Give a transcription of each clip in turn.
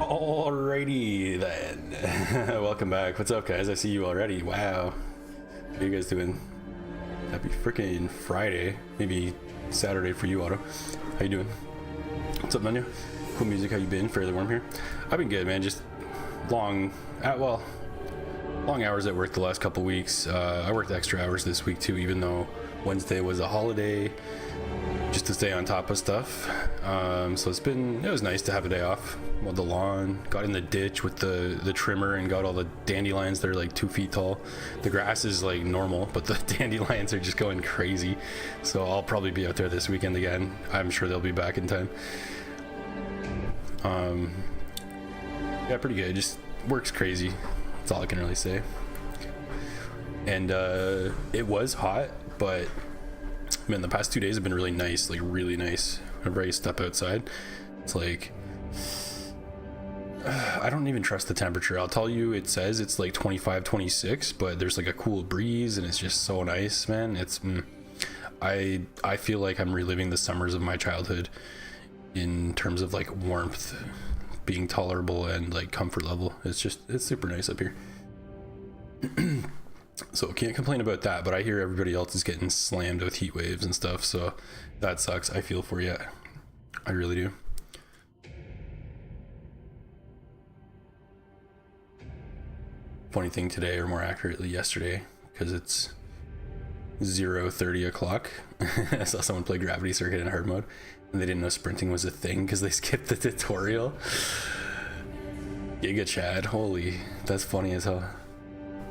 Alrighty then. Welcome back. What's up, guys? I see you already. Wow. How you guys doing? Happy freaking Friday. Maybe Saturday for you, Otto. How you doing? What's up, Nanya? Cool music. How you been? Fairly warm here. I've been good, man. Just long hours at work the last couple weeks. I worked extra hours this week too, even though Wednesday was a holiday, just to stay on top of stuff. So it was nice to have a day off. Mowed the lawn, got in the ditch with the trimmer and got all the dandelions that are like 2 feet tall. The grass is like normal, but the dandelions are just going crazy. So I'll probably be out there this weekend again. I'm sure they'll be back in time. Yeah, pretty good. Just works crazy. That's all I can really say. And it was hot, but man, the past 2 days have been really nice, like really nice. Whenever I step outside, it's like I don't even trust the temperature. I'll tell you, it says it's like 25, 26, but there's like a cool breeze and it's just so nice, man. I feel like I'm reliving the summers of my childhood in terms of like warmth being tolerable and like comfort level. It's super nice up here. So can't complain about that, but I hear everybody else is getting slammed with heat waves and stuff, so that sucks. I feel for you. I really do. Funny thing today, or more accurately yesterday, because it's 0:30 o'clock. I saw someone play Gravity Circuit in hard mode and they didn't know sprinting was a thing because they skipped the tutorial. Giga Chad, holy, that's funny as hell.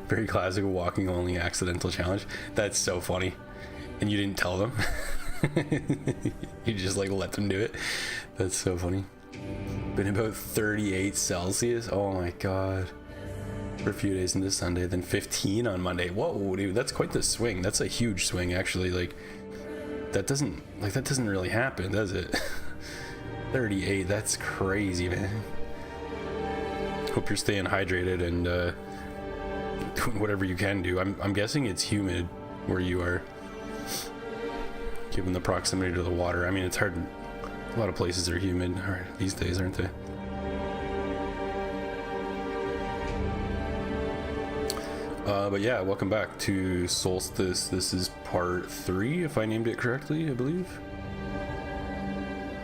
Very classic walking only accidental challenge. That's so funny. And you didn't tell them. You just like let them do it. That's so funny. Been about 38 Celsius. Oh my god. For a few days into Sunday, then 15 on Monday. Whoa, dude, that's quite the swing. That's a huge swing, actually. Like that doesn't really happen, does it? 38, that's crazy, man. Hope you're staying hydrated and doing whatever you can do. I'm guessing it's humid where you are, given the proximity to the water. I mean, it's hard. A lot of places are humid these days, aren't they? But yeah, welcome back to Soulstice. This is part 3, if I named it correctly, I believe.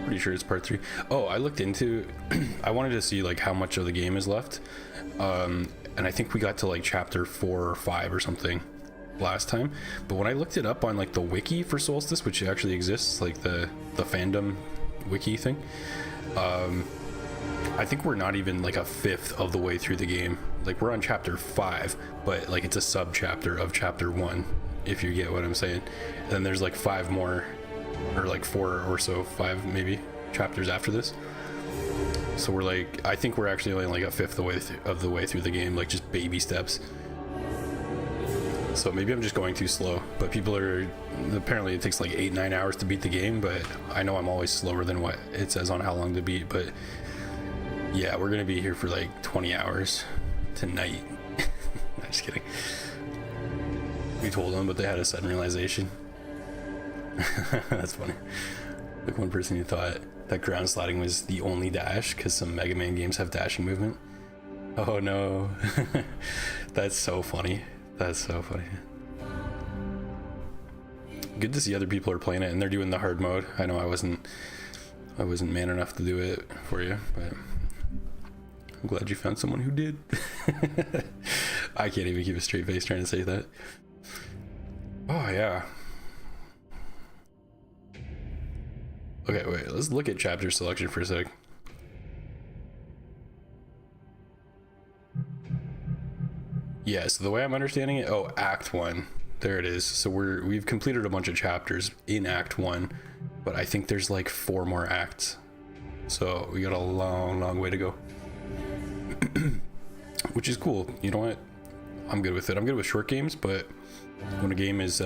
Pretty sure it's part 3. Oh, I looked into I wanted to see like how much of the game is left, and I think we got to like chapter 4 or 5 or something last time. But when I looked it up on like the wiki for Soulstice, which actually exists, like the fandom wiki thing, I think we're not even like a fifth of the way through the game. Like we're on chapter 5, but like it's a sub chapter of chapter 1, if you get what I'm saying. And then there's like 5 more, or like 4 or so, 5 maybe chapters after this. So we're like, I think we're actually only like a fifth of the way through the game, like just baby steps. So maybe I'm just going too slow, but apparently it takes like 8-9 hours to beat the game, but I know I'm always slower than what it says on how long to beat. But yeah, we're gonna be here for like 20 hours tonight. No, just kidding. We told them, but they had a sudden realization. That's funny. Like one person who thought that ground sliding was the only dash because some Mega Man games have dashing movement. Oh no. That's so funny. That's so funny. Good to see other people are playing it and they're doing the hard mode. I know I wasn't man enough to do it for you, but I'm glad you found someone who did. I can't even keep a straight face trying to say that. Oh yeah. Okay, wait, let's look at chapter selection for a sec. Yeah, so the way I'm understanding it, Act 1. There it is. So we've completed a bunch of chapters in Act 1, but I think there's like 4 more acts. So we got a long way to go. Which is cool. You know what? I'm good with it. I'm good with short games, but when a game is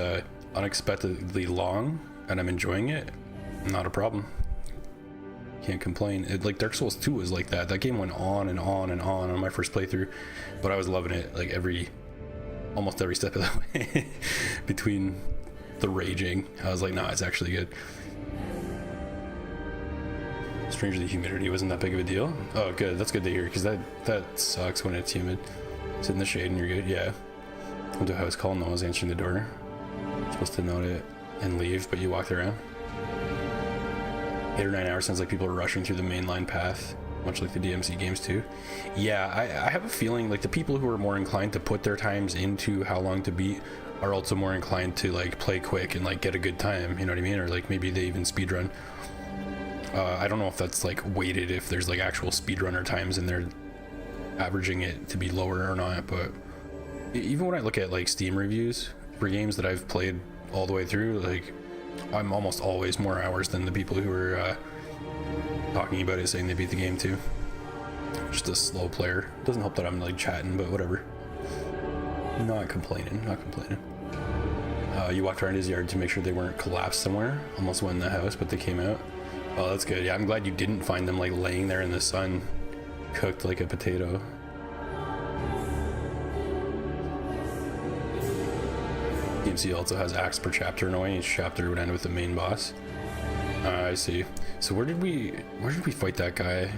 unexpectedly long and I'm enjoying it, not a problem. Can't complain. Like Dark Souls 2 was like that. That game went on and on my first playthrough, but I was loving it like almost every step of the way. Between the raging, I was like, nah, it's actually good. Stranger the humidity wasn't that big of a deal. Oh, good. That's good to hear, because that sucks when it's humid. Sit in the shade and you're good. Yeah. Went to a house call, no one's answering the door. Supposed to note it and leave, but you walked around. 8 or 9 hours sounds like people are rushing through the mainline path, much like the DMC games too. Yeah, I have a feeling like the people who are more inclined to put their times into how long to beat are also more inclined to like play quick and like get a good time, you know what I mean? Or like maybe they even speedrun. I don't know if that's like weighted, if there's like actual speedrunner times and they're averaging it to be lower or not, but even when I look at like Steam reviews for games that I've played all the way through, like I'm almost always more hours than the people who are talking about it saying they beat the game too. Just a slow player. Doesn't help that I'm like chatting, but whatever. Not complaining, not complaining. You walked around his yard to make sure they weren't collapsed somewhere. Almost went in the house, but they came out. Oh, that's good. Yeah, I'm glad you didn't find them like laying there in the sun, cooked like a potato. DMC also has acts per chapter in a way. Each chapter would end with the main boss. I see. So where did we fight that guy?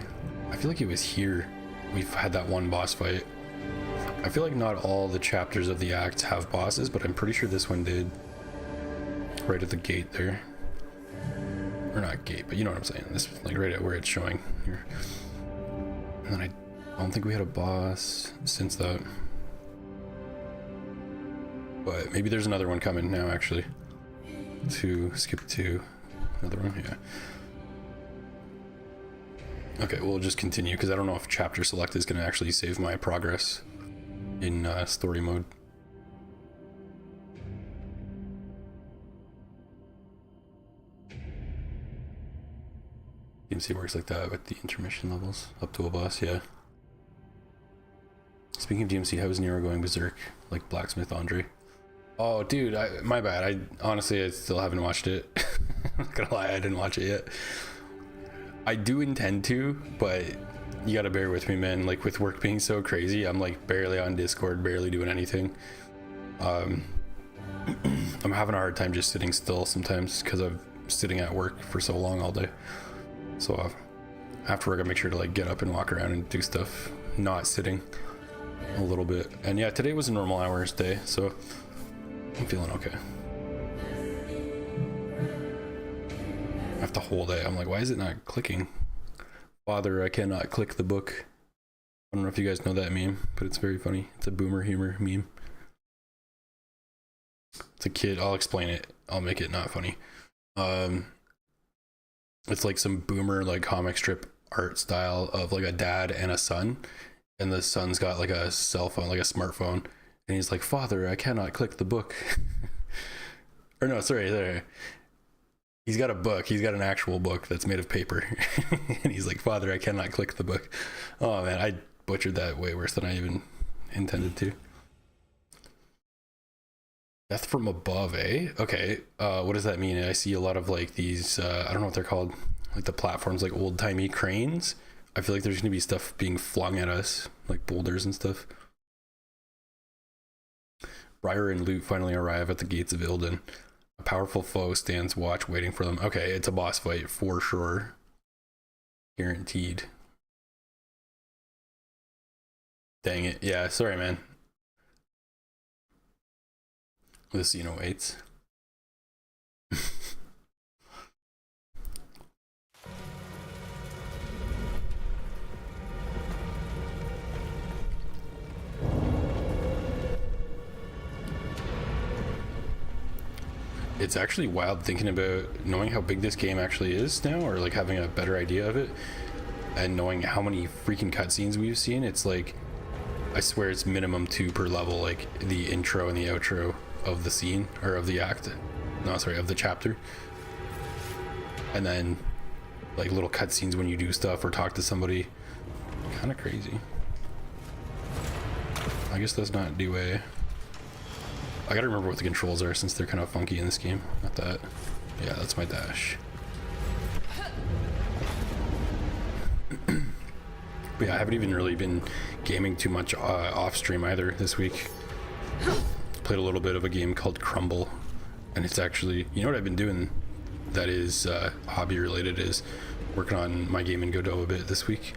I feel like it was here. We've had that one boss fight. I feel like not all the chapters of the acts have bosses, but I'm pretty sure this one did. Right at the gate there. Or not gate, but you know what I'm saying. This like right at where it's showing here. And then I don't think we had a boss since that. But maybe there's another one coming now actually. To skip to another one, yeah. Okay, we'll just continue because I don't know if chapter select is going to actually save my progress in story mode. DMC works like that with the intermission levels up to a boss, yeah. Speaking of DMC, how is Nero going berserk like Blacksmith Andre? Oh, dude, my bad. I still haven't watched it. I'm not gonna lie, I didn't watch it yet. I do intend to, but you gotta bear with me, man. Like with work being so crazy, I'm like barely on Discord, barely doing anything. I'm having a hard time just sitting still sometimes because I'm sitting at work for so long all day. So after work, I make sure to like get up and walk around and do stuff, not sitting a little bit. And yeah, today was a normal hours day, so I'm feeling okay. After the whole day, I'm like, why is it not clicking? Father, I cannot click the book. I don't know if you guys know that meme, but it's very funny. It's a boomer humor meme. It's a kid. I'll explain it. I'll make it not funny. It's like some boomer like comic strip art style of like a dad and a son, and the son's got like a cell phone, like a smartphone, and he's like, Father, I cannot click the book. Or no, sorry. He's got a book. He's got an actual book that's made of paper. And he's like, Father, I cannot click the book. Oh man, I butchered that way worse than I even intended to. Death from above, eh? Okay, what does that mean? I see a lot of like these, I don't know what they're called, like the platforms, like old-timey cranes. I feel like there's gonna be stuff being flung at us, like boulders and stuff. Briar and Loot finally arrive at the gates of Ilden. A powerful foe stands watch waiting for them. Okay, it's a boss fight for sure. Guaranteed. Dang it. Yeah, sorry, man. The scene awaits. It's actually wild thinking about knowing how big this game actually is now, or like having a better idea of it, and knowing how many freaking cutscenes we've seen. It's like, I swear it's minimum 2 per level, like the intro and the outro of the scene, or of the act. No, sorry, of the chapter. And then like little cutscenes when you do stuff or talk to somebody. Kind of crazy. I guess that's not due a... I gotta remember what the controls are since they're kind of funky in this game. Not that. Yeah, that's my dash. But yeah, I haven't even really been gaming too much off stream either this week. Played a little bit of a game called Crumble, and it's actually, you know what I've been doing that is hobby related is working on my game in Godot a bit this week.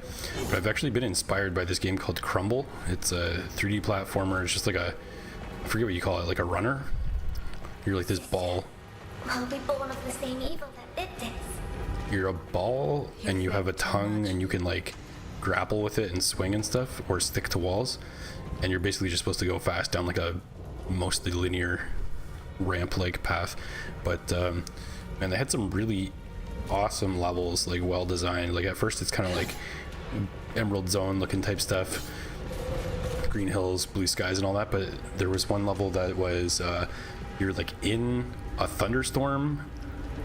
But I've actually been inspired by this game called Crumble. It's a 3D platformer. It's just like a, I forget what you call it, like a runner. You're like this ball. We'll be born of the same evil that did this. You're a ball and you have a tongue and you can like grapple with it and swing and stuff, or stick to walls. And you're basically just supposed to go fast down like a mostly linear ramp-like path. But man, they had some really awesome levels, like well designed. Like at first it's kind of like Emerald Zone looking type stuff, green hills, blue skies and all that, but there was one level that was you're like in a thunderstorm,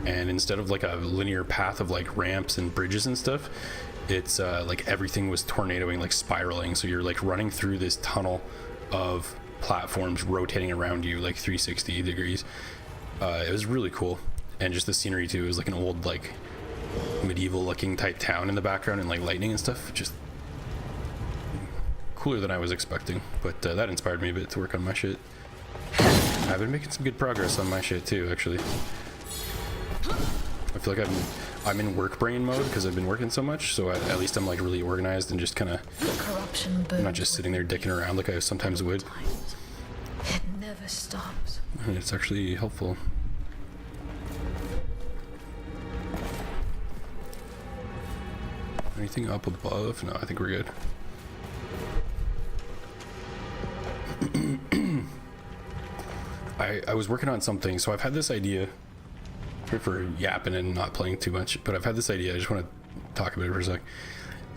and instead of like a linear path of like ramps and bridges and stuff, it's like everything was tornadoing, like spiraling. So you're like running through this tunnel of platforms rotating around you like 360 degrees. It was really cool. And just the scenery too. It was like an old like medieval looking type town in the background, and like lightning and stuff. Just cooler than I was expecting. But that inspired me a bit to work on my shit. I've been making some good progress on my shit too, actually. I feel like I'm in work brain mode because I've been working so much, so at least I'm like really organized and just kind of not just sitting there dicking around like I sometimes would. It never stops. And it's actually helpful. Anything up above? No, I think we're good. I was working on something, so I've had this idea. For yapping and not playing too much, but I've had this idea. I just want to talk about it for a sec.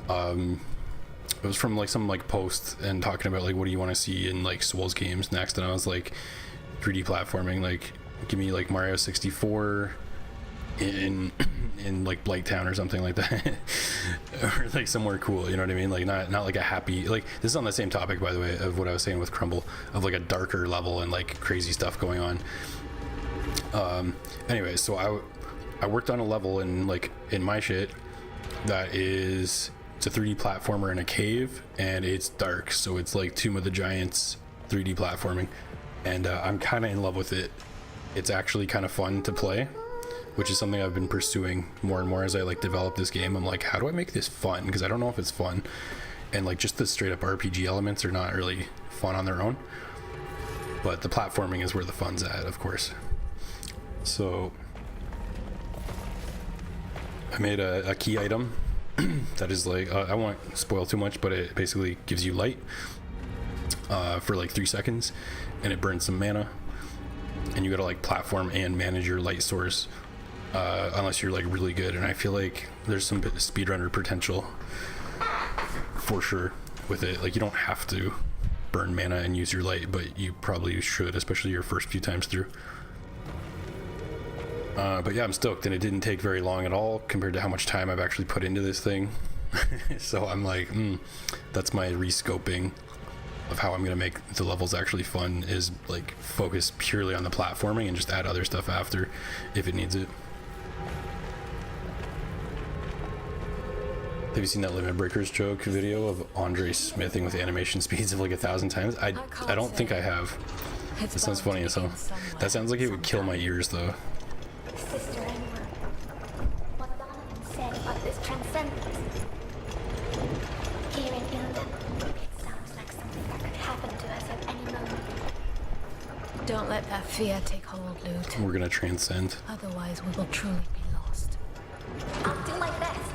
It was from like some like post and talking about like what do you want to see in like Souls games next, and I was like 3D platforming, like give me like Mario 64 in like Blighttown or something like that. Or like somewhere cool, you know what I mean? Like not like a happy, like this is on the same topic by the way of what I was saying with Crumble, of like a darker level and like crazy stuff going on. Anyway, so I worked on a level in my shit that is, it's a 3D platformer in a cave, and it's dark, so it's like Tomb of the Giants 3D platforming, and I'm kind of in love with it. It's actually kind of fun to play, which is something I've been pursuing more and more as I like develop this game. I'm like, how do I make this fun? Because I don't know if it's fun, and like just the straight up RPG elements are not really fun on their own, but the platforming is where the fun's at, of course. So I made a key item that is like, I won't spoil too much, but it basically gives you light for like 3 seconds, and it burns some mana, and you gotta like platform and manage your light source unless you're like really good. And I feel like there's some speedrunner potential for sure with it. Like you don't have to burn mana and use your light, but you probably should, especially your first few times through. But yeah, I'm stoked, and it didn't take very long at all compared to how much time I've actually put into this thing. So I'm like, that's my rescoping of how I'm gonna make the levels actually fun, is like focus purely on the platforming and just add other stuff after if it needs it. Have you seen that Limit Breakers joke video of Andre smithing with animation speeds of like 1,000 times? I don't think I have. That sounds funny as hell. That sounds like it would kill my ears though. Sister Edward, what Donovan said about this transcendence. Here in Ilden, it sounds like something that could happen to us at any moment. Don't let that fear take hold, Lute. We're gonna transcend. Otherwise, we will truly be lost. I'll do my best.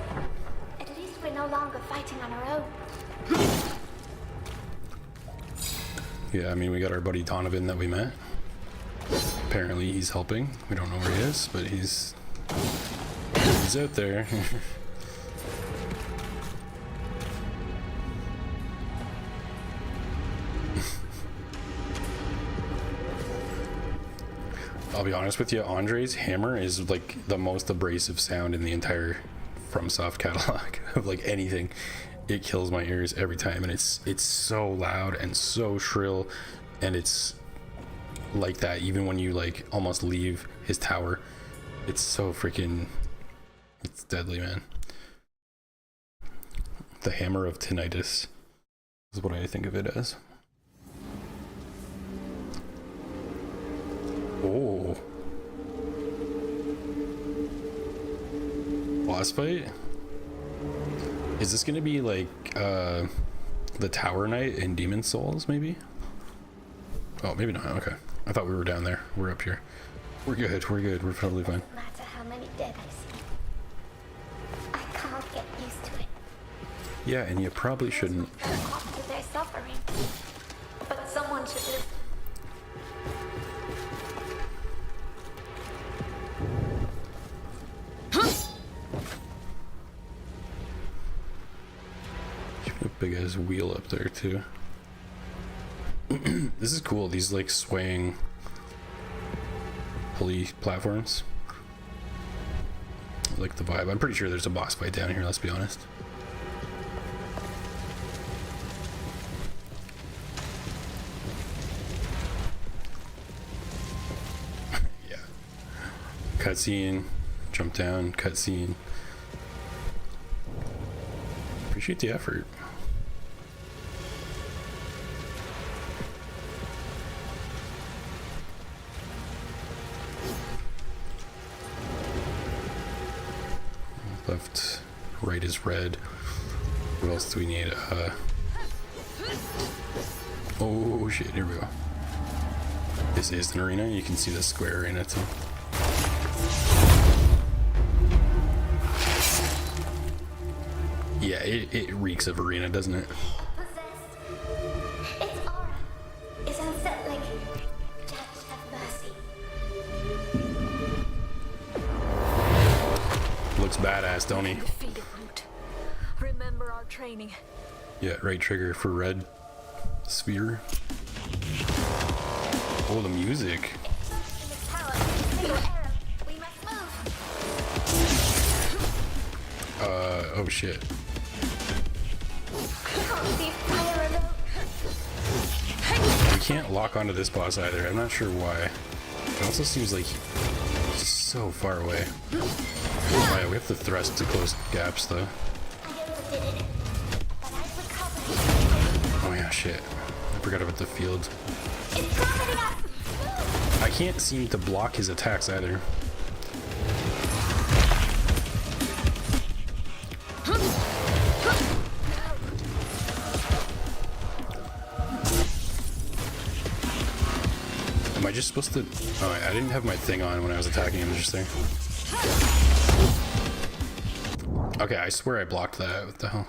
At least we're no longer fighting on our own. Yeah, I mean, we got our buddy Donovan that we met. Apparently he's helping. We don't know where he is, but he's out there. I'll be honest with you, Andre's hammer is like the most abrasive sound in the entire FromSoft catalog of like anything. It kills my ears every time, and it's so loud and so shrill, and it's like that even when you like almost leave his tower. It's so freaking, it's deadly, man. The hammer of tinnitus is what I think of it as. Oh, boss fight? Is this gonna be like the Tower Knight in Demon Souls, maybe? Oh, maybe not. Okay. I thought we were down there. We're up here. We're good. We're good. We're totally fine. No matter how many dead I see, I can't get used to it. Yeah, and you probably shouldn't. After their suffering, but someone should listen. A big ass wheel up there too. This is cool. These like swaying pulley platforms. I like the vibe. I'm pretty sure there's a boss fight down here. Let's be honest. Yeah. Cutscene. Jump down. Cutscene. Appreciate the effort. Left, right is red. What else do we need? Oh shit, here we go. This is an arena. You can see the square arena too. Yeah, it reeks of arena, doesn't it? Possessed. Its aura is unsettling. Judge, have mercy. Looks badass, don't he? Defeat it, Root. Remember our training. Yeah, right trigger for red sphere. Oh, the music. In the tower, single arrow. We must move. Oh shit. Can't see fire alone. We can't lock onto this boss either. I'm not sure why. It also seems like he's so far away. Oh yeah, we have to thrust to close gaps though. I overdid it, but I've recovered. Oh yeah, shit. I forgot about the field. It's coming up. I can't seem to block his attacks either. Am I just supposed to... Oh, I didn't have my thing on when I was attacking him just there. Okay, I swear I blocked that. What the hell?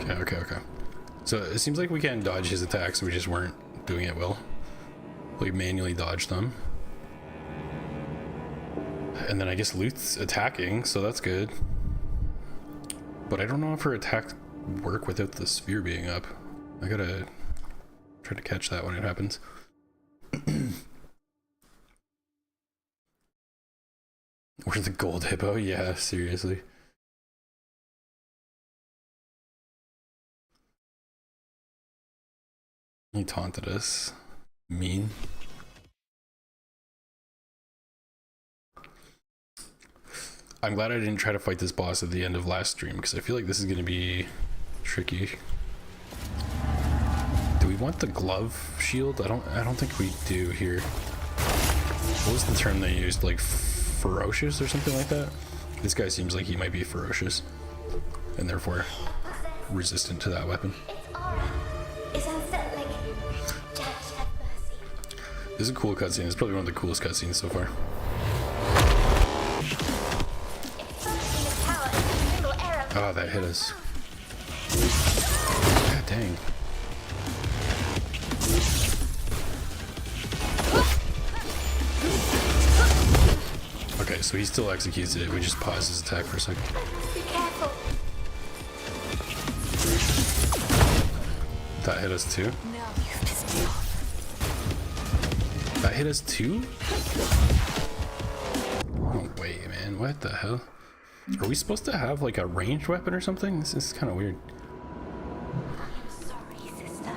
Okay. So it seems like we can dodge his attacks. We just weren't doing it well. We manually dodged them. And then I guess Luth's attacking, so that's good. But I don't know if her attacks work without the sphere being up. I gotta try to catch that when it happens. Where's the gold hippo? Yeah, seriously. He taunted us. Mean. I'm glad I didn't try to fight this boss at the end of last stream because I feel like this is going to be tricky. Do we want the glove shield? I don't think we do here. What was the term they used? Like ferocious or something like that? This guy seems like he might be ferocious and therefore resistant to that weapon. Its aura is unsettling. Judge, have mercy. This is a cool cutscene. It's probably one of the coolest cutscenes so far. Oh, that hit us. God dang. Okay, so he still executes it. We just pause his attack for a second. Be careful. That hit us too? Now you've pissed me off. That hit us too? Oh, wait, man. What the hell? Are we supposed to have like a ranged weapon or something? This is kind of weird. I'm sorry, sister.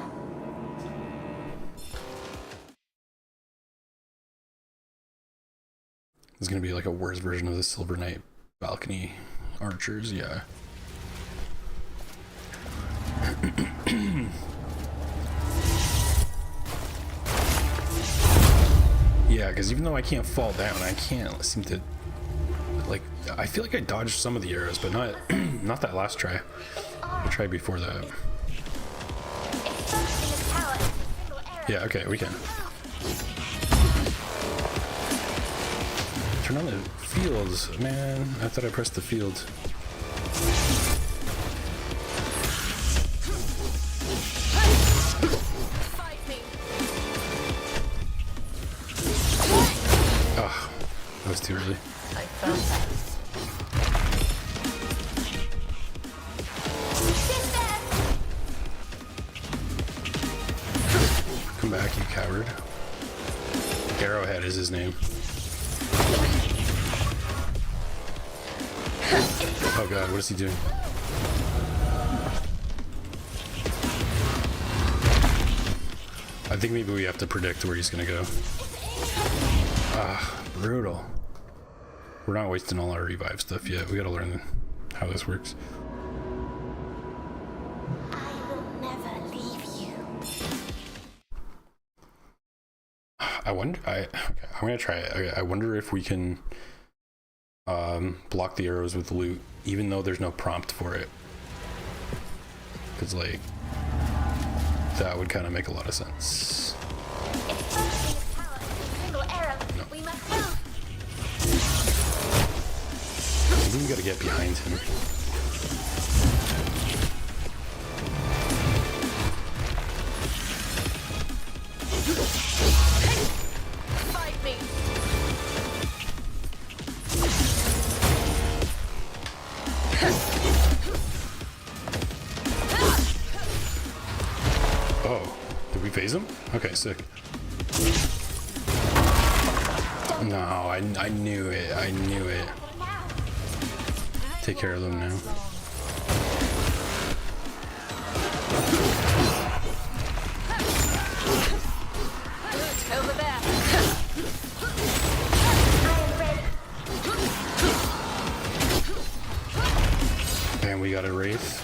This is gonna be like a worse version of the Silver Knight balcony archers, yeah. Yeah, because even though I can't fall down, I can't seem to Like, I feel like I dodged some of the arrows, but not not that last try. The try before that. Yeah, okay, we can. Turn on the fields, man. I thought I pressed the fields. Oh, that was too early. I felt that. Come back, you coward. Arrowhead is his name. Oh god, what is he doing? I think maybe we have to predict where he's gonna go. Ah, brutal. We're not wasting all our revive stuff yet. We gotta learn how this works. I will never leave you. I wonder. Okay, I'm gonna try it. Okay, I wonder if we can block the arrows with loot, even though there's no prompt for it. Because like that would kind of make a lot of sense. No. Maybe we gotta get behind him. Fight me. Oh, did we phase him? Okay, sick. No, I knew it. I knew it. Take care of them now. Over there. And we got a wraith.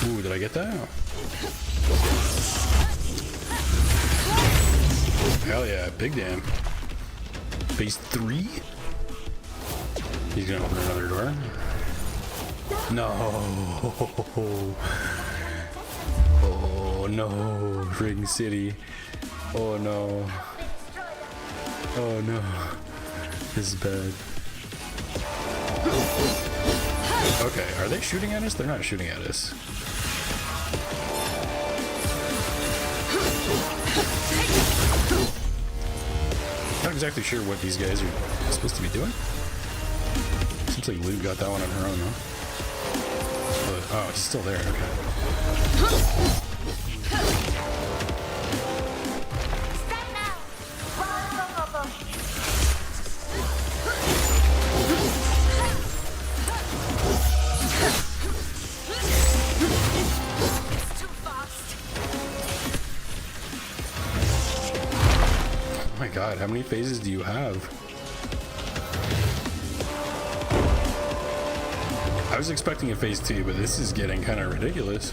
Ooh, did I get that? Hell yeah, big damn. Phase 3? He's gonna open another door. No. Oh no, Ring City. Oh no. Oh no. This is bad. Okay, are they shooting at us? They're not shooting at us. Not exactly sure what these guys are supposed to be doing. Seems like Lou got that one on her own, though. Oh, it's still there, okay. Oh my god, how many phases do you have? I was expecting a phase 2, but this is getting kind of ridiculous.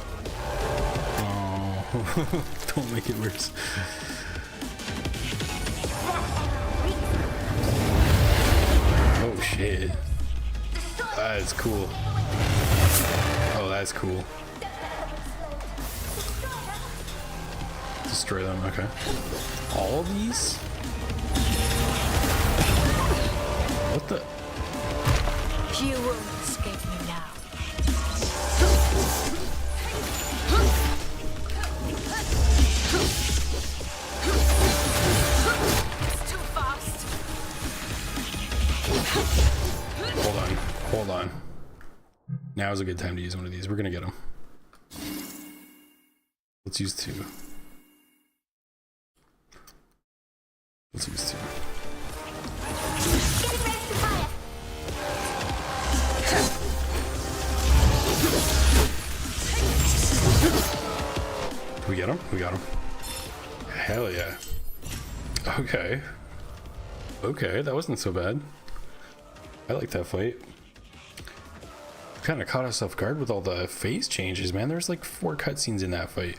Oh, don't make it worse. Oh shit. That's cool. Oh, that's cool. Destroy them, okay. All of these? What the? You won't escape me now. It's too fast. Hold on. Now is a good time to use one of these. We're gonna get them. Let's use 2. Let's use 2. Did we get him? We got him. Hell yeah. Okay. Okay, that wasn't so bad. I like that fight. Kind of caught us off guard with all the phase changes, man. There's like 4 cutscenes in that fight.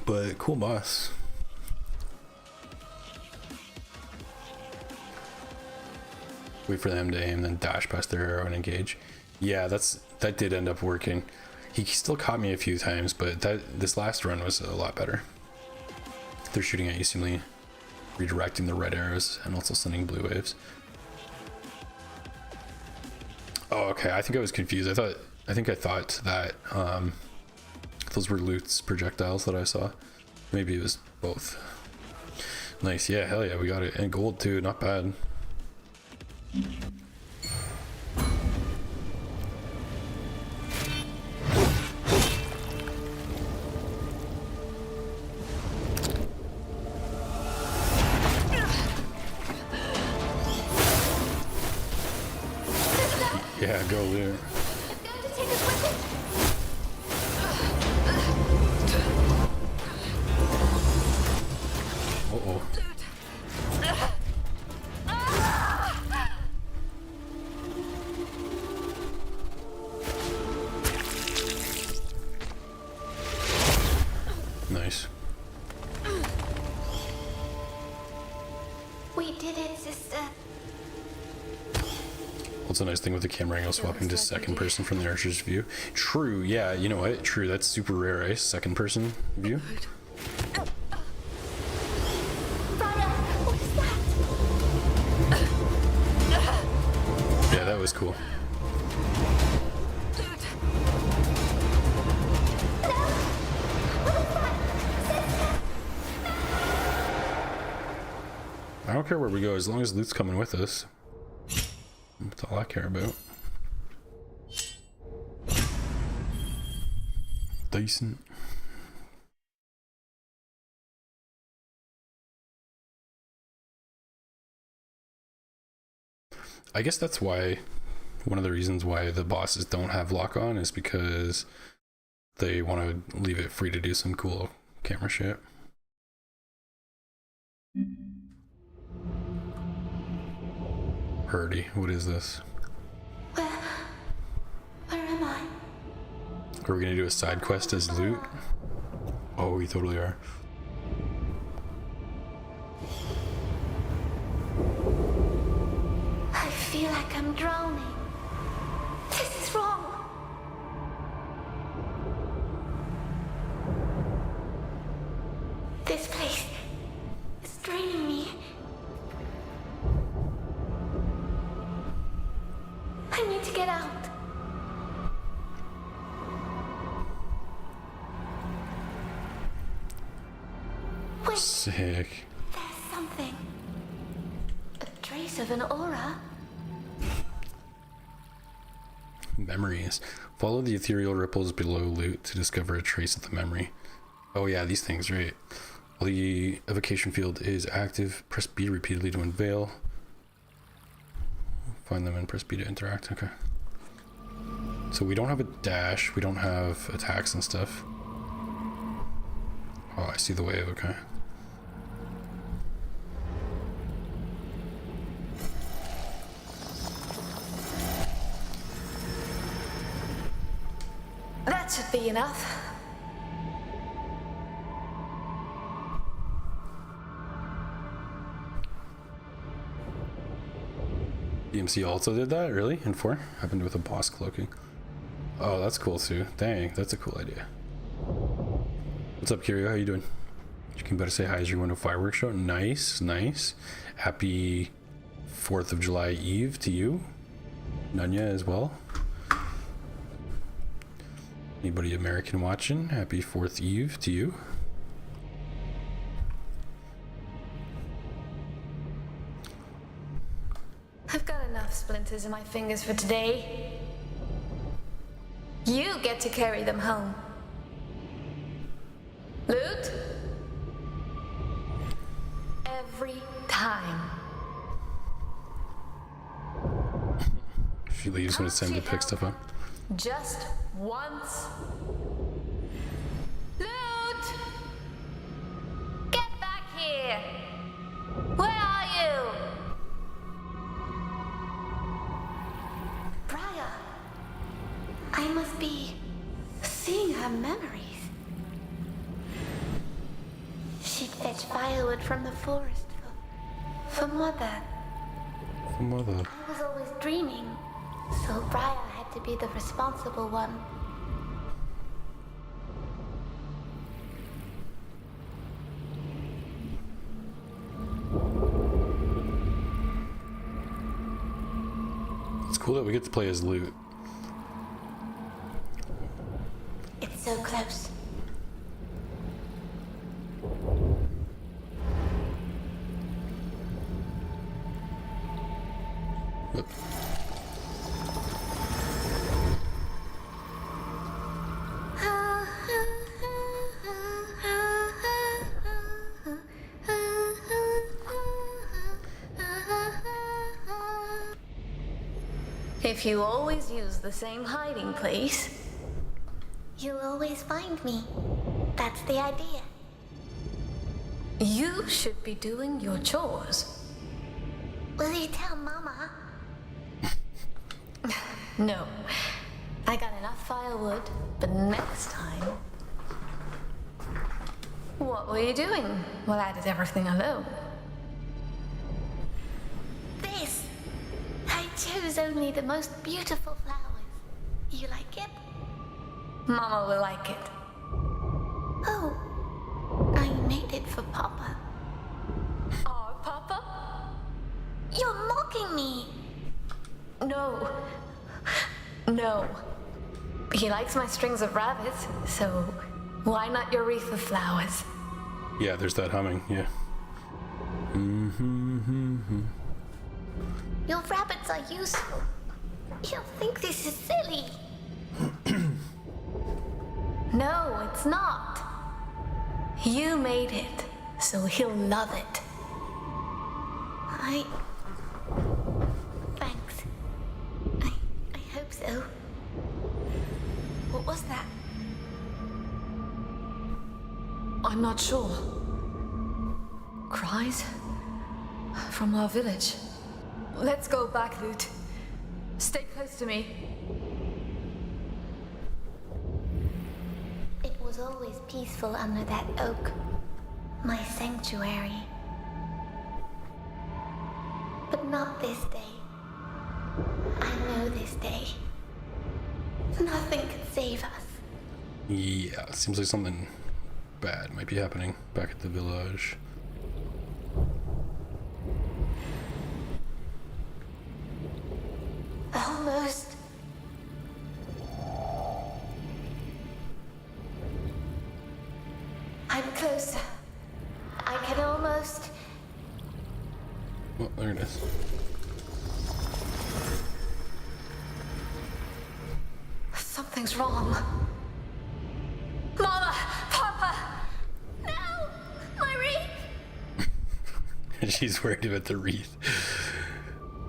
But cool boss. Wait for them to aim, then dash past their arrow and engage. Yeah, that did end up working. He still caught me a few times, but this last run was a lot better. They're shooting at you, seemingly redirecting the red arrows and also sending blue waves. Oh, okay. I think I was confused. I think I thought that those were Loot's projectiles that I saw. Maybe it was both. Nice. Yeah, hell yeah, we got it. And gold too, not bad. Yeah, go Loot. Uh-oh. Nice. We did it, sister. What's a nice thing with the camera angle swapping to second person from the archer's view? True, yeah, you know what? True, that's super rare, right? Second person view. Yeah, that was cool. I don't care where we go as long as Loot's coming with us. That's all I care about. Decent. I guess that's why one of the reasons why the bosses don't have lock on is because they want to leave it free to do some cool camera shit. Hurdy, what is this? Where am I? Are we gonna do a side quest as Loot? Oh, we totally are. I feel like I'm drowning. This is wrong. This place is draining me. I need to get out. Wait, Sick. there's something. A trace of an aura. Memories. Follow the ethereal ripples below Loot to discover a trace of the memory. Oh yeah, these things, right. While the evocation field is active, press B repeatedly to unveil. Find them and press B to interact. Okay. So we don't have a dash, we don't have attacks and stuff. Oh, I see the wave, okay. That should be enough. DMC also did that, really? In 4? Happened with a boss cloaking. Oh, that's cool too. Dang, that's a cool idea. What's up, Curio? How you doing? You can better say hi as you're going to a fireworks show. Nice, nice. Happy 4th of July Eve to you. Nunya as well. Anybody American watching? Happy 4th Eve to you. I've got enough splinters in my fingers for today. You get to carry them home. Loot? Every time. She leaves when it's time to pick stuff up. Just once. Loot! Get back here! Where are you? Briar, firewood from the forest for Mother. Mother. I was always dreaming, so Briar had to be the responsible one. It's cool that we get to play as Lute. It's so close. Look. If you always use the same hiding place, You'll always find me. That's the idea. you should be doing your chores. Will you tell Mama? No, I got enough firewood, but next time... What were you doing while I did everything alone? This. I chose only the most beautiful flowers. You like it? Mama will like it. Oh. I made it for Papa. Our Papa? You're mocking me. No. No. He likes my strings of rabbits, so why not your wreath of flowers? Yeah, there's that humming, yeah. Your rabbits are useful. You'll think this is silly. No, it's not. You made it, so he'll love it. Thanks. I hope so. What was that? I'm not sure. Cries? From our village. Let's go back, Lute. Stay close to me. It was always peaceful under that oak. My sanctuary. But not this day. I know this day. Nothing can save us. Yeah, seems like something bad might be happening back at the village. Almost. I'm closer. I can almost... Oh, there it is. Something's wrong. Mama! Papa! No! My wreath! She's worried about the wreath.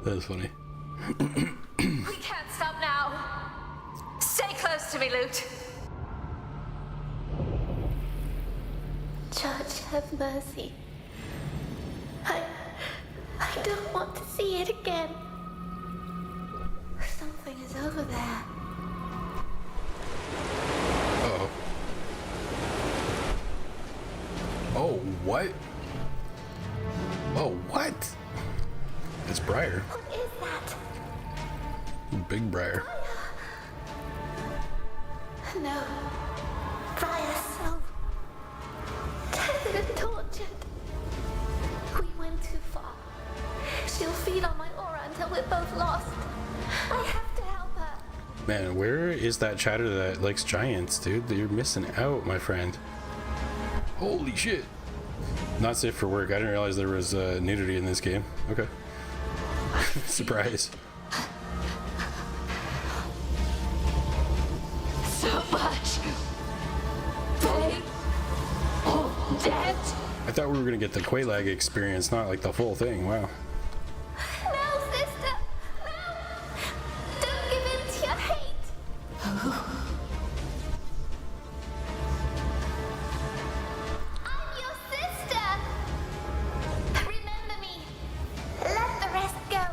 That's funny. We can't stop now. Stay close to me, Lute. Judge, have mercy. I don't want to see it again. Something is over there. Uh-oh. Oh, what? Oh, what? It's Briar. What is that? Big Briar. No. Briar so tethered and tortured. We went too far. She'll feed on my aura until we're both lost. I have to help her. Man, where is that chatter that likes giants, dude? You're missing out, my friend. Holy shit. Not safe for work. I didn't realize there was nudity in this game. Okay. Surprise. So much. They all dead. I thought we were gonna get the Quelaag experience, not like the full thing. Wow. No, sister. No. Don't give in to your hate. I'm your sister. Remember me. Let the rest go.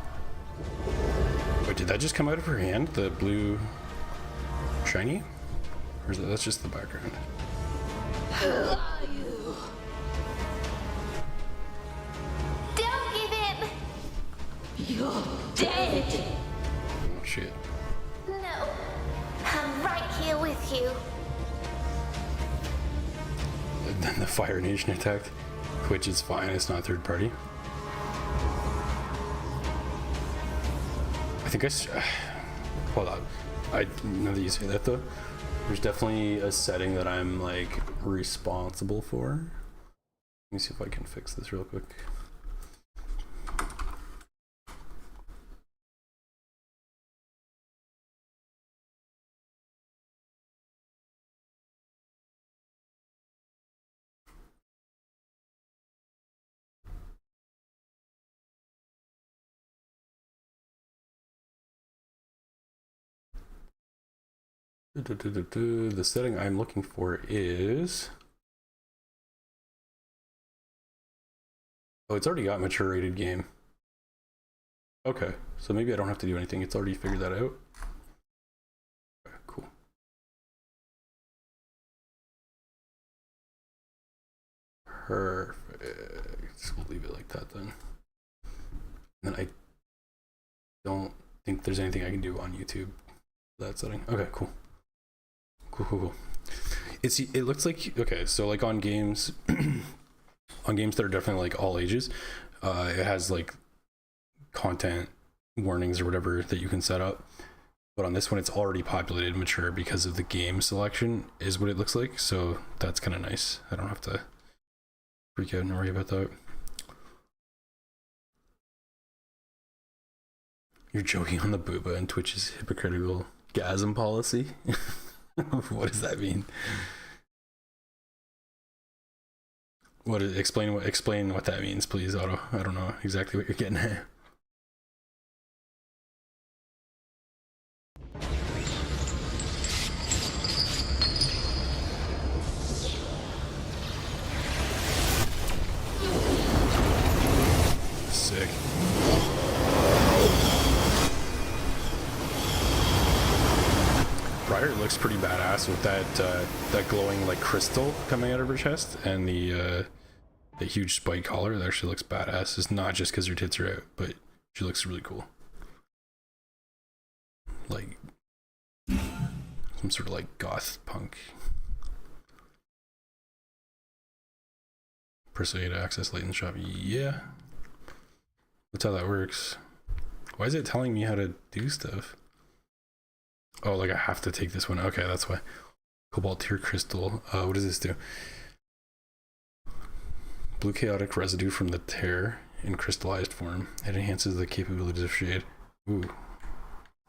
Wait, did that just come out of her hand? The blue shiny? Or is that's just the background? Who are you? Fire Nation attacked, which is fine, it's not third party. I think hold on. Now that you say that though, there's definitely a setting that I'm like responsible for. Let me see if I can fix this real quick. The setting I'm looking for is... Oh, it's already got mature rated game. Okay, so maybe I don't have to do anything. It's already figured that out. Okay, cool. Perfect. We'll leave it like that then. And then I don't think there's anything I can do on YouTube for that setting. Okay, cool. Cool. It looks like, okay, so like on games on games that are definitely like all ages, it has like content warnings or whatever that you can set up, but on this one it's already populated mature because of the game selection is what it looks like. So that's kind of nice. I don't have to freak out and worry about that. You're joking on the booba and Twitch's hypocritical gasm policy. What does that mean? Explain what that means, please, Otto. I don't know exactly what you're getting at. Sick. Briar looks pretty badass with that glowing like crystal coming out of her chest and the huge spike collar. That actually looks badass. It's not just because her tits are out, but she looks really cool. Like some sort of like goth punk. Press A to access latent shop. Yeah, that's how that works. Why is it telling me how to do stuff? Oh, like I have to take this one. Okay, that's why. Cobalt tier crystal. What does this do? Blue chaotic residue from the tear in crystallized form. It enhances the capabilities of shade. Ooh.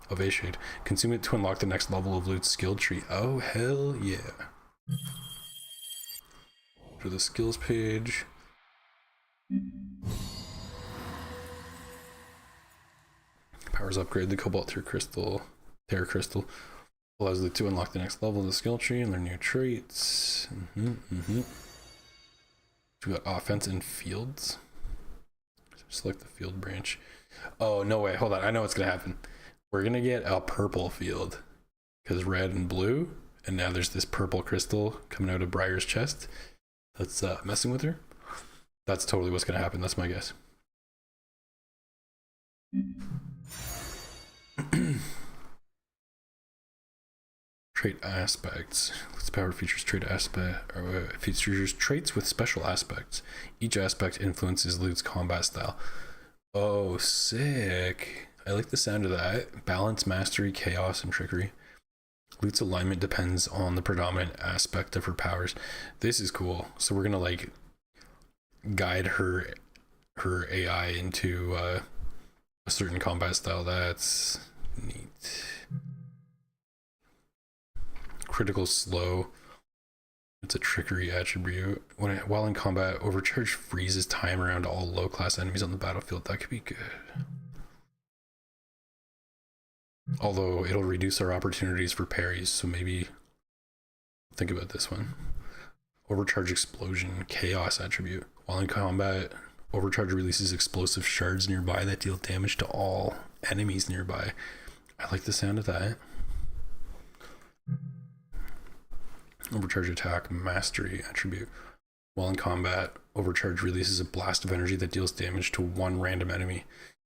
Of a shade. Consume it to unlock the next level of loot skill tree. Oh, hell yeah. To the skills page. Powers upgrade the cobalt tier crystal. Terra crystal allows it to unlock the next level of the skill tree and learn new traits. We got offense and fields. Select the field branch. Oh, no way. Hold on. I know what's going to happen. We're going to get a purple field because red and blue. And now there's this purple crystal coming out of Briar's chest that's messing with her. That's totally what's going to happen. That's my guess. Trait aspects. This power features features traits with special aspects. Each aspect influences loot's combat style. Oh, sick. I like the sound of that. Balance, mastery, chaos, and trickery. Loot's alignment depends on the predominant aspect of her powers. This is cool. So we're gonna like guide her AI into a certain combat style. That's neat. Critical slow. It's a trickery attribute. While in combat, overcharge freezes time around all low class enemies on the battlefield. That could be good. Although it'll reduce our opportunities for parries, so maybe think about this one. Overcharge explosion, chaos attribute. While in combat, overcharge releases explosive shards nearby that deal damage to all enemies nearby. I like the sound of that. Overcharge attack, mastery attribute. While in combat, overcharge releases a blast of energy that deals damage to one random enemy.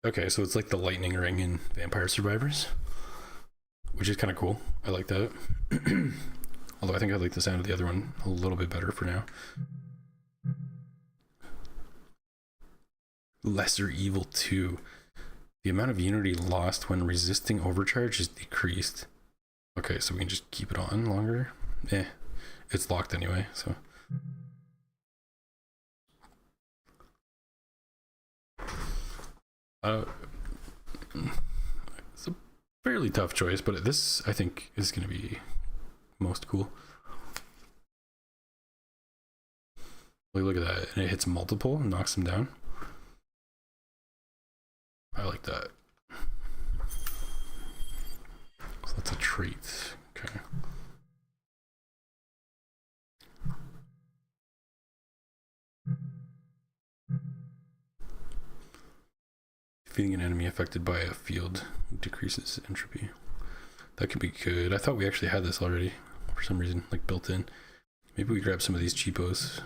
Okay, so it's like the lightning ring in Vampire Survivors, which is kind of cool. I like that. Although I think I like the sound of the other one a little bit better for now. Lesser Evil 2. The amount of unity lost when resisting overcharge is decreased. Okay, so we can just keep it on longer. It's locked anyway, so. It's a fairly tough choice, but this I think is going to be most cool. Look at that, and it hits multiple and knocks them down. I like that. So that's a trait. Okay. Defeating an enemy affected by a field decreases entropy. That could be good. I thought we actually had this already for some reason, like built in. Maybe we grab some of these cheapos.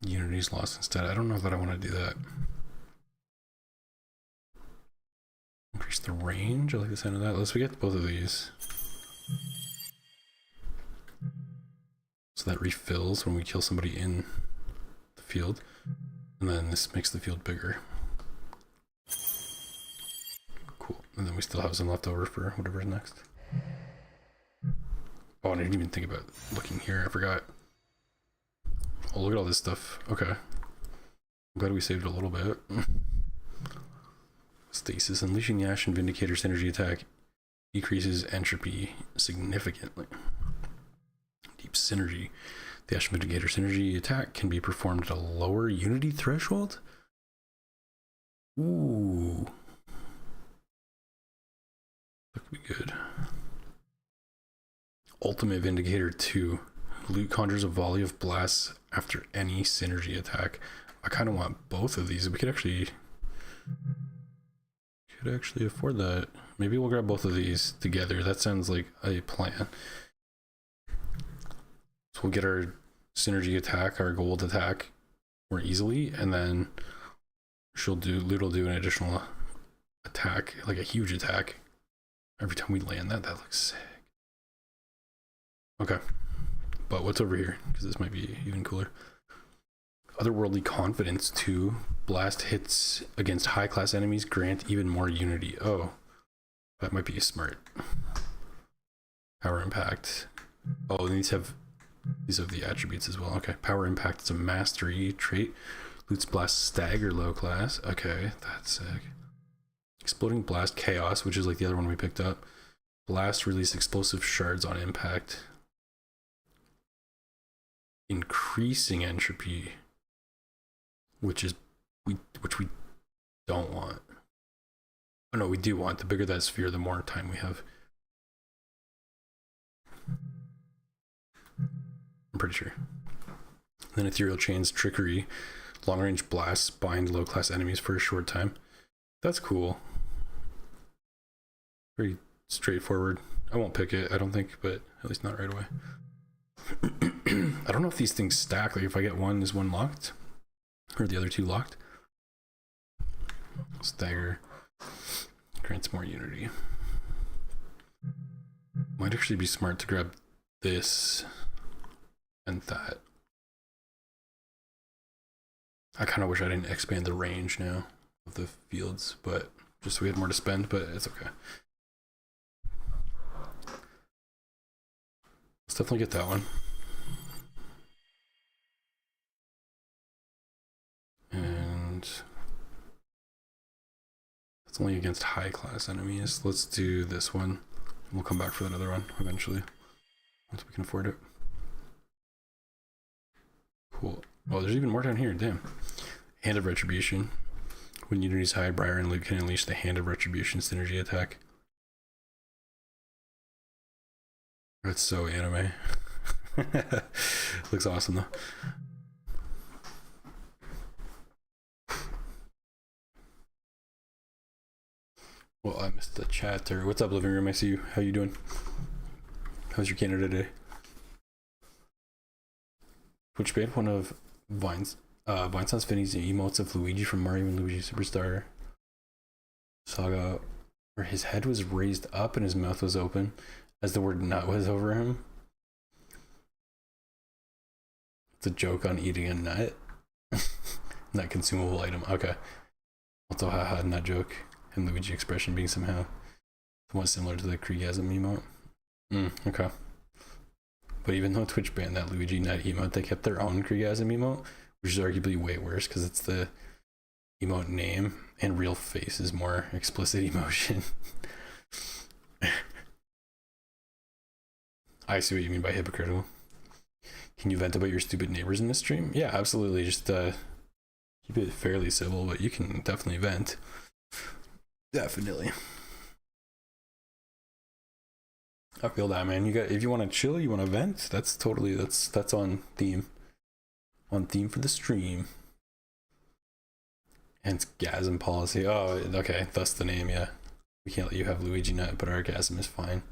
Unity's lost instead. I don't know that I want to do that. Increase the range. I like the sound of that. Let's get both of these. So that refills when we kill somebody in the field. And then this makes the field bigger. Cool. And then we still have some left over for whatever's next. Oh, I didn't even think about looking here. I forgot. Oh, look at all this stuff. Okay. I'm glad we saved a little bit. Stasis. Unleashing the Ashen Vindicator's energy attack decreases entropy significantly. Deep synergy. The Ashen Vindicator's synergy attack can be performed at a lower unity threshold? Ooh. That could be good. Ultimate Vindicator 2. Loot conjures a volley of blasts after any synergy attack. I kind of want both of these. We could actually afford that. Maybe we'll grab both of these together. That sounds like a plan. So we'll get our synergy attack, our gold attack more easily, and then Loot will do an additional attack, like a huge attack every time we land that. That looks sick. Okay. But what's over here? Because this might be even cooler. Otherworldly Confidence 2. Blast hits against high-class enemies grant even more unity. Oh, that might be smart. Power Impact. Oh, these have the attributes as well. Okay, Power Impact is a mastery trait. Loot's Blast Stagger low class. Okay, that's sick. Exploding Blast Chaos, which is like the other one we picked up. Blast release explosive shards on impact. Increasing entropy, which we don't want. Oh no, we do want. The bigger that sphere, the more time we have. I'm pretty sure. Then Ethereal Chains Trickery. Long range blasts bind low class enemies for a short time. That's cool. Very straightforward. I won't pick it, I don't think, but at least not right away. I don't know if these things stack. Like if I get one, is one locked? Or the other two locked? Stagger grants more unity. Might actually be smart to grab this and that. I kind of wish I didn't expand the range now of the fields, but just so we had more to spend, but it's okay. Let's definitely get that one. And it's only against high class enemies. Let's do this one. We'll come back for another one eventually, once we can afford it. Cool. Oh, there's even more down here. Damn. Hand of Retribution. When Unity's high, Briar and Luke can unleash the Hand of Retribution synergy attack. That's so anime. Looks awesome though. Well, I missed the chat. Or what's up, living room? I see you. How you doing? How's your Canada day? Twitch banned one of Vine's Finney's emotes of Luigi from Mario and Luigi Superstar Saga, where his head was raised up and his mouth was open as the word nut was over him. It's a joke on eating a nut. Not consumable item. Okay. Also, haha, not joke. And Luigi expression being somehow somewhat similar to the Kreegasm emote. Okay. But even though Twitch banned that Luigi nut emote, they kept their own Kreegasm emote, which is arguably way worse because it's the emote name and real face is more explicit emotion. I see what you mean by hypocritical. Can you vent about your stupid neighbors in this stream? Yeah, absolutely. Just keep it fairly civil, but you can definitely vent. Definitely. I feel that, man. You got, if you want to chill, you want to vent, that's totally, that's on theme. On theme for the stream. And it's gasm policy. Oh, okay, that's the name, yeah. We can't let you have Luigi nut, but our gasm is fine.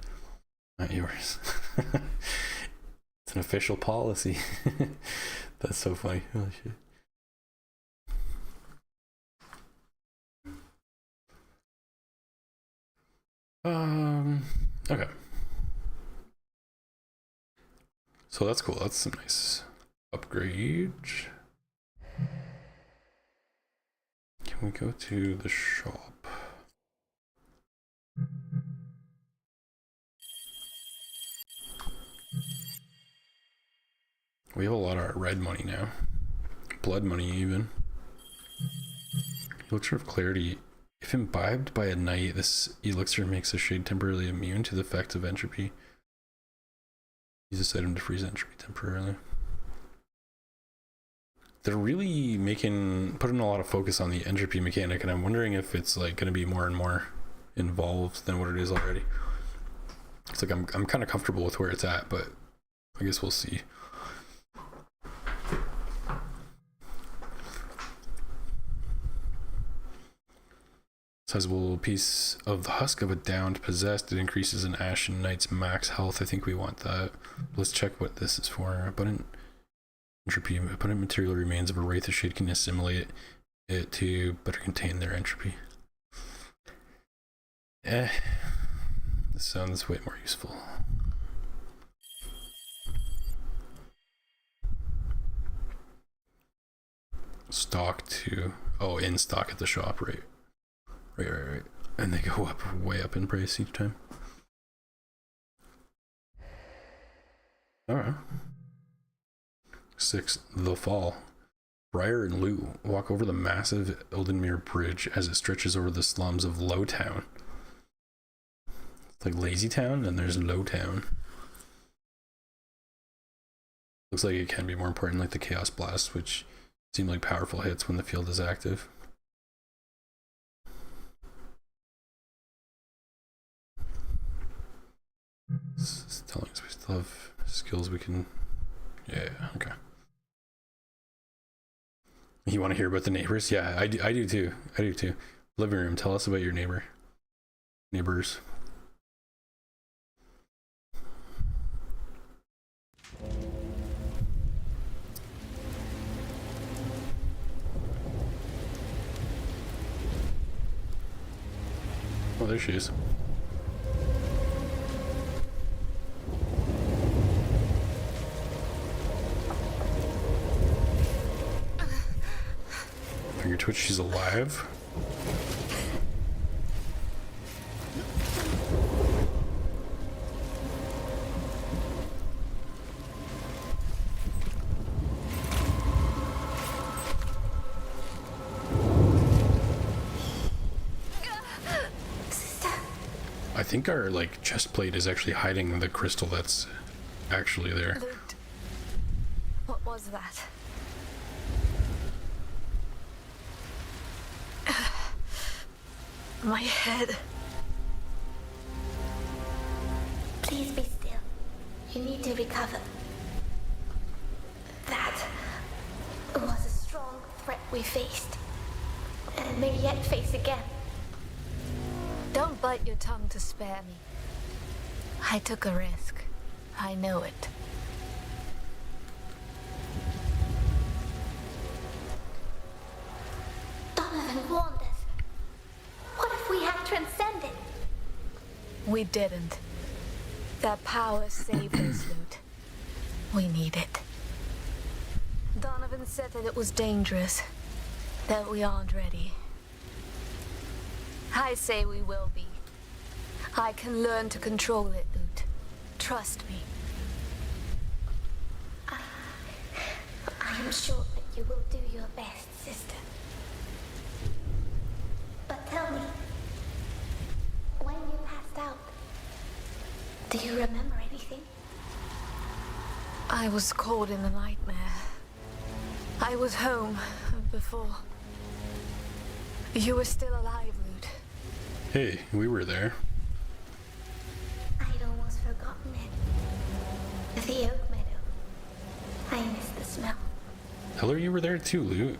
Not yours. It's an official policy. That's so funny. Holy shit. Okay. So that's cool. That's some nice upgrade. Can we go to the shop? We have a lot of red money now. Blood money even. Elixir of Clarity. If imbibed by a knight, this elixir makes a shade temporarily immune to the effects of entropy. Use this item to freeze entropy temporarily. They're really putting a lot of focus on the entropy mechanic, and I'm wondering if it's like going to be more and more involved than what it is already. It's like I'm kind of comfortable with where it's at, but I guess we'll see. Sizable piece of the husk of a downed possessed. It increases an Ashen Knight's max health. I think we want that. Let's check what this is for. Abundant entropy. Abundant material remains of a wraith of shade can assimilate it to better contain their entropy. This sounds way more useful. Stock to, oh, in stock at the shop, right? Right. And they go up, way up in price each time. Alright. 6. The Fall. Briar and Lou walk over the massive Eldenmere Bridge as it stretches over the slums of Lowtown. It's like Lazy Town, and there's Lowtown. Looks like it can be more important, like the Chaos Blast, which seem like powerful hits when the field is active. It's telling us we still have skills we can. Yeah, okay. You want to hear about the neighbors? Yeah, I do too. Living room, tell us about your neighbors. Oh, there she is. Finger twitch, she's alive. I think our like chest plate is actually hiding the crystal that's actually there. Loot. What was that? My head. Please be still. You need to recover. That was a strong threat we faced. And may yet face again. Don't bite your tongue to spare me. I took a risk. I know it. Donovan warned us. What if we had transcended? We didn't. That power saved us, Loot. We need it. been said that it was dangerous, that we aren't ready. I say we will be. I can learn to control it, Loot. Trust me. I am sure that you will do your best, sister. But tell me, when you passed out, do you remember anything? I was caught in a nightmare. I was home before. You were still alive, Loot. Hey, we were there. I'd almost forgotten it. The oak meadow. I miss the smell. Hiller, you were there too, Loot.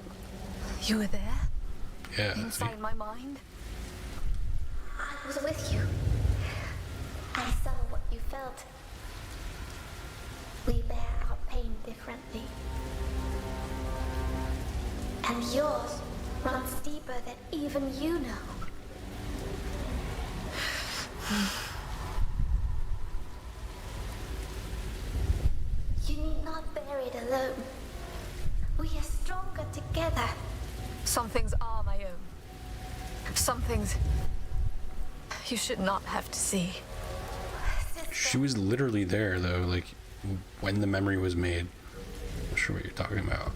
You were there? Yeah. Inside my mind? I was with you. I saw what you felt. We bear our pain differently. And yours runs deeper than even you know. You need not bear it alone. We are stronger together. Some things are my own. Some things you should not have to see. She was literally there, though, like, when the memory was made. I'm not sure what you're talking about.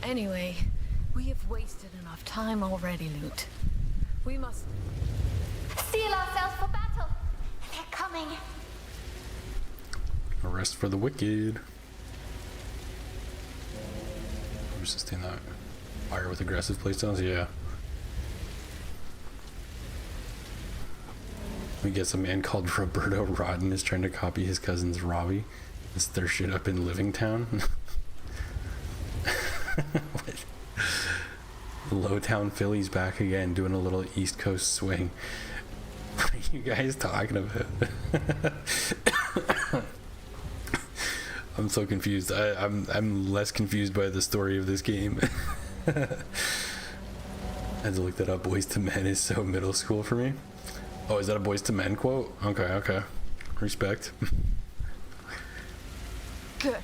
Anyway, we have wasted enough time already, Loot. We must Steel ourselves for battle. They're coming. A rest for the wicked. Resisting that fire with aggressive playstyles, yeah. We get some man called Roberto Rodden is trying to copy his cousin's Robbie. Is their shit up in Livingtown? What? Lowtown Philly's back again, doing a little East Coast swing. What are you guys talking about? I'm so confused. I'm less confused by the story of this game. I had to look that up. Boys to Men is so middle school for me. Oh, is that a Boys to Men quote? Okay. Respect. good.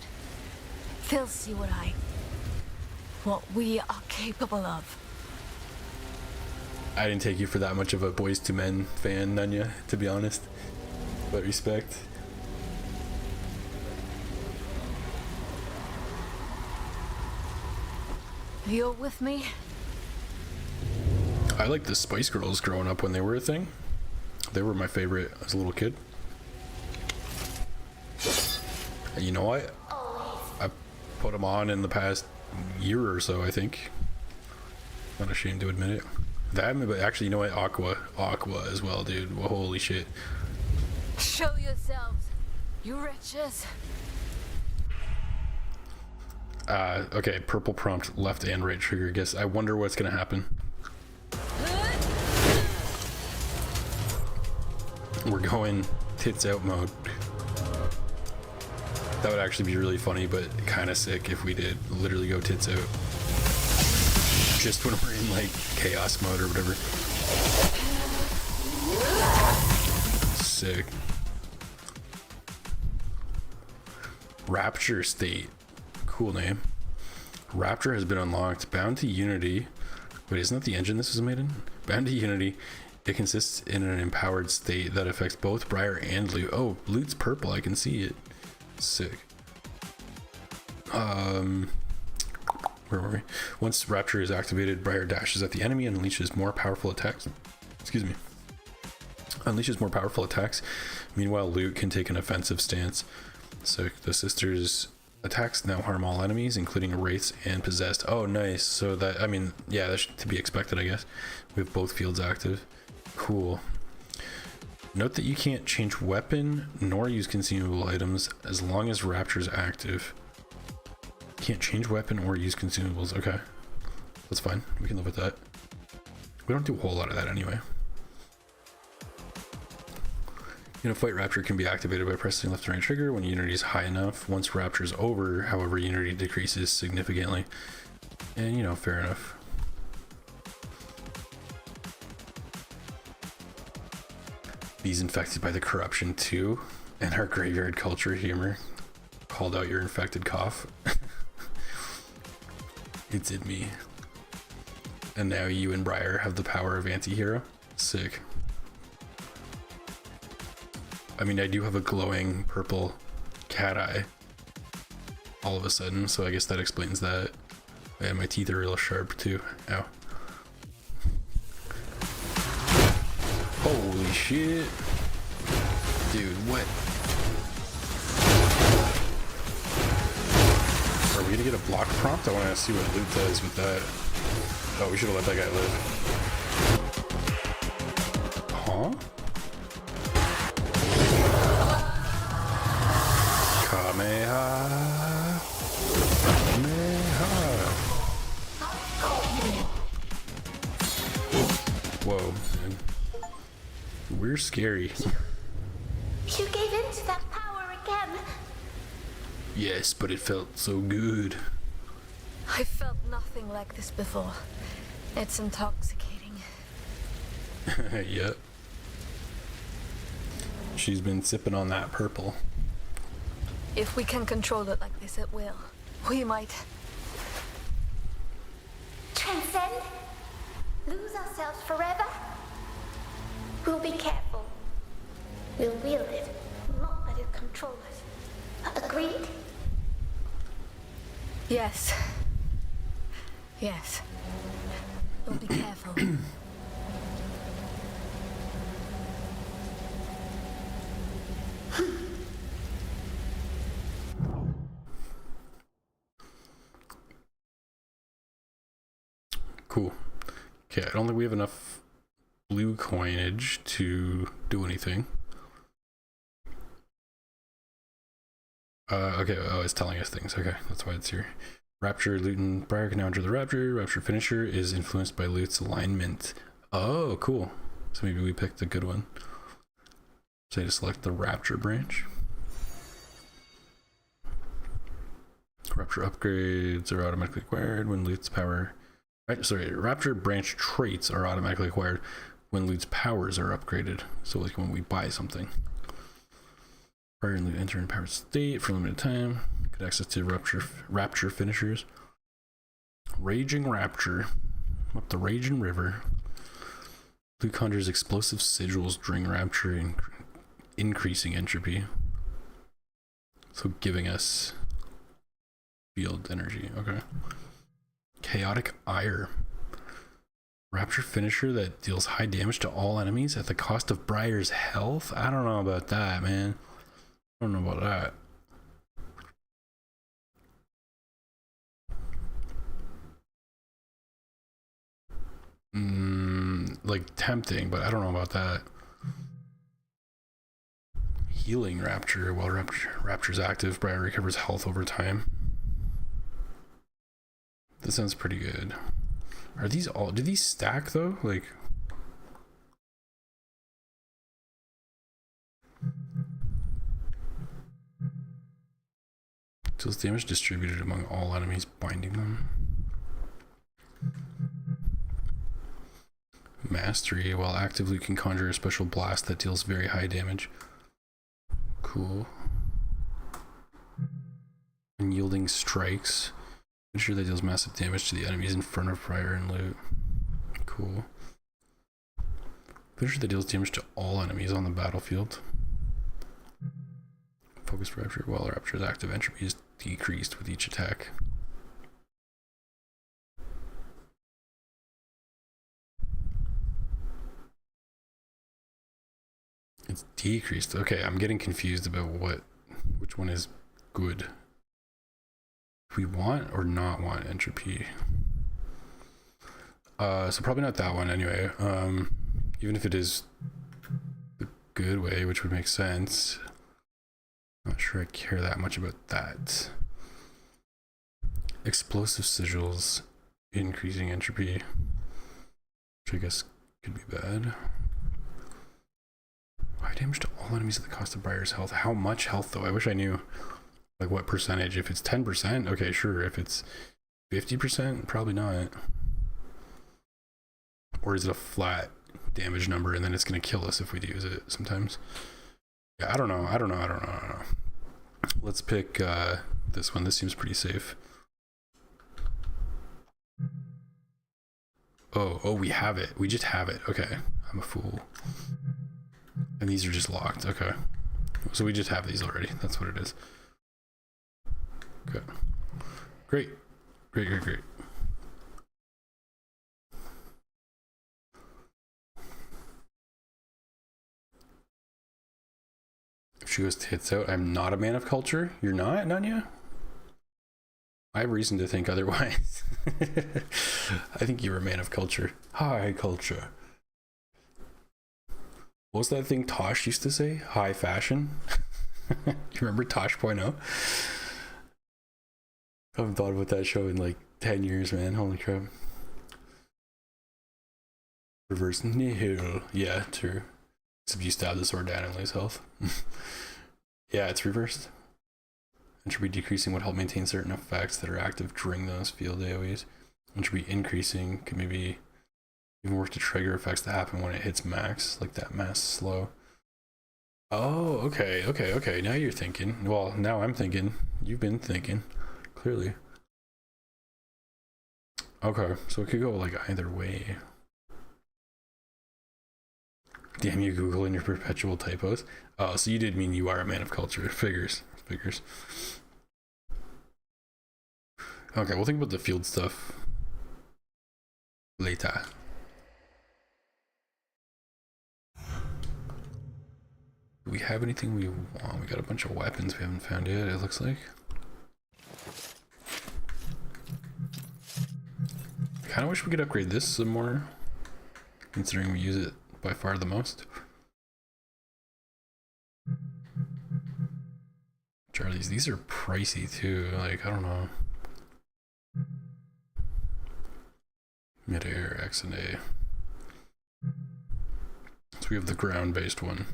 They'll see what we are capable of. I didn't take you for that much of a Boys to Men fan, Nunya, to be honest. But respect. You're with me? I liked the Spice Girls growing up when they were a thing. They were my favorite as a little kid. And you know what? I put them on in the past year or so, I think. Not ashamed to admit it. That, but actually, you know what? Aqua as well, dude. Well, holy shit. Show yourselves, you wretches. Okay, purple prompt, left and right trigger. Guess I wonder what's gonna happen. We're going tits out mode. That would actually be really funny, but kind of sick if we did literally go tits out. Just when we're in like chaos mode or whatever. Sick. Rapture State. Cool name. Rapture has been unlocked. Bound to Unity. Wait, isn't that the engine this was made in? Bound to Unity. It consists in an empowered state that affects both Briar and Loot. Oh, Loot's purple. I can see it. Sick. Where were we? Once Rapture is activated, Briar dashes at the enemy and unleashes more powerful attacks. Excuse me. Unleashes more powerful attacks. Meanwhile, Loot can take an offensive stance. So the sisters' attacks now harm all enemies, including wraiths and possessed. Oh, nice. So that, I mean, yeah, that's to be expected, I guess. We have both fields active. Cool. Note that you can't change weapon nor use consumable items as long as Rapture's active. Can't change weapon or use consumables. Okay, that's fine. We can live with that. We don't do a whole lot of that anyway. You know, Fight Rapture can be activated by pressing left and right trigger when Unity is high enough. Once Rapture is over, however, Unity decreases significantly. And, you know, fair enough. Bees infected by the corruption too, and our graveyard culture humor. Called out your infected cough. It's in me. And now you and Briar have the power of anti-hero. Sick. I mean, I do have a glowing purple cat eye all of a sudden, so I guess that explains that. And my teeth are real sharp too. Ow. Holy shit. Dude, what? Are we gonna get a block prompt? I wanna see what loot does with that. Oh, we should have let that guy live. Huh? Kameha. Kameha. Whoa, man. We're scary. You gave in to that power again. Yes, but it felt so good. I felt nothing like this before. It's intoxicating. Yep. She's been sipping on that purple. If we can control it like this, it will. We might. Transcend? Lose ourselves forever? We'll be careful. We'll wield it, not let it control us. Agreed? Yes. Yes. We'll be careful. Cool. Okay, I don't think we have enough blue coinage to do anything. Okay, oh, it's telling us things. Okay, that's why it's here. Rapture, loot, and Briar can now enter the Rapture. Rapture finisher is influenced by loot's alignment. Oh, cool. So maybe we picked a good one. So I just select the Rapture branch. Rapture upgrades are automatically acquired when loot's power... Right, sorry, Rapture branch traits are automatically acquired when loot's powers are upgraded. So like when we buy something. Briar and loot enter in powered state for a limited time. Get access to Rapture finishers. Raging Rapture. Up the Raging River. Loot conjures explosive sigils during Rapture, increasing entropy. So giving us field energy. Okay. Chaotic Ire. Rapture finisher that deals high damage to all enemies at the cost of Briar's health? I don't know about that, man. I don't know about that. Like tempting, but I don't know about that. Healing Rapture. While Rapture's active, Briar recovers health over time. This sounds pretty good. Are these all... Do these stack though? Like... Deals damage distributed among all enemies, binding them. Mastery. While actively can conjure a special blast that deals very high damage. Cool. Unyielding strikes. Ensure that deals massive damage to the enemies in front of Briar and loot. Cool. Finisher that deals damage to all enemies on the battlefield. Focus Rapture. While Rapture's active, entropy is decreased with each attack. It's decreased. Okay, I'm getting confused about which one is good. We want or not want entropy. So probably not that one anyway. Even if it is the good way, which would make sense. Not sure I care that much about that. Explosive sigils, increasing entropy, which I guess could be bad. High damage to all enemies at the cost of Briar's health. How much health though? I wish I knew. Like what percentage? If it's 10%, okay, sure. If it's 50%, probably not. Or is it a flat damage number and then it's gonna kill us if we use it sometimes? Yeah, I don't know. Let's pick this one. This seems pretty safe. Oh, we have it. We just have it. Okay. I'm a fool. And these are just locked. Okay. So we just have these already. That's what it is. Okay. Great. Great. If she goes tits out, I'm not a man of culture. You're not, Nanya? I have reason to think otherwise. I think you're a man of culture. High culture. What was that thing Tosh used to say? High fashion? You remember Tosh.0? I haven't thought about that show in like 10 years, man. Holy crap. Reverse nihil. Yeah, true. Except you stab the sword down and lose health. Yeah, it's reversed. And should be decreasing would help maintain certain effects that are active during those field AoEs. And should be increasing, could maybe even work to trigger effects that happen when it hits max, like that mass slow. Oh, okay. Now you're thinking. Well, now I'm thinking. You've been thinking, clearly. Okay, so it could go like either way. Damn you, Google, and your perpetual typos. Oh, so you did mean you are a man of culture. Figures. Okay, we'll think about the field stuff later. Do we have anything we want? We got a bunch of weapons we haven't found yet, it looks like. I kind of wish we could upgrade this some more, considering we use it by far the most. Charlie's, these are pricey too, like, I don't know. Mid-air, X and A. So we have the ground-based one.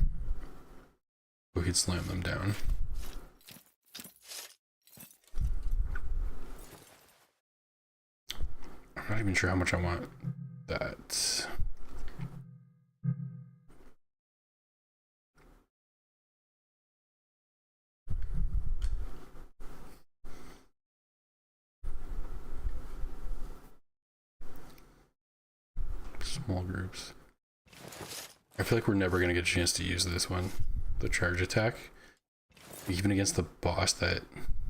We could slam them down. I'm not even sure how much I want that. Small groups. I feel like we're never gonna get a chance to use this one, the charge attack. Even against the boss that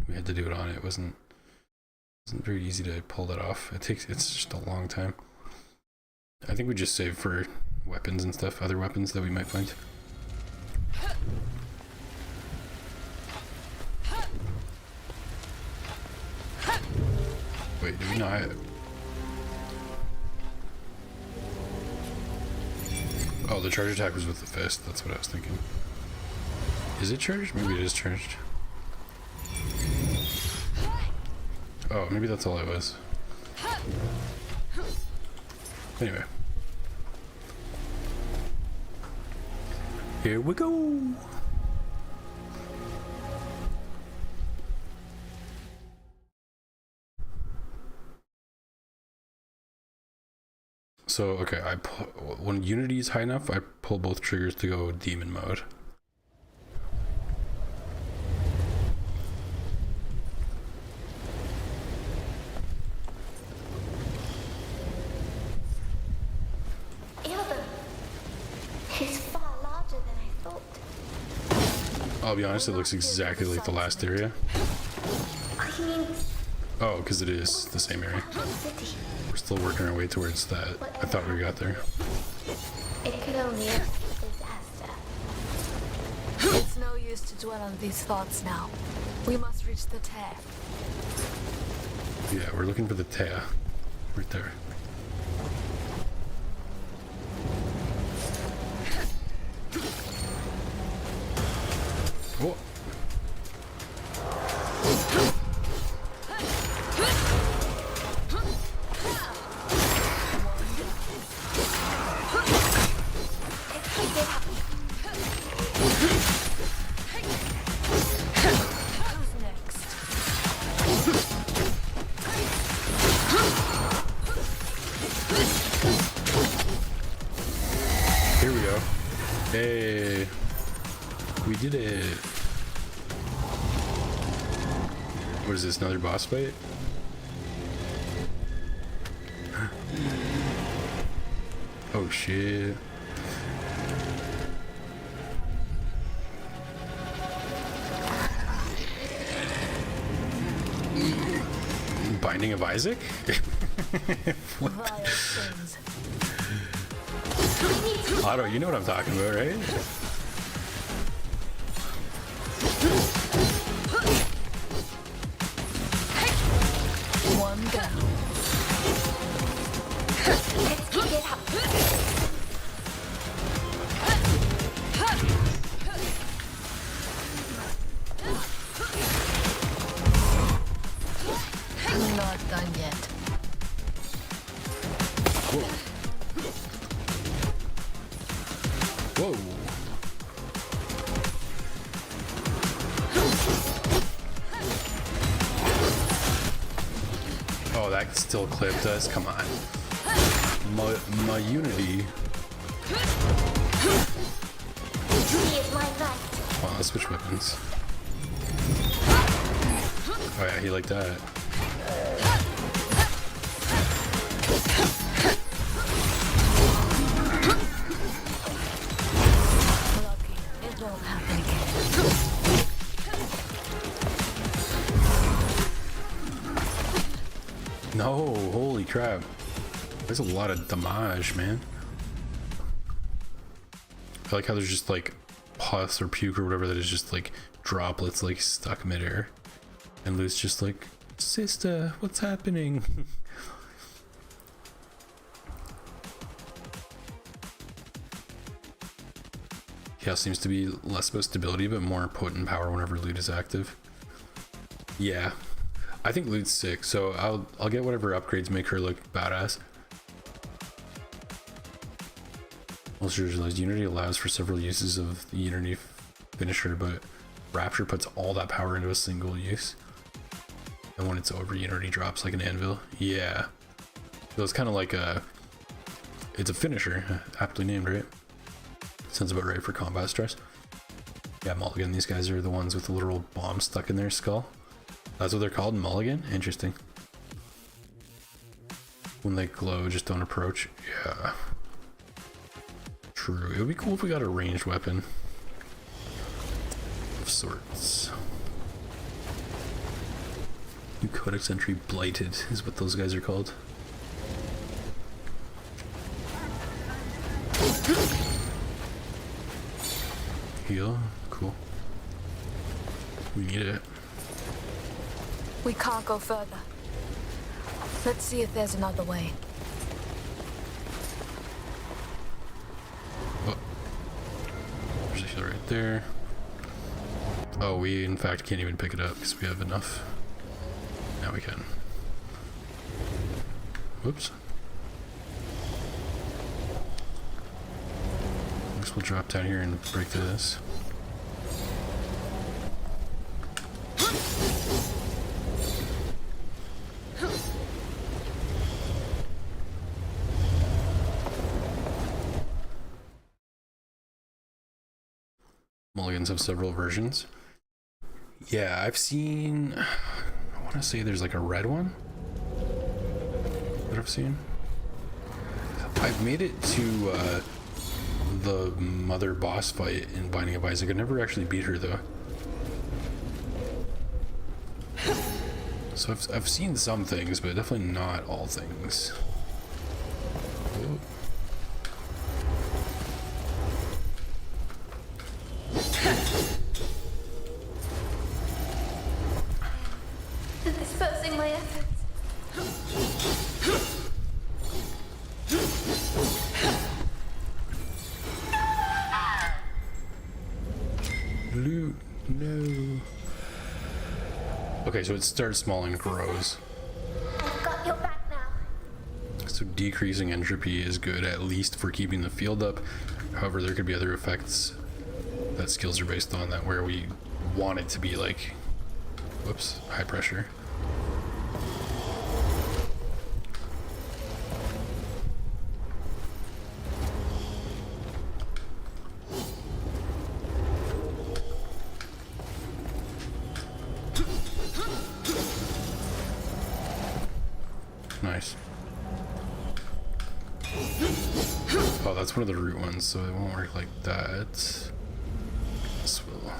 we had to do it on, it wasn't very easy to pull that off. It's just a long time. I think we just save for weapons and stuff, other weapons that we might find. Wait, do we not? Oh, the charge attack was with the fist. That's what I was thinking. Is it charged? Maybe it is charged. Oh, maybe that's all it was. Anyway. Here we go! So, okay, when Unity is high enough, I pull both triggers to go demon mode. He's far larger than I thought. I'll be honest, it looks exactly like the last area. I mean, Oh, because it is the same area. city. We're still working our way towards that. I thought we got there. It could only end in disaster. It's no use to dwell on these thoughts now. We must reach the tear. Yeah, we're looking for the Tea. Right there. Oh. Who's next? Here we go. Hey. We did it. What is this, another boss fight? Oh shit. Binding of Isaac? What? Otto, you know what I'm talking about, right? One down. Let's keep it up. Not done yet. Whoa. Whoa. Oh, that still clipped us? Come on. My Unity. He is my knight. Wow, let's switch weapons. Oh yeah, he liked that. Lucky. It won't happen again. No, holy crap. There's a lot of damage, man. I like how there's just like pus or puke or whatever that is just like droplets like stuck midair. And Luke's just like, sister, what's happening? Yeah, seems to be less about stability, but more potent power whenever loot is active. Yeah, I think loot's sick, so I'll get whatever upgrades make her look badass. Also realized Unity allows for several uses of the Unity finisher, but Rapture puts all that power into a single use. And when it's over, Unity drops like an anvil. Yeah. So it's kind of like it's a finisher, aptly named, right? Sounds about right for combat stress. Yeah, Mulligan, these guys are the ones with the literal bomb stuck in their skull. That's what they're called, Mulligan? Interesting. When they glow, just don't approach. Yeah. True. It would be cool if we got a ranged weapon. Of sorts. New Codex entry Blighted is what those guys are called. Heal. Cool. We need it. We can't go further. Let's see if there's another way. Oh. There's a heal right there. Oh, we in fact can't even pick it up because we have enough. Now we can. Whoops. I guess we'll drop down here and break this. Mulligans have several versions. Yeah, I've seen, I want to say there's like a red one that I've seen. I've made it to the mother boss fight in Binding of Isaac. I never actually beat her though. So I've seen some things, but definitely not all things. Ooh. Dispersing my efforts. Loot, no. Okay, so it starts small and grows. I've got your back now. So decreasing entropy is good, at least for keeping the field up. However, there could be other effects that skills are based on that where we want it to be like, whoops, high pressure. Nice. Oh, that's one of the root ones, so it won't work like that. This will.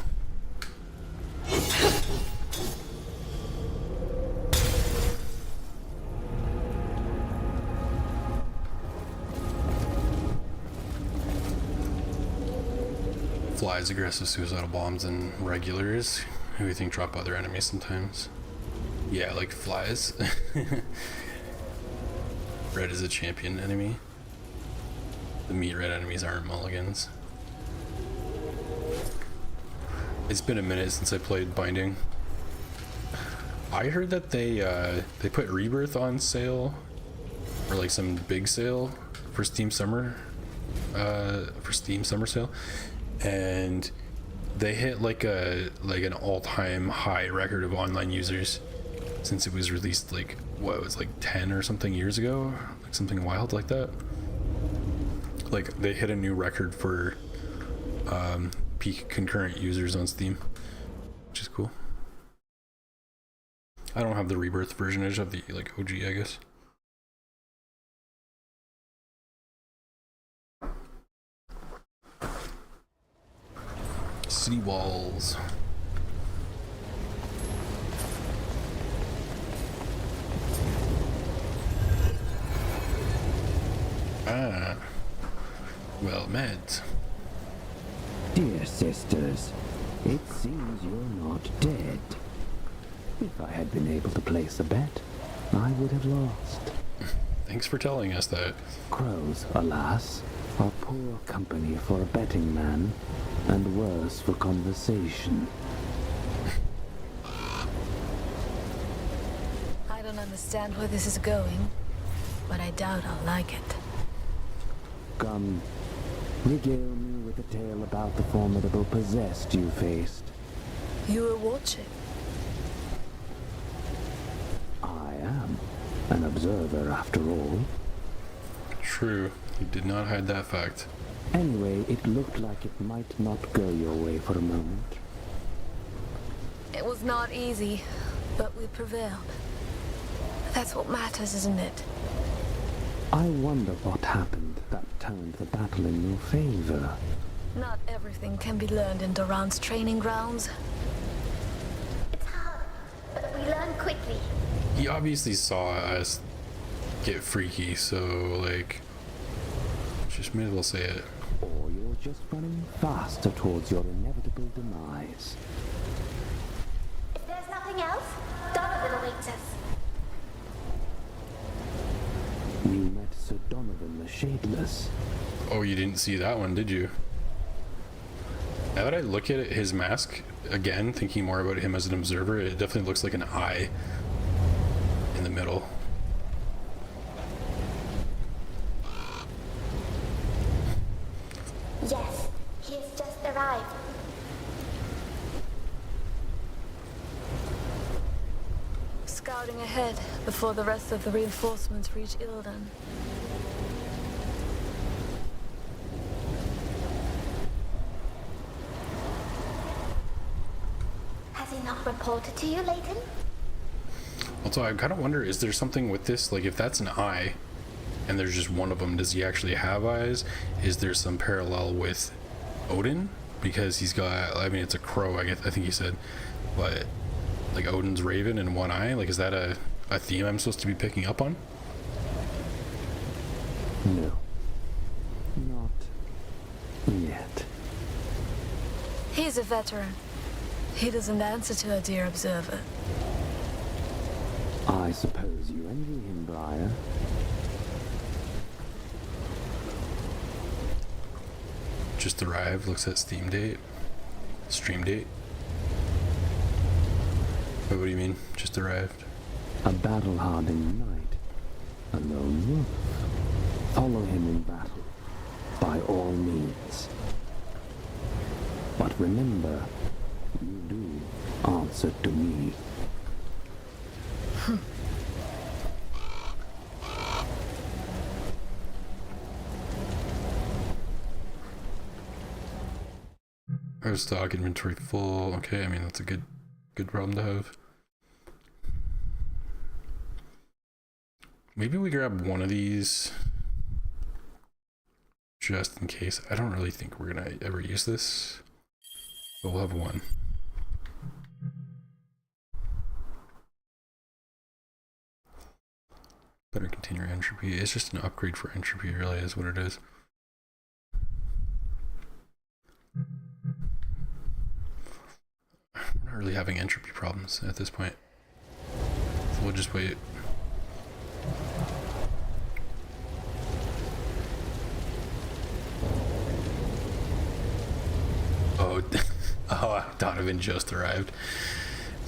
Flies aggressive suicidal bombs and regulars, who we think drop other enemies sometimes. Yeah, like flies. Red is a champion enemy. The meat red enemies aren't mulligans. It's been a minute since I played Binding. I heard that they put Rebirth on sale, or like some big sale for Steam Summer sale, and they hit like an all-time high record of online users since it was released, like what, it was like 10 or something years ago, like something wild like that. Like they hit a new record for peak concurrent users on Steam, which is cool. I don't have the Rebirth version, I just have the like OG, I guess. City walls. Ah, well met. Dear sisters, it seems you're not dead. If I had been able to place a bet, I would have lost. Thanks for telling us that. Crows, alas, are poor company for a betting man, and worse for conversation. I don't understand where this is going, but I doubt I'll like it. Come, regale me with a tale about the formidable possessed you faced. You were watching. I am an observer after all. True, you did not hide that fact. Anyway, it looked like it might not go your way for a moment. It was not easy, but we prevailed. That's what matters, isn't it? I wonder what happened that turned the battle in your favor. Not everything can be learned in Duran's training grounds. It's hard, but we learn quickly. He obviously saw us get freaky, so like, just may as well say it. Or you're just running faster towards your inevitable demise. If there's nothing else, Donovan awaits us. You met Sir Donovan the Shadeless. Oh, you didn't see that one, did you? Now that I look at it, his mask again, thinking more about him as an observer, it definitely looks like an eye in the middle. Yes, he has just arrived. Scouting ahead before the rest of the reinforcements reach Ildan. Has he not reported to you, Leighton? Also, I kind of wonder, is there something with this? Like, if that's an eye, and there's just one of them, does he actually have eyes? Is there some parallel with Odin? Because he's got, I mean, it's a crow, I think he said, but like Odin's raven and one eye, like, is that a theme I'm supposed to be picking up on? No. Not yet. He's a veteran. He doesn't answer to a dear observer. I suppose you envy him, Briar. Just arrived, looks at Steam date, stream date. Wait, what do you mean, just arrived? A battle-hardened knight. A lone wolf. Follow him in battle, by all means. But remember, you do answer to me. Our stock inventory full. Okay, I mean, that's a good problem to have. Maybe we grab one of these just in case. I don't really think we're gonna ever use this, but we'll have one. Better container entropy. It's just an upgrade for entropy, really, is what it is. We're not really having entropy problems at this point, so we'll just wait. Oh, oh, Donovan just arrived.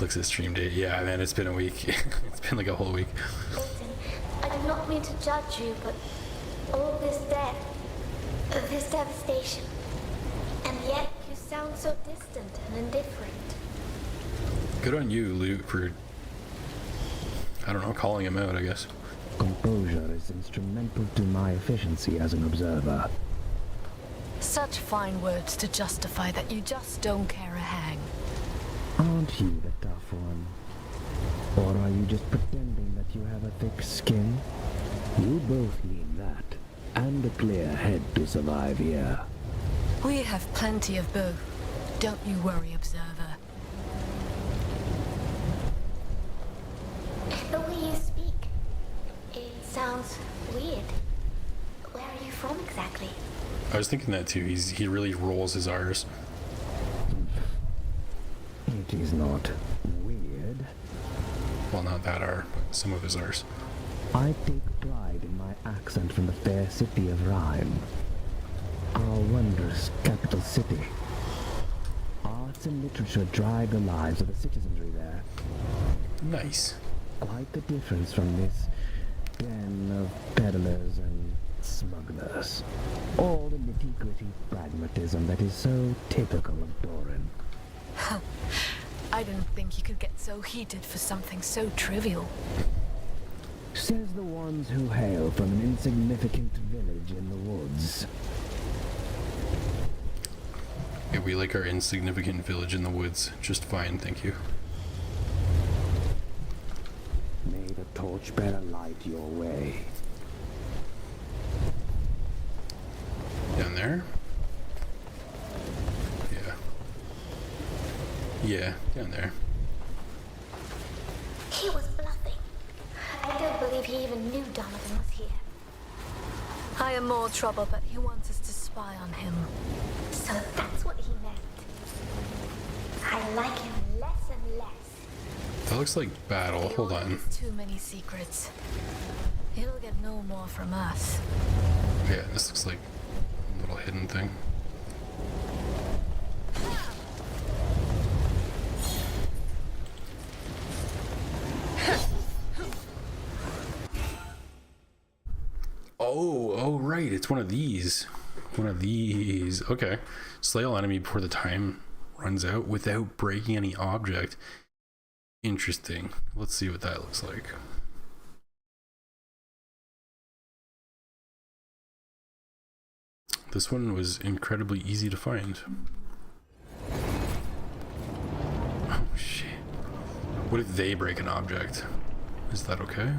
Looks at stream date. Yeah, man, it's been a week. It's been like a whole week. Listen, I did not mean to judge you, but all this death, this devastation, and yet you sound so distant and indifferent. Good on you, Luke, for, I don't know, calling him out, I guess. Composure is instrumental to my efficiency as an observer. Such fine words to justify that you just don't care a hang. Aren't you the tough one? Or are you just pretending that you have a thick skin? You both need that, and a clear head to survive here. We have plenty of both. Don't you worry, observer. The way you speak, it sounds weird. Where are you from exactly? I was thinking that too. He really rolls his R's. It is not weird. Well, not that R, but some of his R's. I take pride in my accent from the fair city of Rhyme. Our wondrous capital city. Arts and literature drive the lives of the citizenry there. Nice. Quite the difference from this den of peddlers and smugglers. All the nitty-gritty pragmatism that is so typical of Doran. I didn't think you could get so heated for something so trivial. Says the ones who hail from an insignificant village in the woods. Yeah, we like our insignificant village in the woods just fine, thank you. May the torchbearer light your way. Down there? Yeah. Yeah, down there. He was bluffing. I don't believe he even knew Donovan was here. I am more trouble, but he wants us to spy on him. So that's what he meant. I like him less and less. That looks like battle. He Hold only on. has too many secrets. He'll get no more from us. Yeah, this looks like a little hidden thing. Oh, right. It's one of these. One of these. Okay. Slay all enemy before the time runs out without breaking any object. Interesting. Let's see what that looks like. This one was incredibly easy to find. Oh shit. What if they break an object? Is that okay?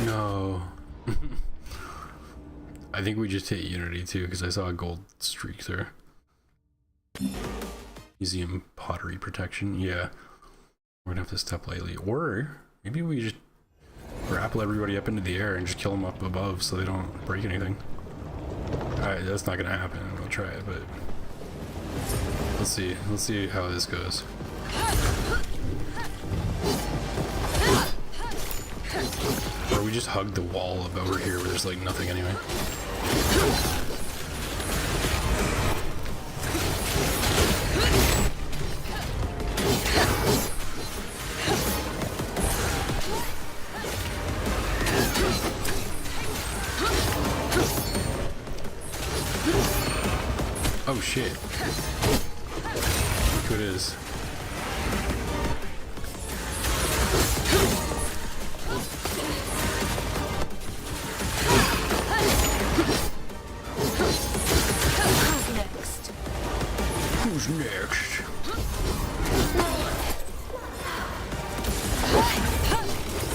No. I think we just hit Unity too, because I saw a gold streak there. Museum pottery protection. Yeah. We're gonna have to step lightly. Or maybe we just grapple everybody up into the air and just kill them up above so they don't break anything. Alright, that's not gonna happen. I'll try it, but let's see. Let's see how this goes. Or we just hug the wall of over here where there's like nothing anyway. Oh shit. Look who it is.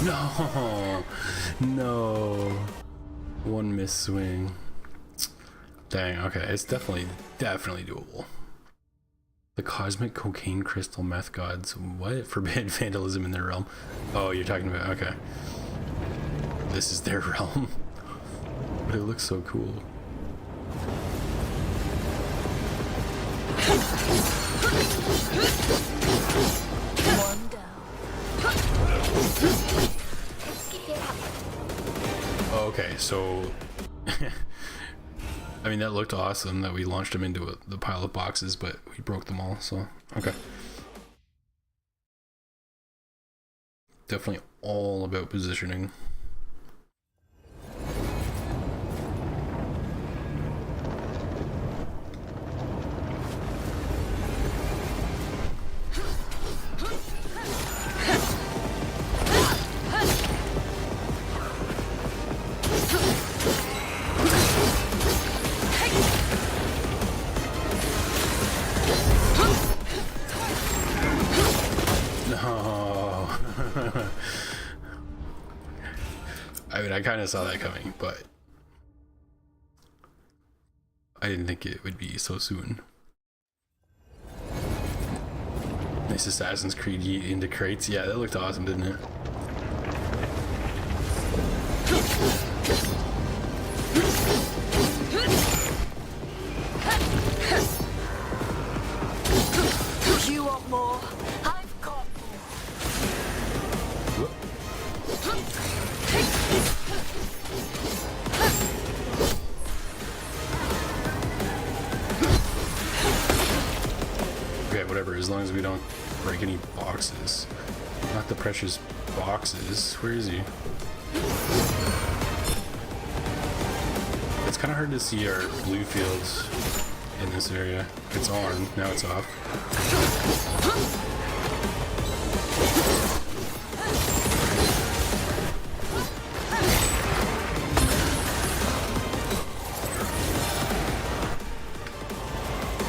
No, no. One miss swing. Dang, okay, it's definitely doable. The cosmic cocaine crystal meth gods. What? Forbid vandalism in their realm. Oh, you're talking about, okay. This is their realm. But it looks so cool. One down. Okay, so I mean, that looked awesome that we launched them into the pile of boxes, but we broke them all, so okay. Definitely all about positioning. I mean, I kind of saw that coming, but I didn't think it would be so soon. Nice Assassin's Creed yeet into crates. Yeah, that looked awesome, didn't it? You want more? I've got more. Okay, whatever, as long as we don't break any boxes. Not the precious boxes. Where is he? It's kind of hard to see our blue fields in this area. It's on, now it's off.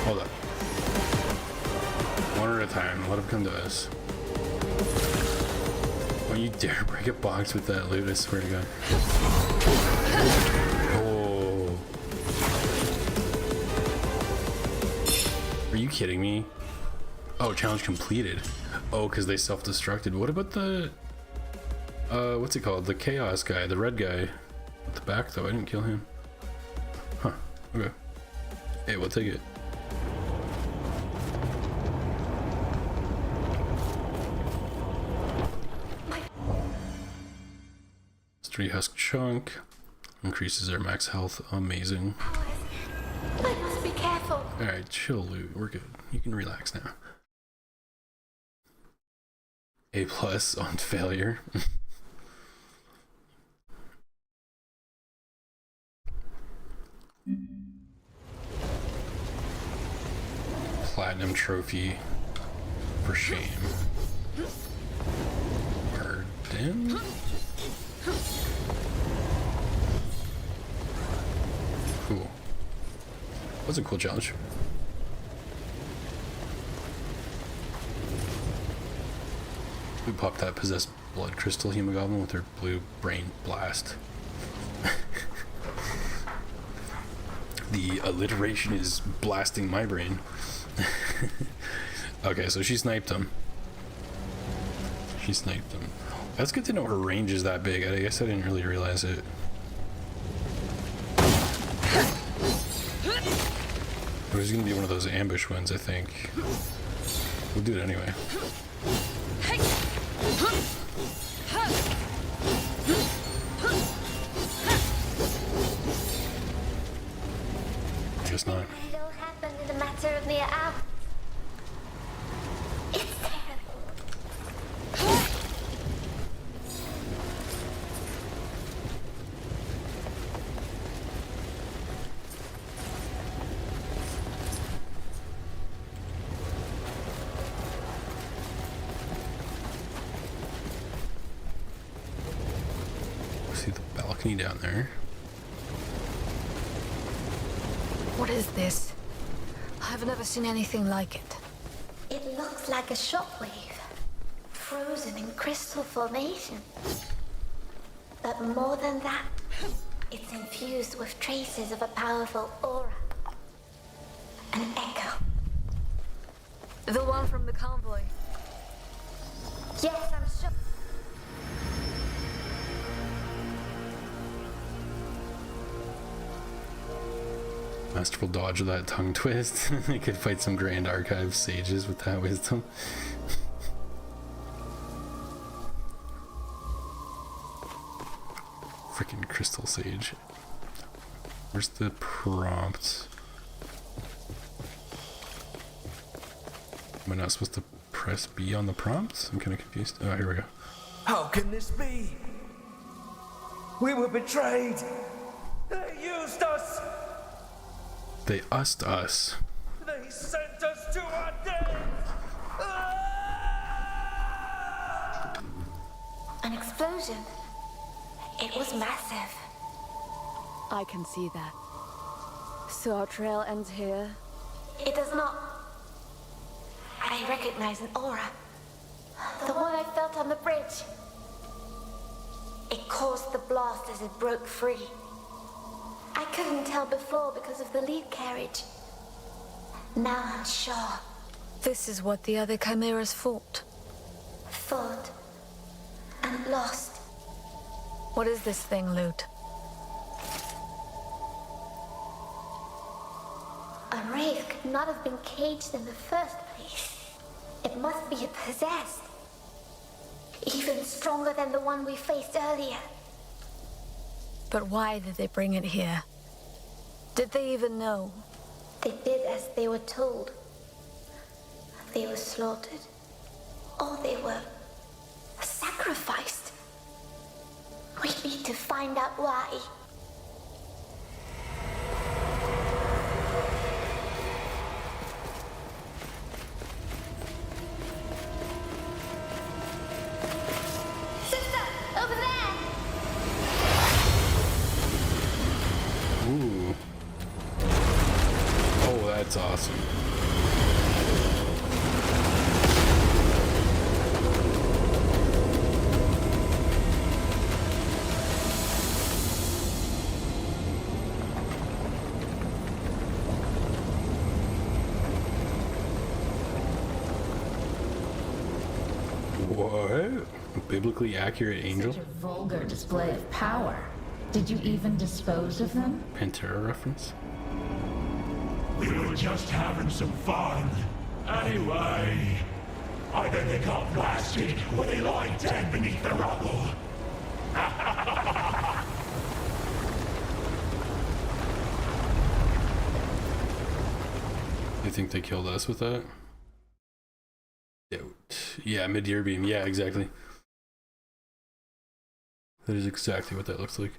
Hold up. One at a time, let him come to us. Don't you dare break a box with that loot, I swear to God. Oh. Are you kidding me? Oh, challenge completed. Oh, because they self-destructed. What about the... what's it called? The chaos guy, the red guy. At the back, though, I didn't kill him. Huh, okay. Hey, we'll take it. Three husk chunk increases our max health. Amazing. I must be careful. All right, chill, loot. We're good. You can relax now. A+ on failure. Platinum trophy for shame. Pardon? Cool. That's a cool challenge. We popped that possessed blood crystal hemoglobin with her blue brain blast. The alliteration is blasting my brain. Okay, so she sniped him. She sniped him. That's good to know her range is that big. I guess I didn't really realize it. It was gonna be one of those ambush ones, I think. We'll do it anyway. Just not. It all happened in a matter of mere hours. It's terrible. See the balcony down there. What is this? I've never seen anything like it. It looks like a shockwave, frozen in crystal formation. But more than that, it's infused with traces of a powerful aura. An echo. The one from the convoy. Yes, I'm sure. Masterful dodge of that tongue twist. They could fight some Grand Archive sages with that wisdom. Freaking crystal sage. Where's the prompt? Am I not supposed to press B on the prompt? I'm kind of confused. Oh, here we go. How can this be? We were betrayed. They used us. They used us. They sent us to our death. An explosion. It was massive. I can see that. So our trail ends here. It does not. I recognize an aura. The one I felt on the bridge. It caused the blast as it broke free. I couldn't tell before because of the lead carriage. Now I'm sure. This is what the other chimeras fought. Fought. And lost. What is this thing, Lute? A wraith could not have been caged in the first place. It must be possessed. Even stronger than the one we faced earlier. But why did they bring it here? Did they even know? They did as they were told. They were slaughtered. Or they were sacrificed. We need to find out why. Sister, over there! Ooh. Oh, that's awesome. What? Biblically accurate angel? Such a vulgar display of power. Did you even dispose of them? Pantera reference? We were just having some fun. Anyway, either they got blasted or they lie dead beneath the rubble. You think they killed us with that? Yeah, mid-year beam. Yeah, exactly. That is exactly what that looks like.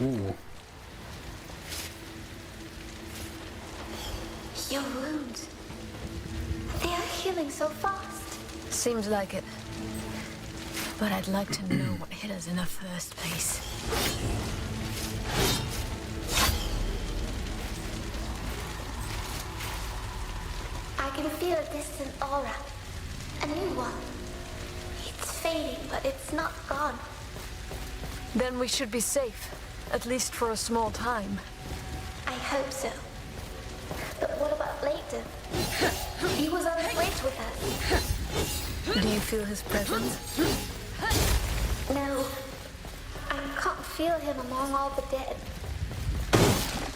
Ooh. Your wounds. They are healing so fast. Seems like it. But I'd like to know what hit us in the first place. I can feel a distant aura. A new one. It's fading, but it's not gone. Then we should be safe. At least for a small time. I hope so. But what about later? He was on the bridge with us. Do you feel his presence? No. I can't feel him among all the dead.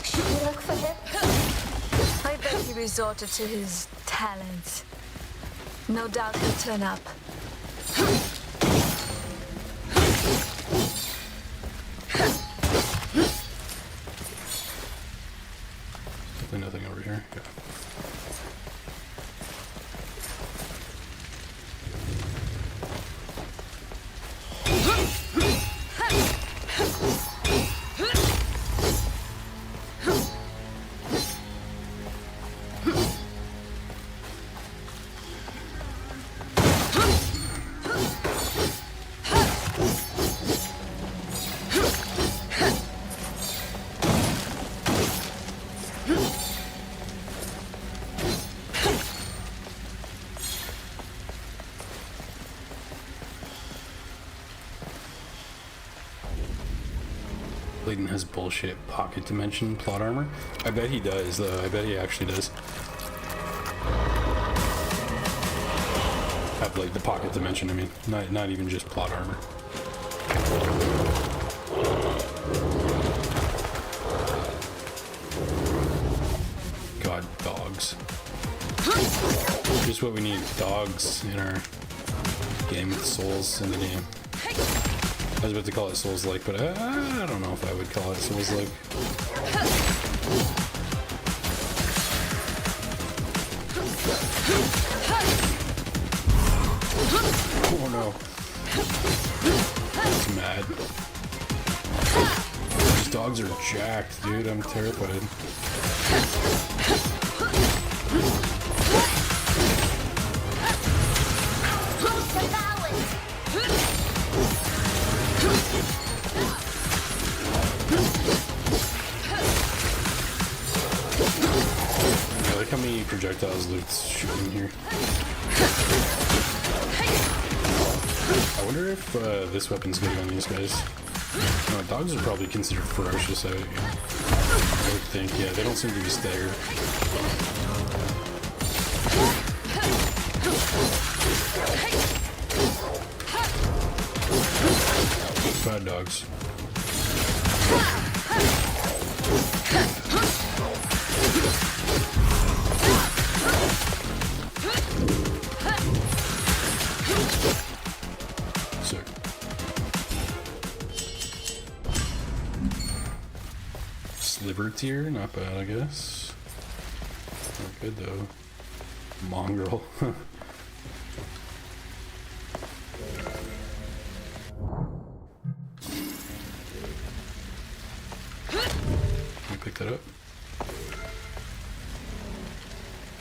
Should we look for him? I bet he resorted to his talents. No doubt he'll turn up. Definitely nothing over here. Yeah. Layden has bullshit pocket dimension plot armor. I bet he does, though. I bet he actually does. Have like the pocket dimension. I mean, not even just plot armor. God, dogs. Just what we need. Dogs in our game with souls in the game. I was about to call it Souls-like, but I don't know if I would call it Souls-like. Oh no. It's mad. These dogs are jacked, dude. I'm terrified. I like how many projectiles Luke's shooting here. I wonder if this weapon's good on these guys. No, dogs are probably considered ferocious, I would think. Yeah, they don't seem to be staggered. Bad dogs. Sick. Sliver tier, not bad, I guess. Not good though. Mongrel. Pick that up.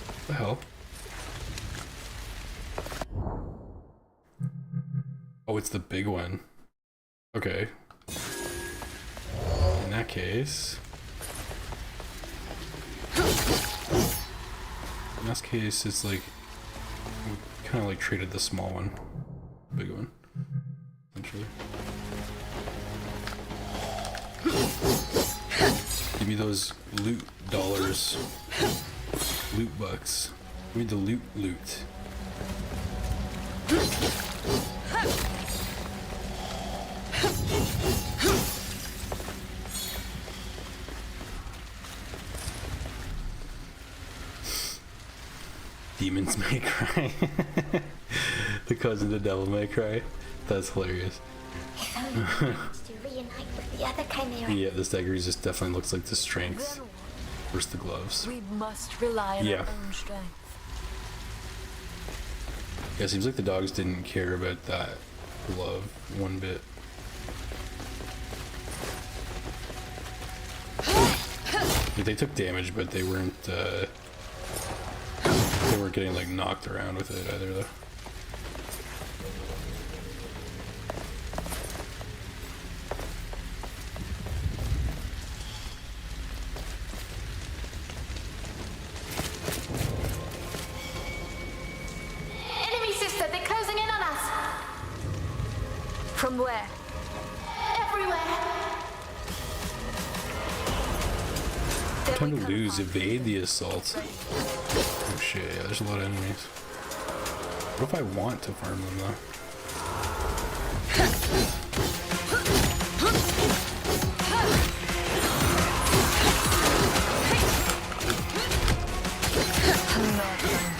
What the hell? Oh, it's the big one. Okay. In that case... In this case, it's like... we kind of like traded the small one. Big one. Essentially. Give me those loot dollars. Loot bucks. Give me the loot. Demons may cry. The cousin to Devil May Cry. That's hilarious. If only we managed to reunite with the other Chimera. Yeah, this dagger just definitely looks like the strength. Where's the gloves? We must rely on our own strength. Yeah, it seems like the dogs didn't care about that glove one bit. They took damage, but they weren't getting like knocked around with it either, though. Enemy sister, they're closing in on us. From where? Everywhere. Time to lose, evade the assault. Oh shit, yeah, there's a lot of enemies. What if I want to farm them though?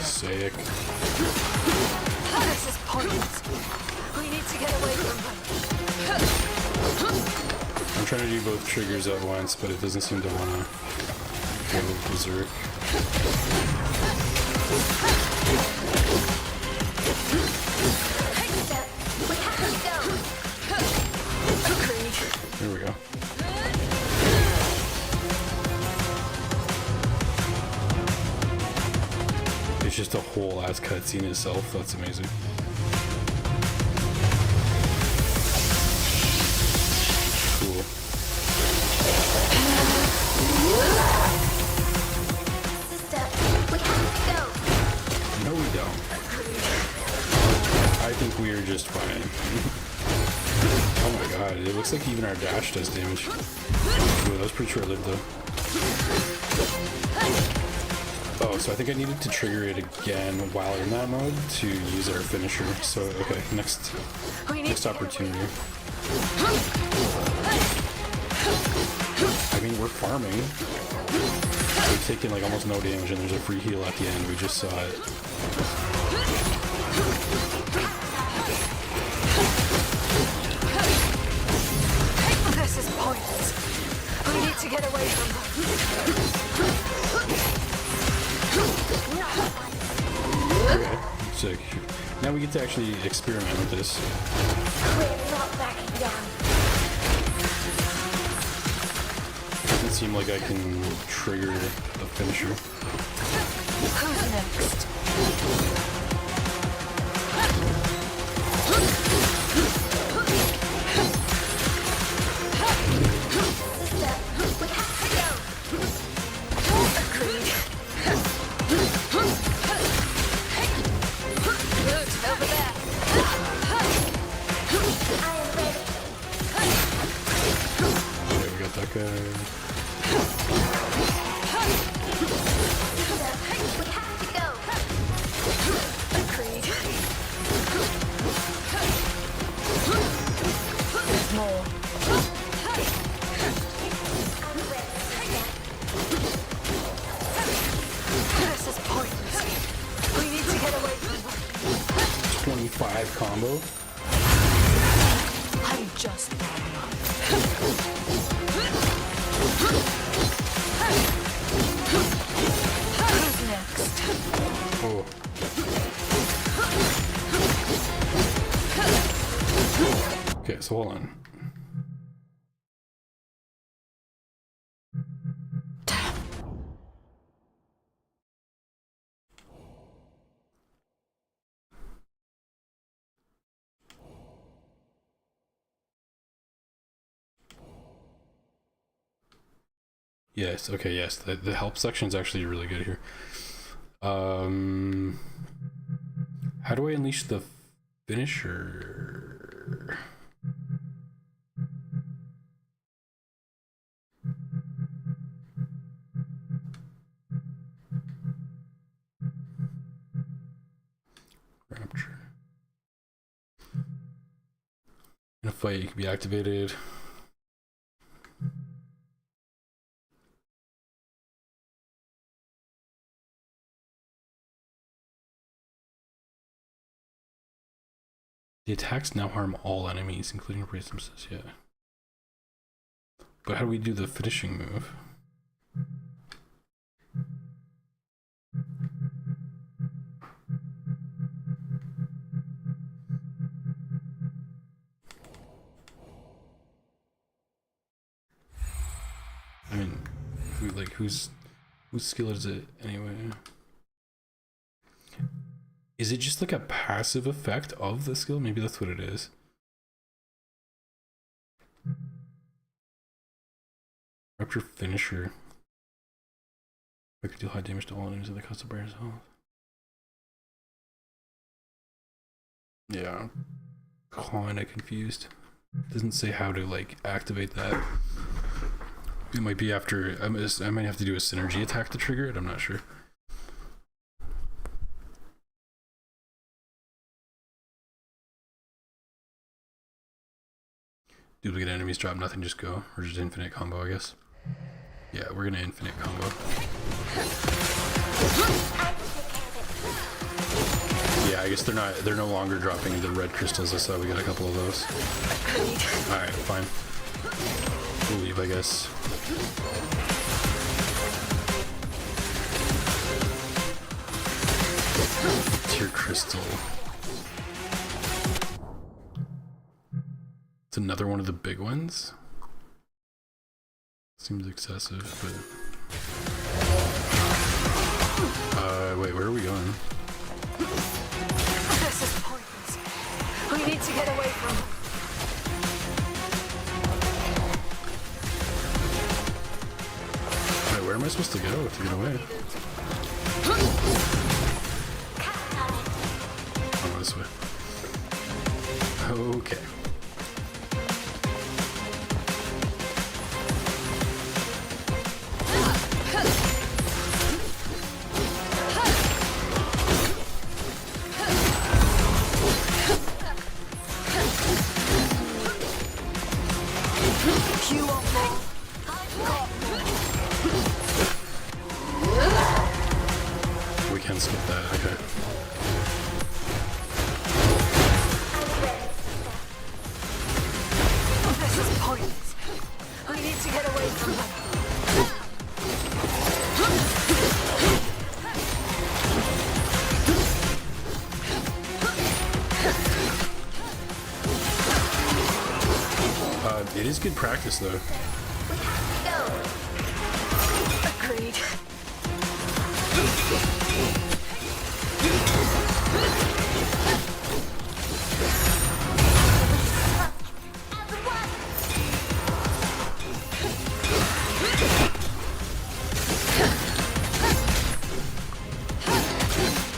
Sick. This is pointless. We need to get away from them. I'm trying to do both triggers at once, but it doesn't seem to want to go berserk. We have to go. There we go. It's just a whole ass cutscene itself. That's amazing. Cool. Sister, we have to go. No, we don't. I think we are just fine. Oh my god, it. It looks like even our dash does damage. Ooh, that was pretty short-lived though. Oh, so I think I needed to trigger it again while in that mode to use our finisher. So, okay, next opportunity. I mean, we're farming. We're taking like almost no damage and there's a free heal at the end. We just saw it. This is pointless. We need to get away from her. Okay, sick. Now we get to actually experiment with this. We're not backing down. Doesn't seem like I can trigger a finisher. Who's next? Sister, we have to go. Agreed. Good, over there. I am ready. Okay, we got that guy. Sister, we have to go. Agreed. There's more. I'm ready, sister. This is pointless. We need to get away from her. 25 combo. I'm just warming up. Who's next? Oh. Okay, so hold on. Yes, okay, yes. The help section is actually really good here. How do I unleash the finisher? Rapture. In a fight, you can be activated. The attacks now harm all enemies, including priestesses, yeah. But how do we do the finishing move? I mean, whose skill is it anyway? Is it just like a passive effect of the skill? Maybe that's what it is. Rupture finisher. I could deal high damage to all enemies at the cost of Briar's health. Yeah, I'm kinda confused. Doesn't say how to like activate that. It might be after I might have to do a synergy attack to trigger it. I'm not sure. Duplicate enemies drop nothing, just go. Or just infinite combo, I guess. Yeah, we're gonna infinite combo. Yeah, I guess they're no longer dropping the red crystals. I saw we got a couple of those. Alright, fine. We'll leave, I guess. Tier crystal. It's another one of the big ones. Seems excessive, but wait, where are we going? This is pointless. We need to get away from her. Wait, where am I supposed to go to get away? Oh, this way. Okay. It is good practice though. Agreed.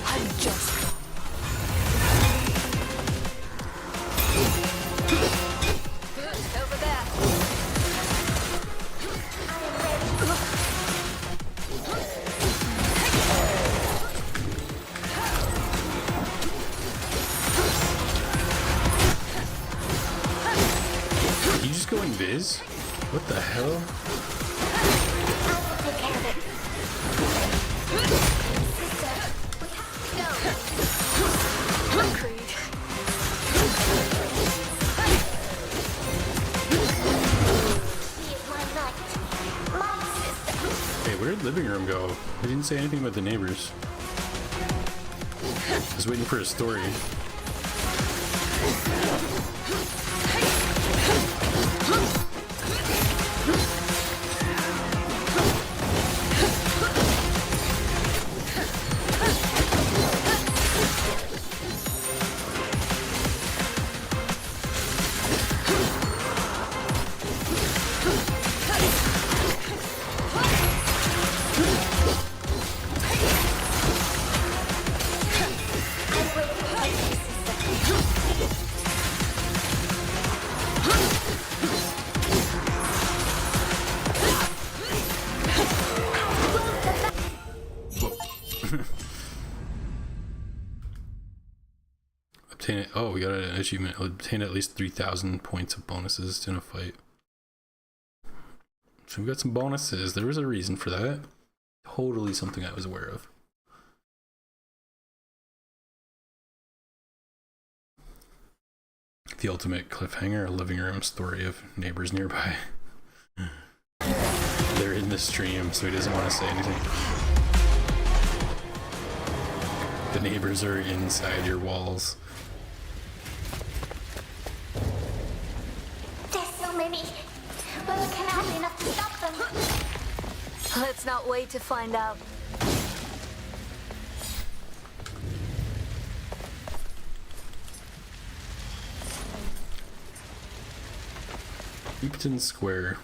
I'm just over there. You just go invis? What the hell? Take care of it. Agreed. She is my knight. My sister. Hey, where did living room go? I didn't say anything about the neighbors. I was waiting for a story. Obtain it. Oh, we got an achievement. Obtain at least 3,000 points of bonuses in a fight. So we got some bonuses. There was a reason for that. Totally something I was aware of. The ultimate cliffhanger, a living room story of neighbors nearby. They're in the stream, so he doesn't want to say anything. The neighbors are inside your walls. There's so many. But we cannot have enough to stop them. Let's not wait to find out. Eepton Square.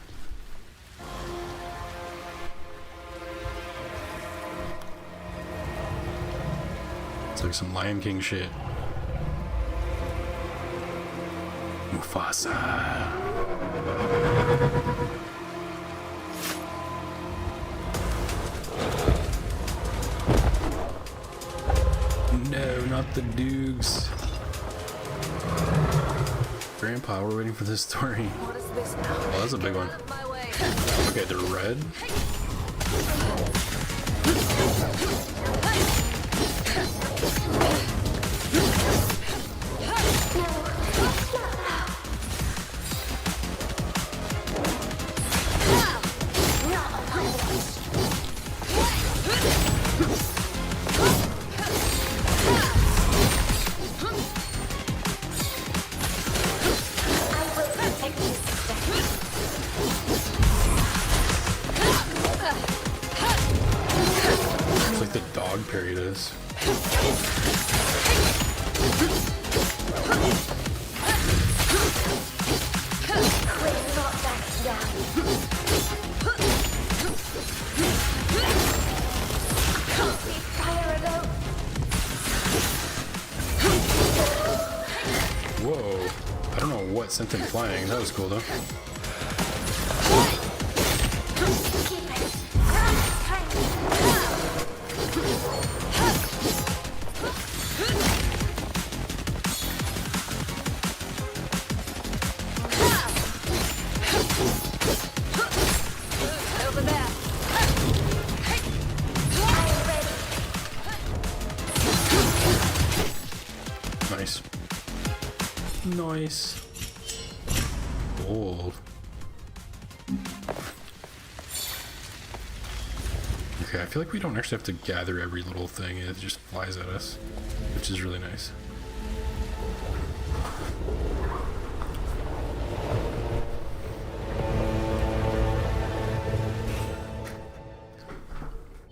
It's like some Lion King shit. Mufasa. No, not the Dukes. Grandpa, we're waiting for this story. What is this now? Oh, that's a big one. Out of my way. Okay, they're red. It's like the dog period is. Whoa. I don't know what sent him flying. That was cool though. Over there. Nice. Nice. Gold. Okay, I feel like we don't actually have to gather every little thing. It just flies at us, which is really nice.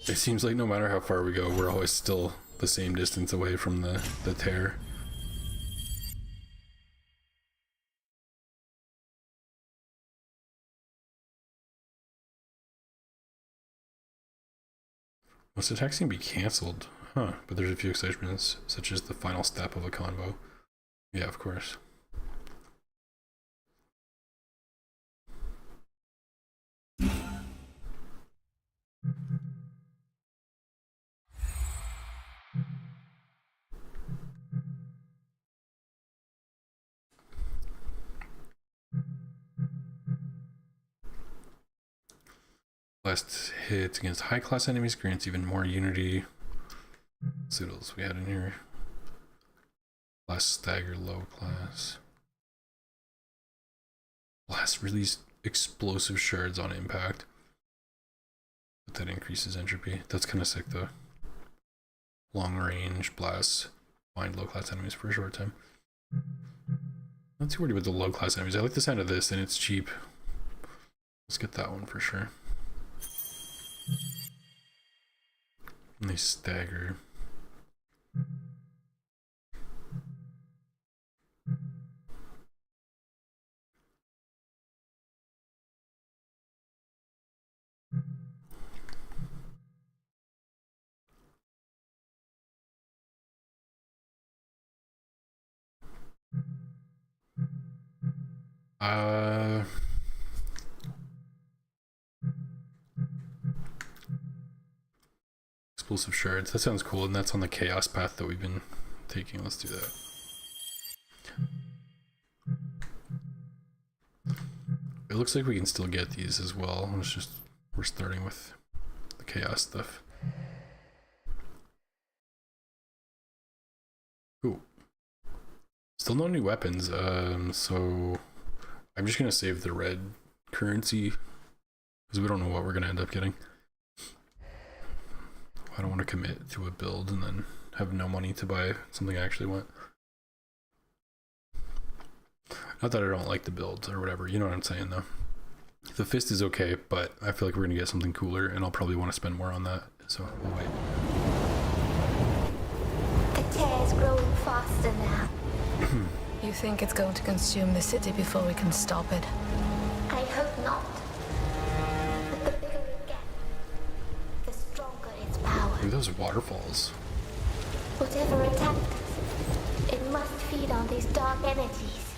It seems like no matter how far we go, we're always still the same distance away from the tear. Must attack scene be cancelled? Huh, but there's a few exceptions, such as the final step of a convo. Yeah, of course. Last hit against high class enemies grants even more unity. Let's see what else we had in here. Last stagger low class. Last release explosive shards on impact. But that increases entropy. That's kind of sick though. Long range blasts find low class enemies for a short time. Not too worried about the low class enemies. I like the sound of this and it's cheap. Let's get that one for sure. And they stagger. Explosive shards. That sounds cool, and that's on the chaos path that we've been taking. Let's do that. It looks like we can still get these as well. It's just we're starting with the chaos stuff. Cool. Still no new weapons. So I'm just gonna save the red currency because we don't know what we're gonna end up getting. I don't want to commit to a build and then have no money to buy something I actually want. Not that I don't like the builds or whatever, you know what I'm saying though. The fist is okay, but I feel like we're gonna get something cooler and I'll probably want to spend more on that, so we'll wait. The tear is growing faster now. You think it's going to consume the city before we can stop it? I hope not. But the bigger it gets, the stronger its power. Look at those waterfalls. Whatever attacked us, it must feed on these dark energies.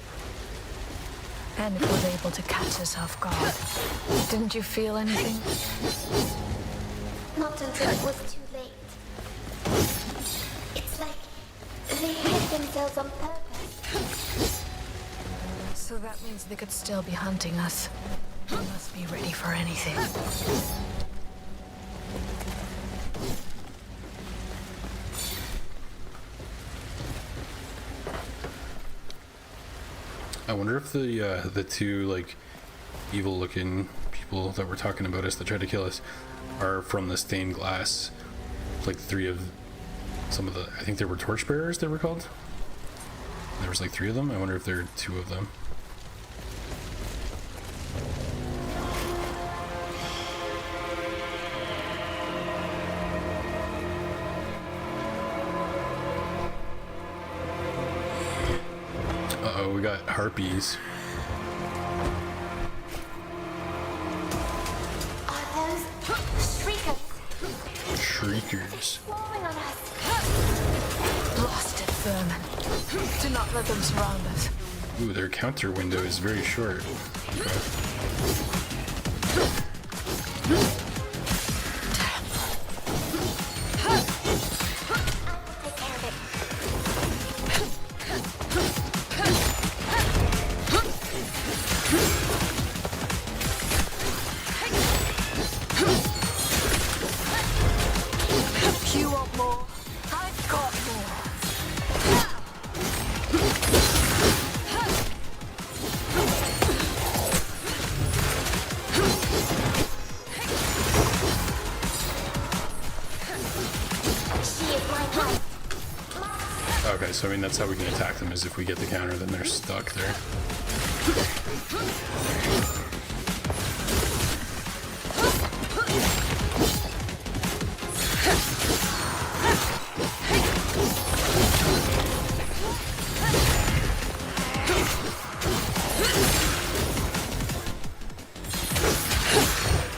And it was able to catch us off guard. Didn't you feel anything? Not until it was too late. It's like they hid themselves on purpose. So that means they could still be hunting us. We must be ready for anything. I wonder if the two like evil looking people that were talking about us that tried to kill us are from the stained glass. Like three of some of the, I think they were torchbearers they were called. There was like three of them. I wonder if there are two of them. Uh-oh, we got harpies. Are those shriekers Shriekers. falling on us? Blasted vermin. Do not let them surround us. Ooh, their counter window is very short. Take care of it. You want more? I've got more. so I mean that's how we can attack them, is if we get the counter, then they're stuck there.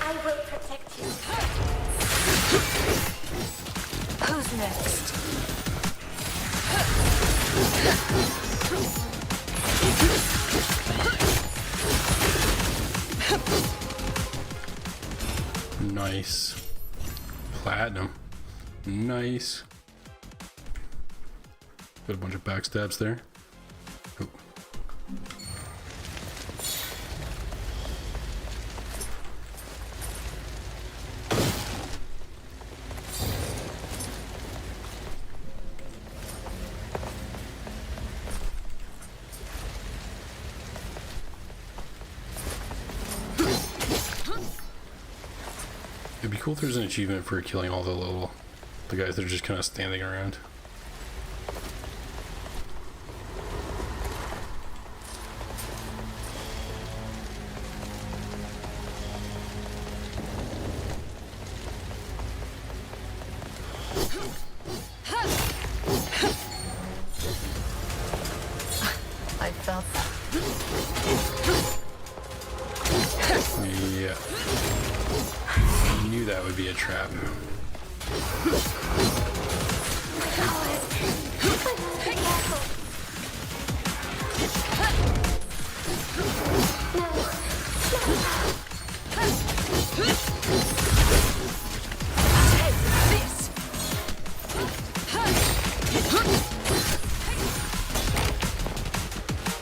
I will protect you. Who's next? Nice. Platinum. Nice. Got a bunch of backstabs there. Ooh. It'd be cool if there's an achievement for killing all the guys that are just kind of standing around. I felt that. Yeah. I knew that would be a trap.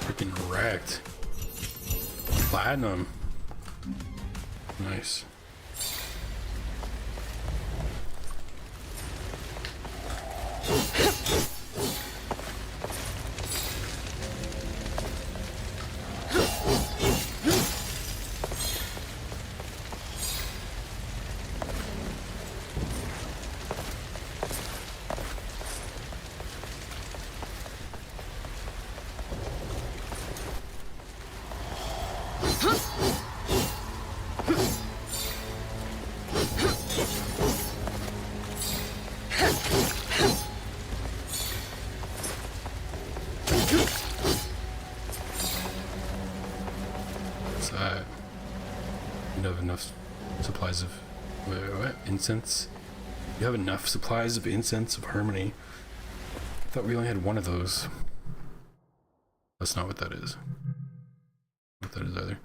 Freaking wrecked. Platinum. Nice. What's that? You have enough supplies of what? Incense? You have enough supplies of incense of harmony. I thought we only had one of those. That's not what that is. What that is either.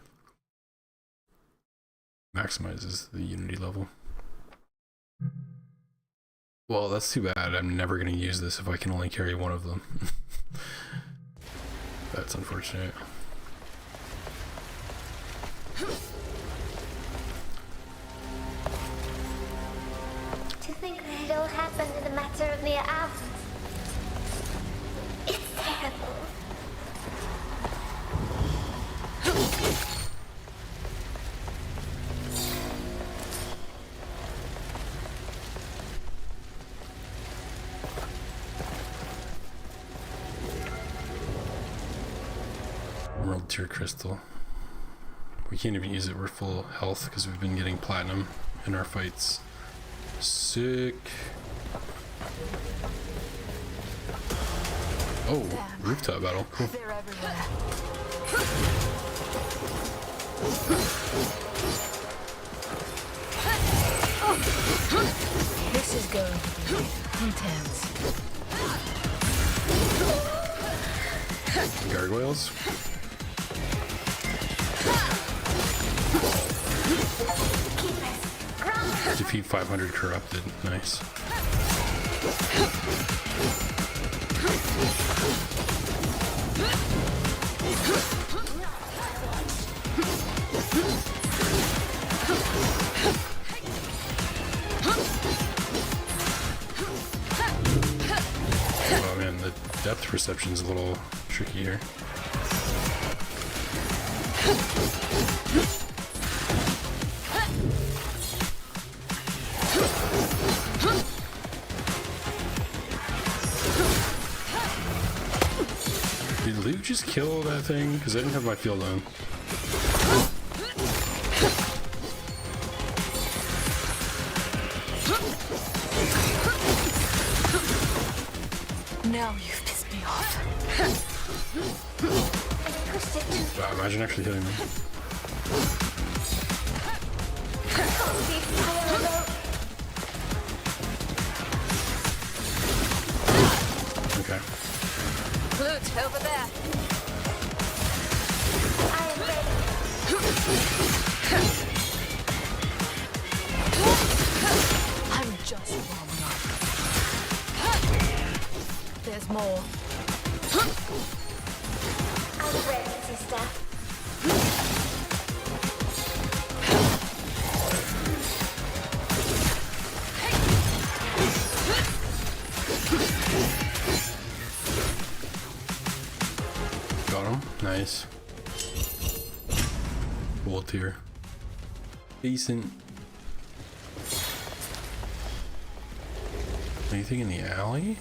Maximizes the unity level. Well, that's too bad. I'm never going to use this if I can only carry one of them. That's unfortunate. To think that it all happened in a matter of mere hours. It's terrible. World Tier Crystal. We can't even use it. We're full health because we've been getting platinum in our fights. Sick. Oh, rooftop battle. Cool. They're everywhere. This is going to be intense. Gargoyles. Defeat 500 corrupted. Nice. Oh man, the depth perception's a little tricky here. just kill that thing? Because I didn't have my field on. Now you've pissed me off. Wow, imagine actually hitting me. Okay. Loot over there. I am ready. I'm just warming up. There's more. I'm ready, sister. Got him. Nice. Gold tier. Decent. Anything in the alley?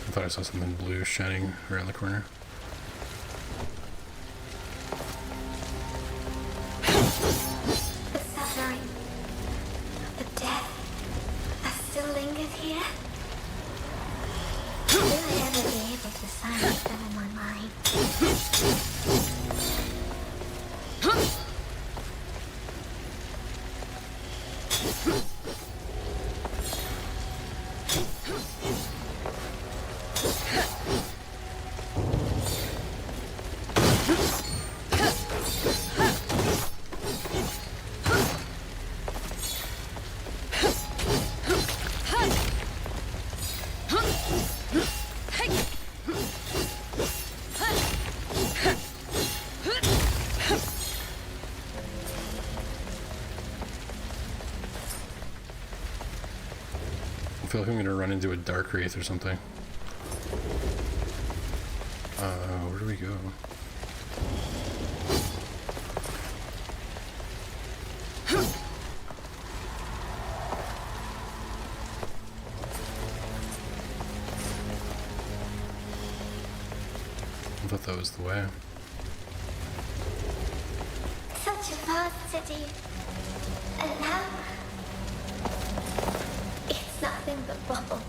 I thought I saw something blue shining around the corner. The suffering, the death that still lingers here. Will I ever be able to silence them in my mind? I feel like I'm gonna run into a dark wraith or something. Where do we go? I thought that was the way. Such a vast city. And now it's nothing but rubble.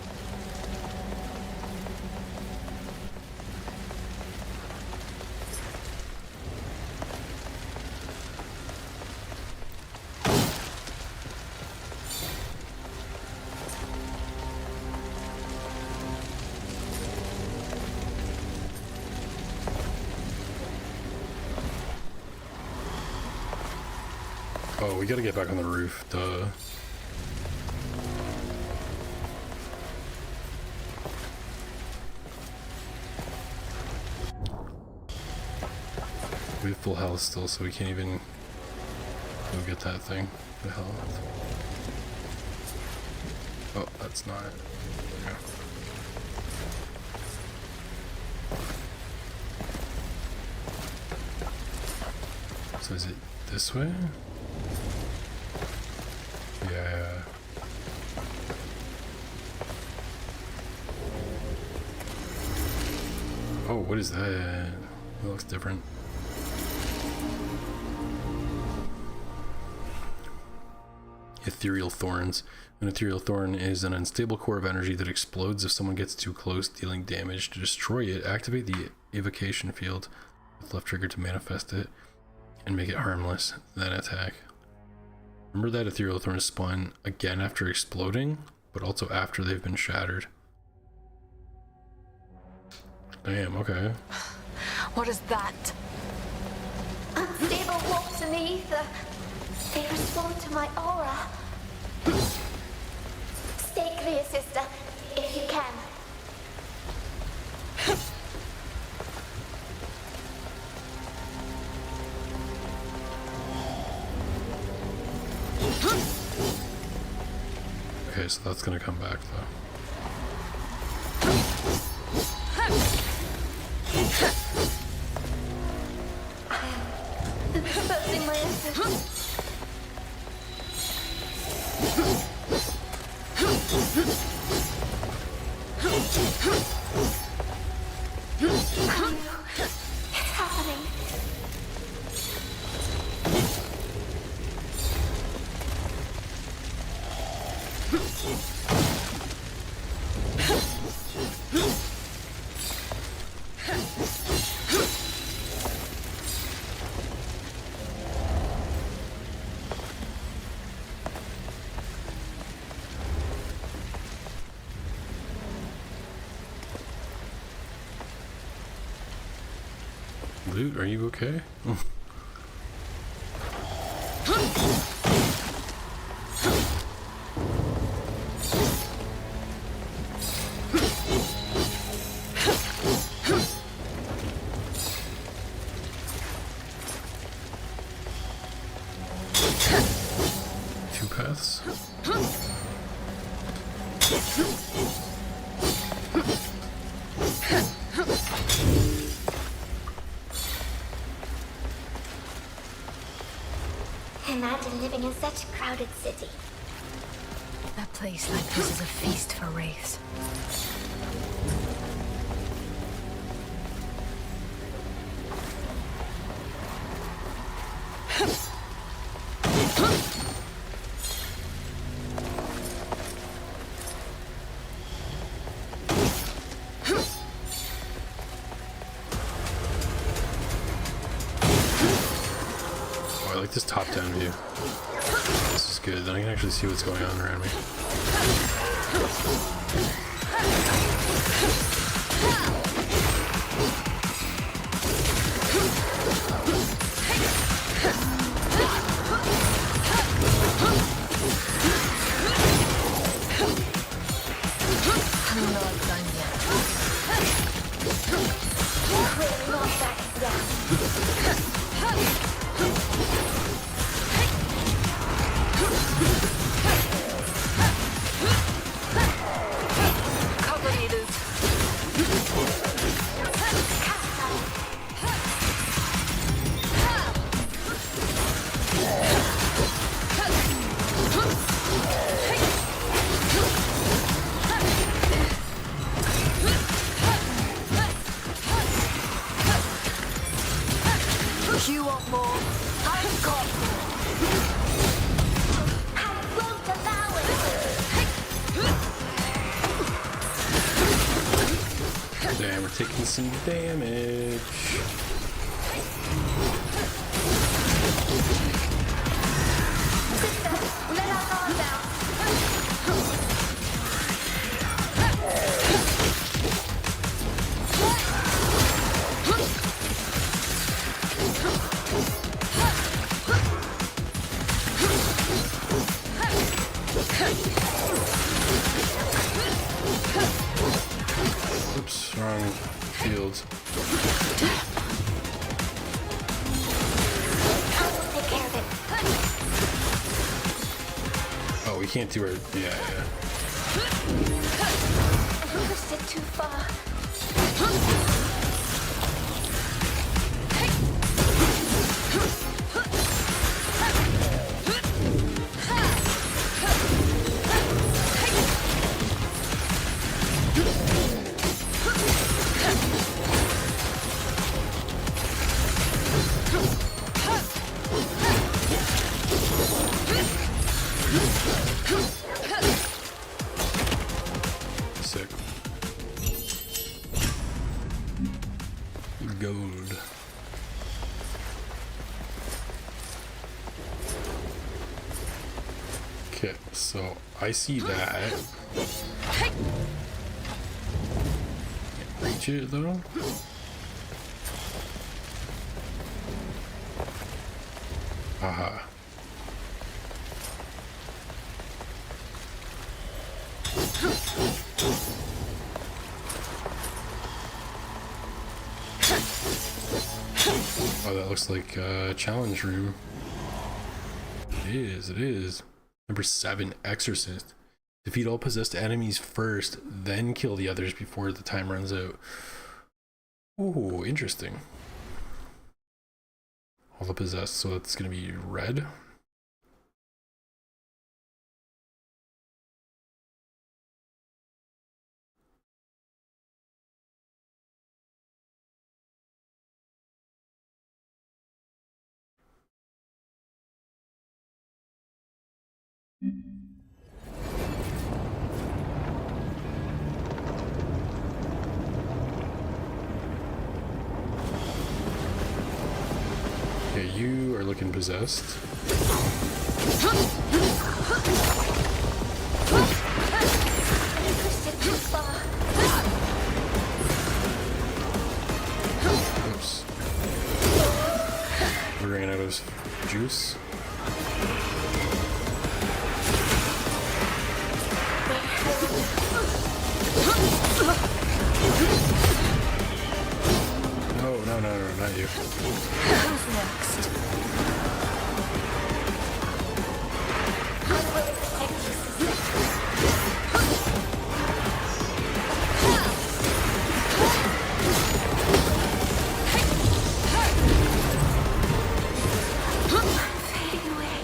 Oh, we gotta get back on the roof, duh. We have full health still, so we can't even go get that thing. The health. Oh, that's not it. Okay. So is it this way? Yeah. Oh, what is that? It looks different. Ethereal thorns. An ethereal thorn is an unstable core of energy that explodes if someone gets too close, dealing damage. To destroy it, activate the evocation field with left trigger to manifest it and make it harmless, then attack. Remember that ethereal thorns spawn again after exploding, but also after they've been shattered. Damn, okay. What is that? Unstable warps in the ether. They respond to my aura. Stay clear, sister, if you can. Okay, so that's gonna come back though. I'm exposing my essence. It's happening. Loot, are you okay? Two paths. Imagine living in such a crowded city. A place like this is a feast for wraiths. Oh, I like this top-down view. This is good. Then I can actually see what's going on around me. I'm not done yet. We're not back down. Cover me, dude. You want more? I've got more. I will devour you. Damn, we're taking some damage. Sister, let our guard down. Oops, wrong field. I will take care of it. Oh, we can't do our... Yeah. I pushed it too far. Sick. Gold. Okay, so I see that. Get you though. Aha. Oh, that looks like a challenge room. It is, it is. Number 7, Exorcist. Defeat all possessed enemies first, then kill the others before the time runs out. Ooh, interesting. All the possessed, so that's gonna be red. Okay, you are looking possessed. Oops. We ran out of juice. No, not you. Who's next? Fading away.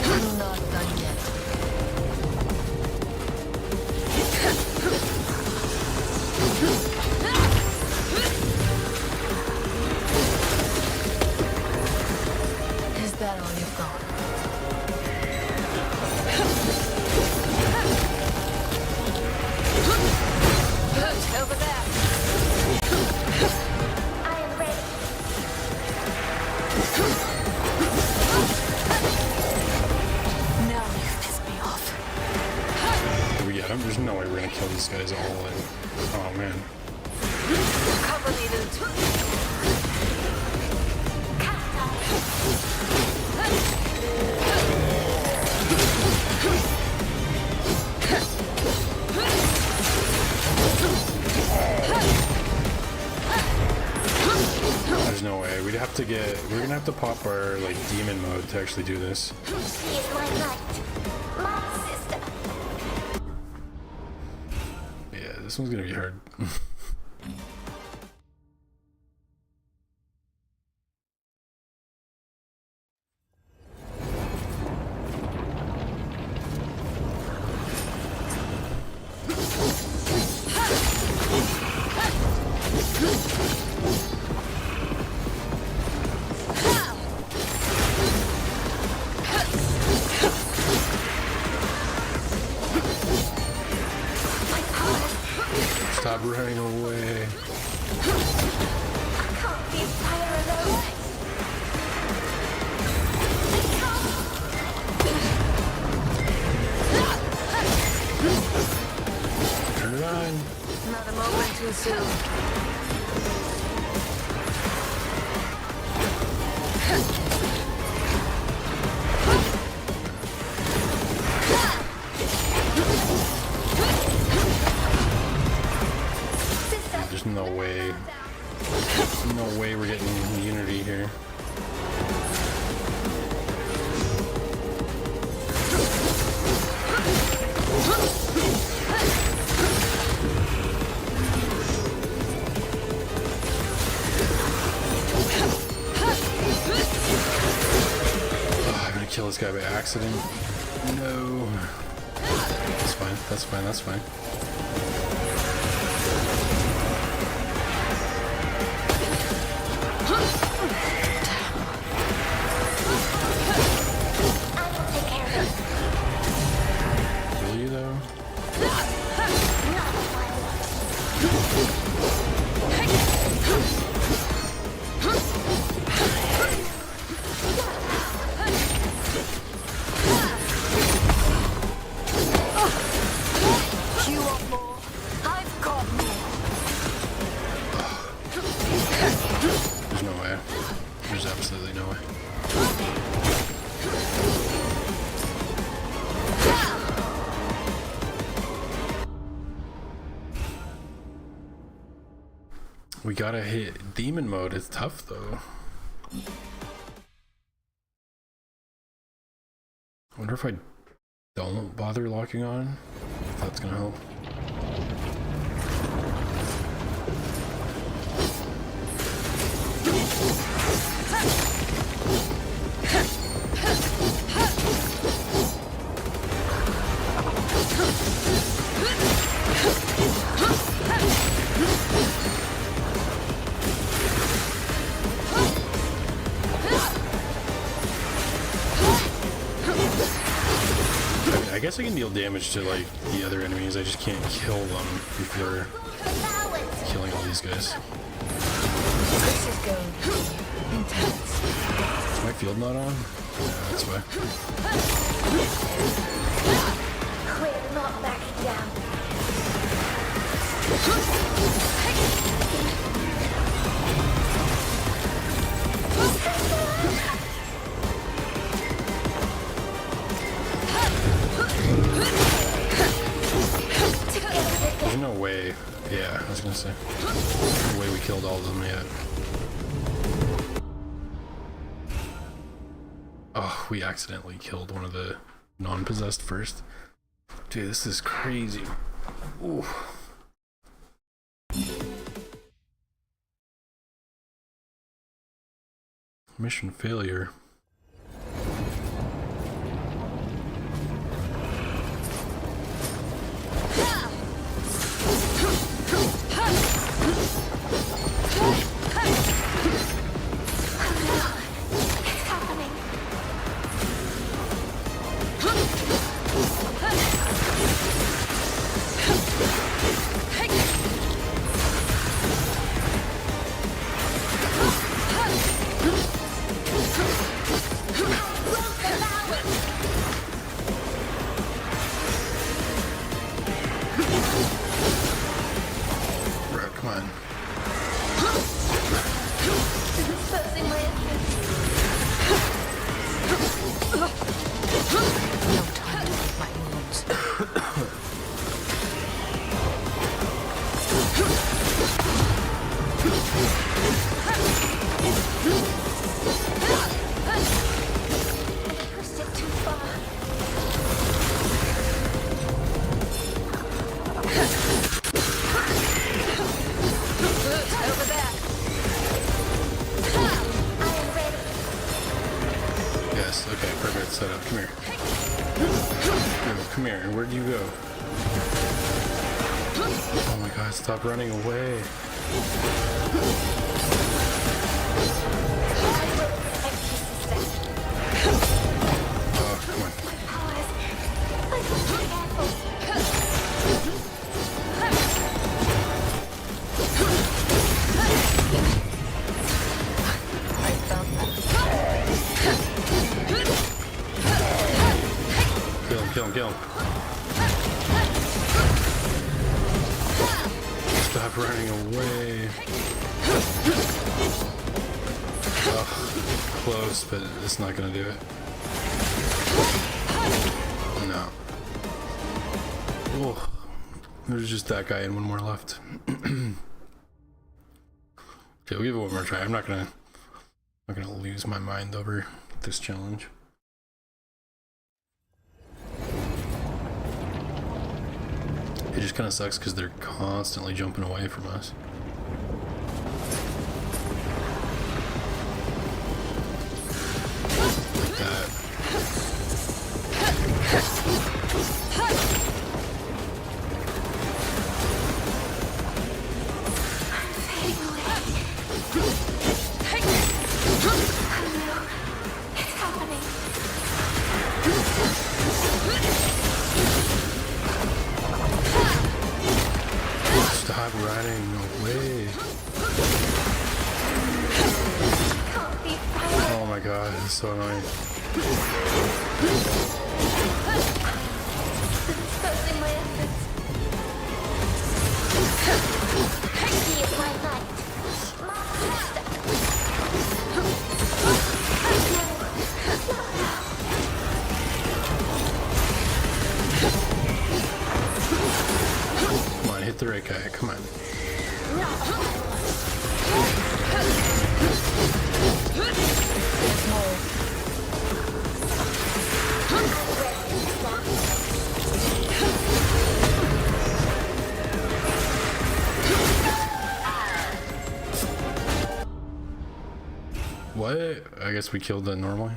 I'm not done yet. Is that all you've got? Good, over there. I am ready. Now you've pissed me off. Do we get him? There's no way we're gonna kill these guys all in. Oh man. Cover me, dude. There's no way. We'd have to get. We're gonna have to pop our like demon mode to actually do this. She is my knight. My sister. Yeah, this one's gonna be hard. Stop running away. Can't be fire alone. Turn it on. Not a moment too soon. There's no way. There's no way we're getting unity here. Oh, I'm gonna kill this guy by accident. No. That's fine. That's fine. That's fine. Take care of it. Kill you though. Not one. We gotta hit demon mode. It's tough though. I wonder if I don't bother locking on, if that's gonna help. I guess I can deal damage to like the other enemies, I just can't kill them before killing all these guys. This is going to be intense. Is my field not on? Yeah, that's why. We're not backing down. There's no way. Yeah, I was gonna say. No way we killed all of them yet. Oh, we accidentally killed one of the non-possessed first. Dude, this is crazy. Ooh. Mission failure. Come here, where'd you go? Oh my god, stop running away. Oh, come on. Kill him, kill him. Stop running away. Oh, close, but it's not gonna do it. No. Oh, there's just that guy and one more left. Okay, we'll give it one more try. I'm not gonna lose my mind over this challenge. It just kind of sucks because they're constantly jumping away from us. Like that. It's happening. Stop running away. Oh my god, it's so annoying. Exposing my efforts. He is my knight. Come on, hit the right guy, come on. What? I guess we killed that normally?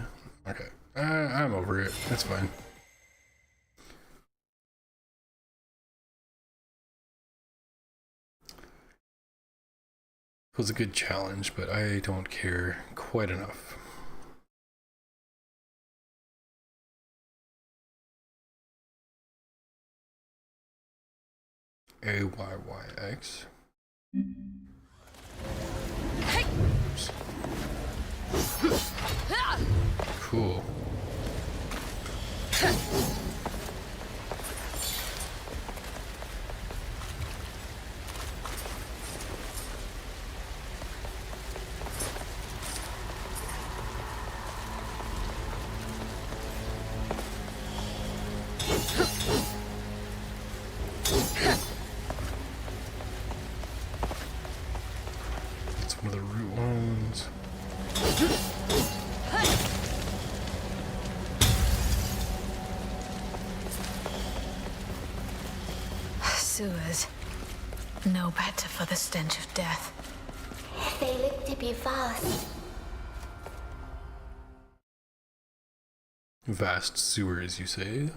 Okay. I'm over it. That's fine. It was a good challenge, but I don't care quite enough. AYYX. Cool. It's one of the root ones. Sewers. No better for the stench of death. They look to be vast. Vast sewers, you say?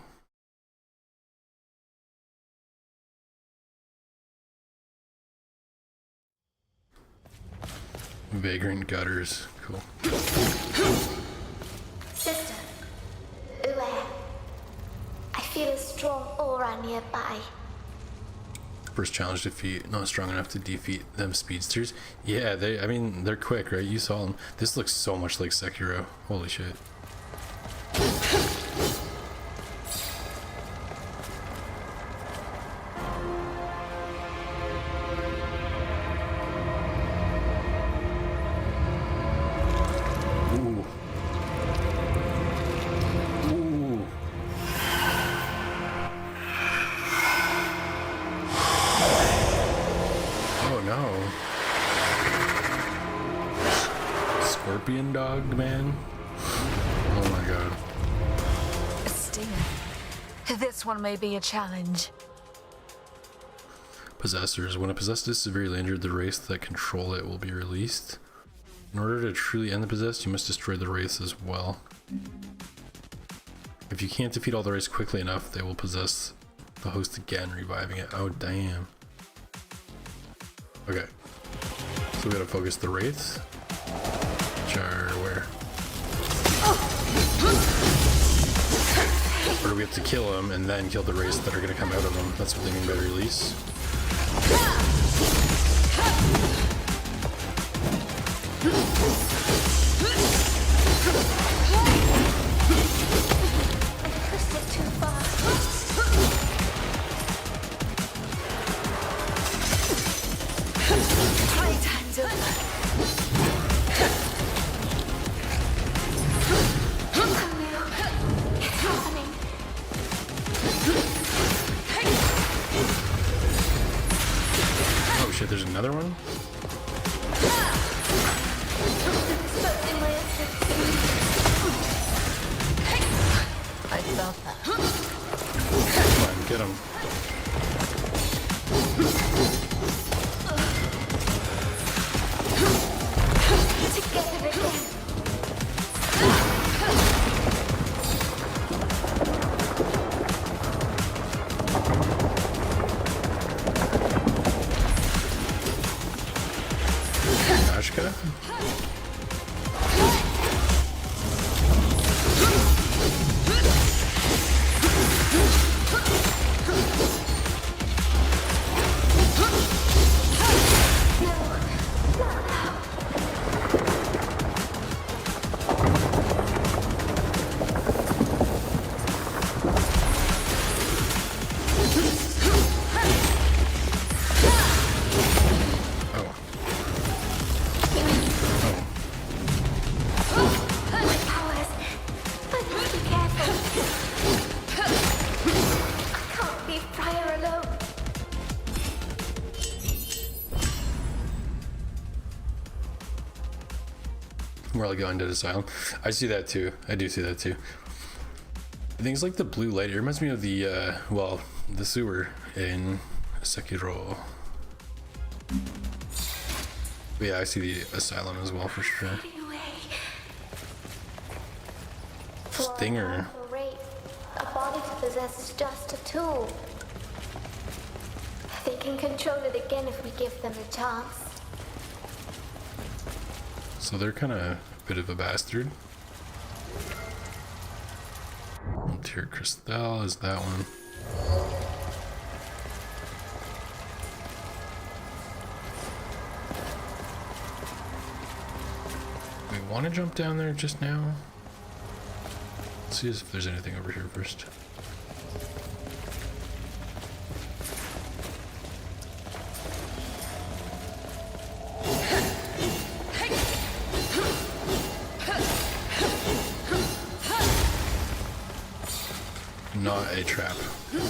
Vagrant gutters. Cool. Sister, aware. I feel a strong aura nearby. First challenge defeat, not strong enough to defeat them speedsters. Yeah, I mean, they're quick, right? You saw them. This looks so much like Sekiro. Holy shit. Ooh. Ooh. Oh no. Scorpion dog, man. Oh my god. A stinger. This one may be a challenge. Possessors. When a possessed is severely injured, the wraiths that control it will be released. In order to truly end the possessed, you must destroy the wraiths as well. If you can't defeat all the wraiths quickly enough, they will possess the host again, reviving it. Oh, damn. Okay. So we gotta focus the wraiths. Which are where? Or do we have to kill them and then kill the wraiths that are gonna come out of them? That's what they mean by release. Pushed it too far. Playtime's over. It's happening. Oh shit, there's another one? Exposing my essence. I felt that. Come on, get him. Together again. Ashka? Oh. More like an undead asylum. I see that too. I do see that too. Things like the blue light, it reminds me of the, well, the sewer in Sekiro. But yeah, I see the asylum as well for sure. Stinger. A body to possess is just a tool. They can control it again if we give them a chance. So they're kind of a bit of a bastard. Tier Crystal is that one. We want to jump down there just now. Let's see if there's anything over here first. Not a trap. Good.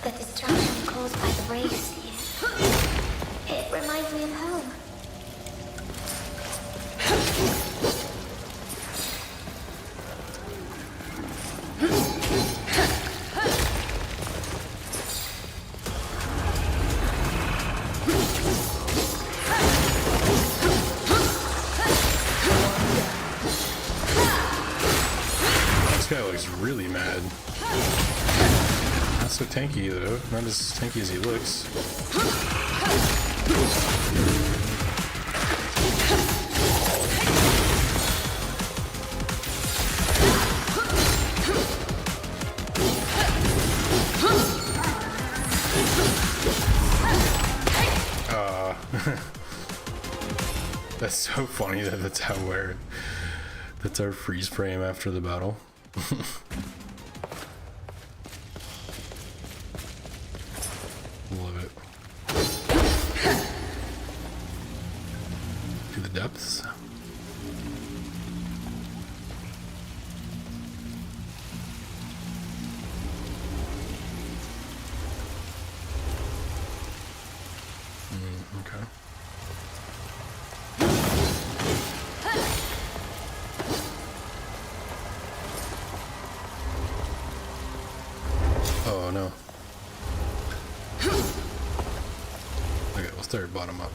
The destruction caused by the race here. It reminds me of home. This guy looks really mad. Not so tanky though. Not as tanky as he looks. That's so funny that that's how that's our freeze frame after the battle. Love it. To the depths. Okay. Oh no. Okay, we'll start bottom up.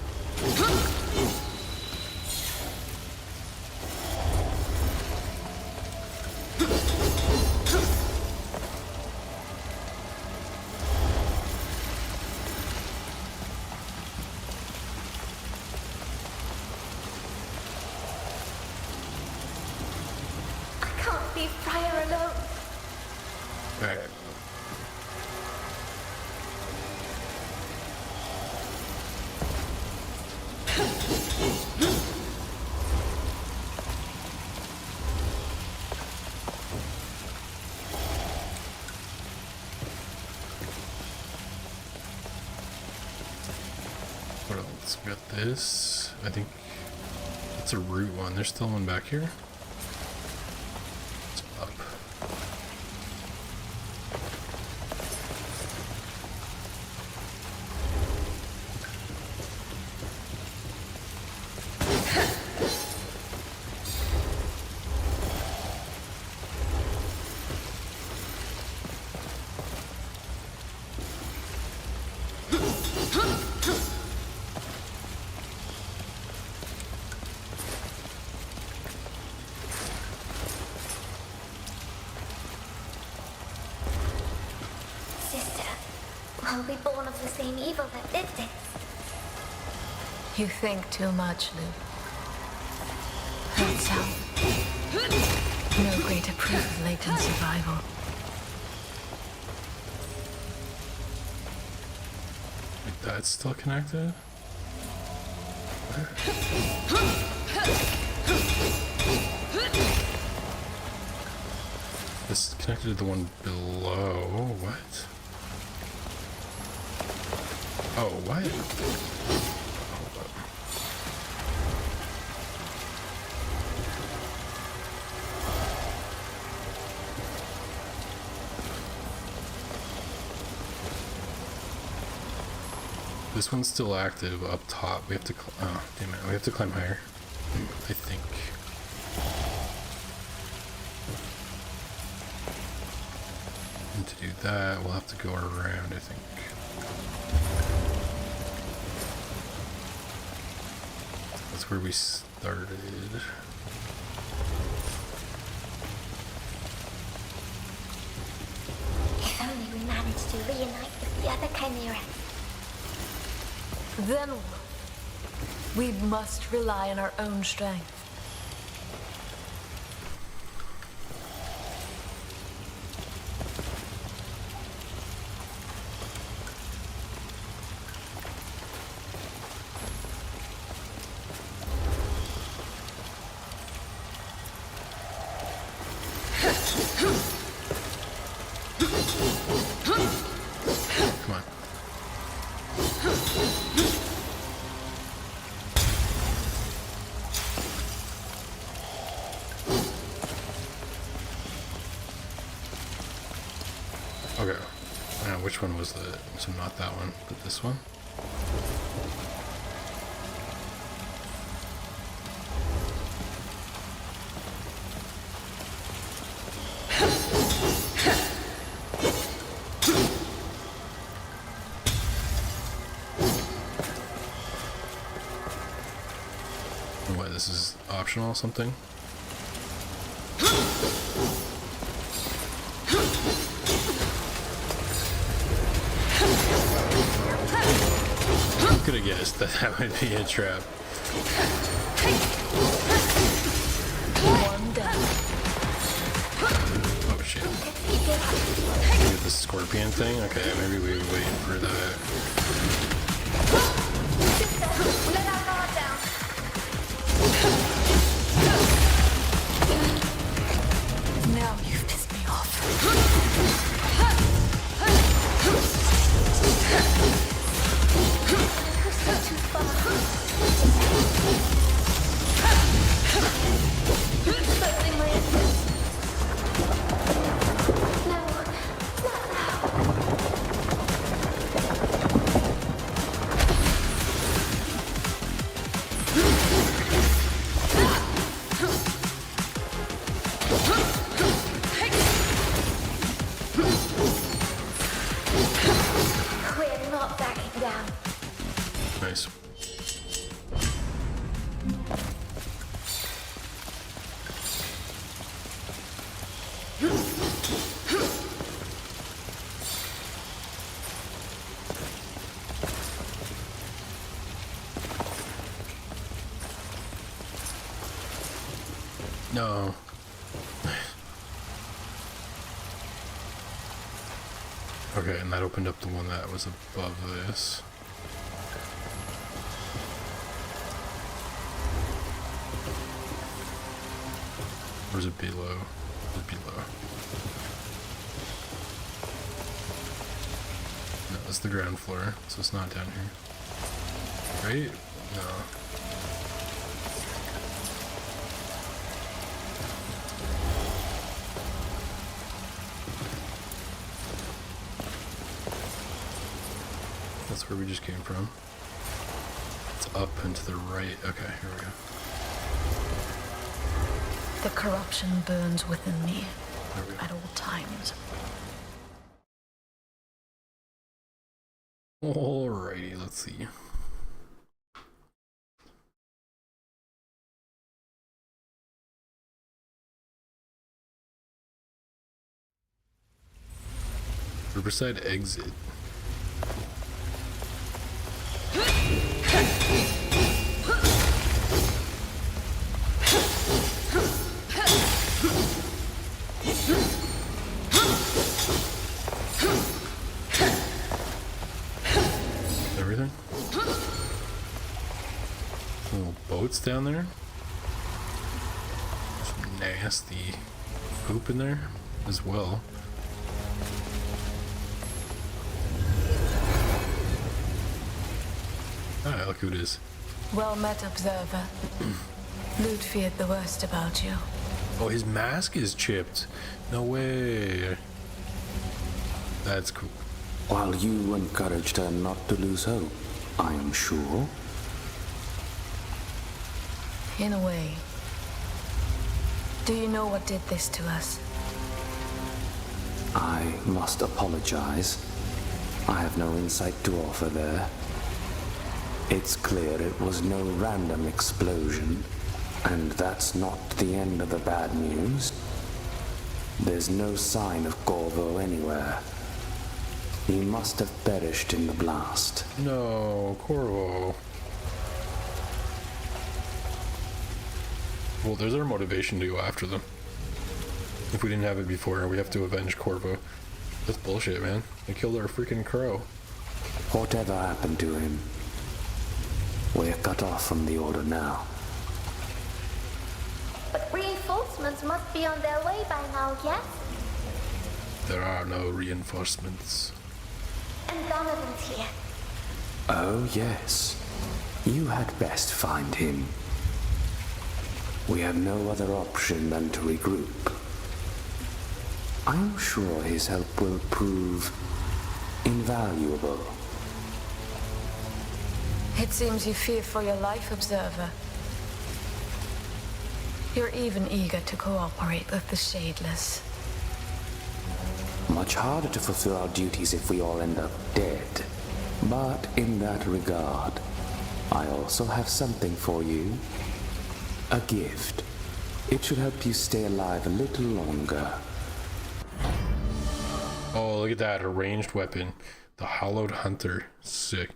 I can't leave Friar alone. Alright. What else? We got this. I think that's a root one. There's still one back here. It's up. Sister, we'll be born of the same evil that did this. You think too much, Luke. That's how. No greater proof of latent survival. Like that's still connected? This is connected to the one below. What? Oh, what? Hold up. This one's still active up top. We have to, oh, damn it. We have to climb higher, I think. And to do that, we'll have to go around, I think. That's where we started. If only we managed to reunite with the other Chimera. Then what? We must rely on our own strength. Come on. Okay. Now, which one was the... So not that one, but this one? What, this is optional or something? Could have guessed that that would be a trap. One down. Oh shit. Get the scorpion thing? Okay, maybe we wait for that. Let our guard down. Now you've pissed me off. Too far. Circling my entrance. No, not now. We're not backing down. Nice. No. Okay, and that opened up the one that was above this. Or is it below? It's below. No, it's the ground floor, so it's not down here. Right? No. That's where we just came from. It's up and to the right. Okay, here we go. The corruption burns within me There we go. at all times. Alrighty, let's see. Riverside exit. Everything? Little boats down there. Some nasty poop in there. as well. Ah, look who it is. Well met, Observer. Lude feared the worst about you. Oh, his mask is chipped. No way. That's cool. While you encouraged her not to lose hope, I am sure. In a way. Do you know what did this to us? I must apologize. I have no insight to offer there. It's clear it was no random explosion, and that's not the end of the bad news. There's no sign of Corvo anywhere. He must have perished in the blast. No, Corvo. Well, there's our motivation to go after them. If we didn't have it before, we have to avenge Corvo. That's bullshit, man. They killed our freaking crow. Whatever happened to him, we're cut off from the Order now. But reinforcements must be on their way by now, yes? There are no reinforcements. And Donovan's here. Oh, yes. You had best find him. We have no other option than to regroup. I'm sure his help will prove invaluable. It seems you fear for your life, Observer. You're even eager to cooperate with the Shadeless. Much harder to fulfill our duties if we all end up dead. But in that regard, I also have something for you. A gift. It should help you stay alive a little longer. Oh, look at that. A ranged weapon. The Hollowed Hunter. Sick.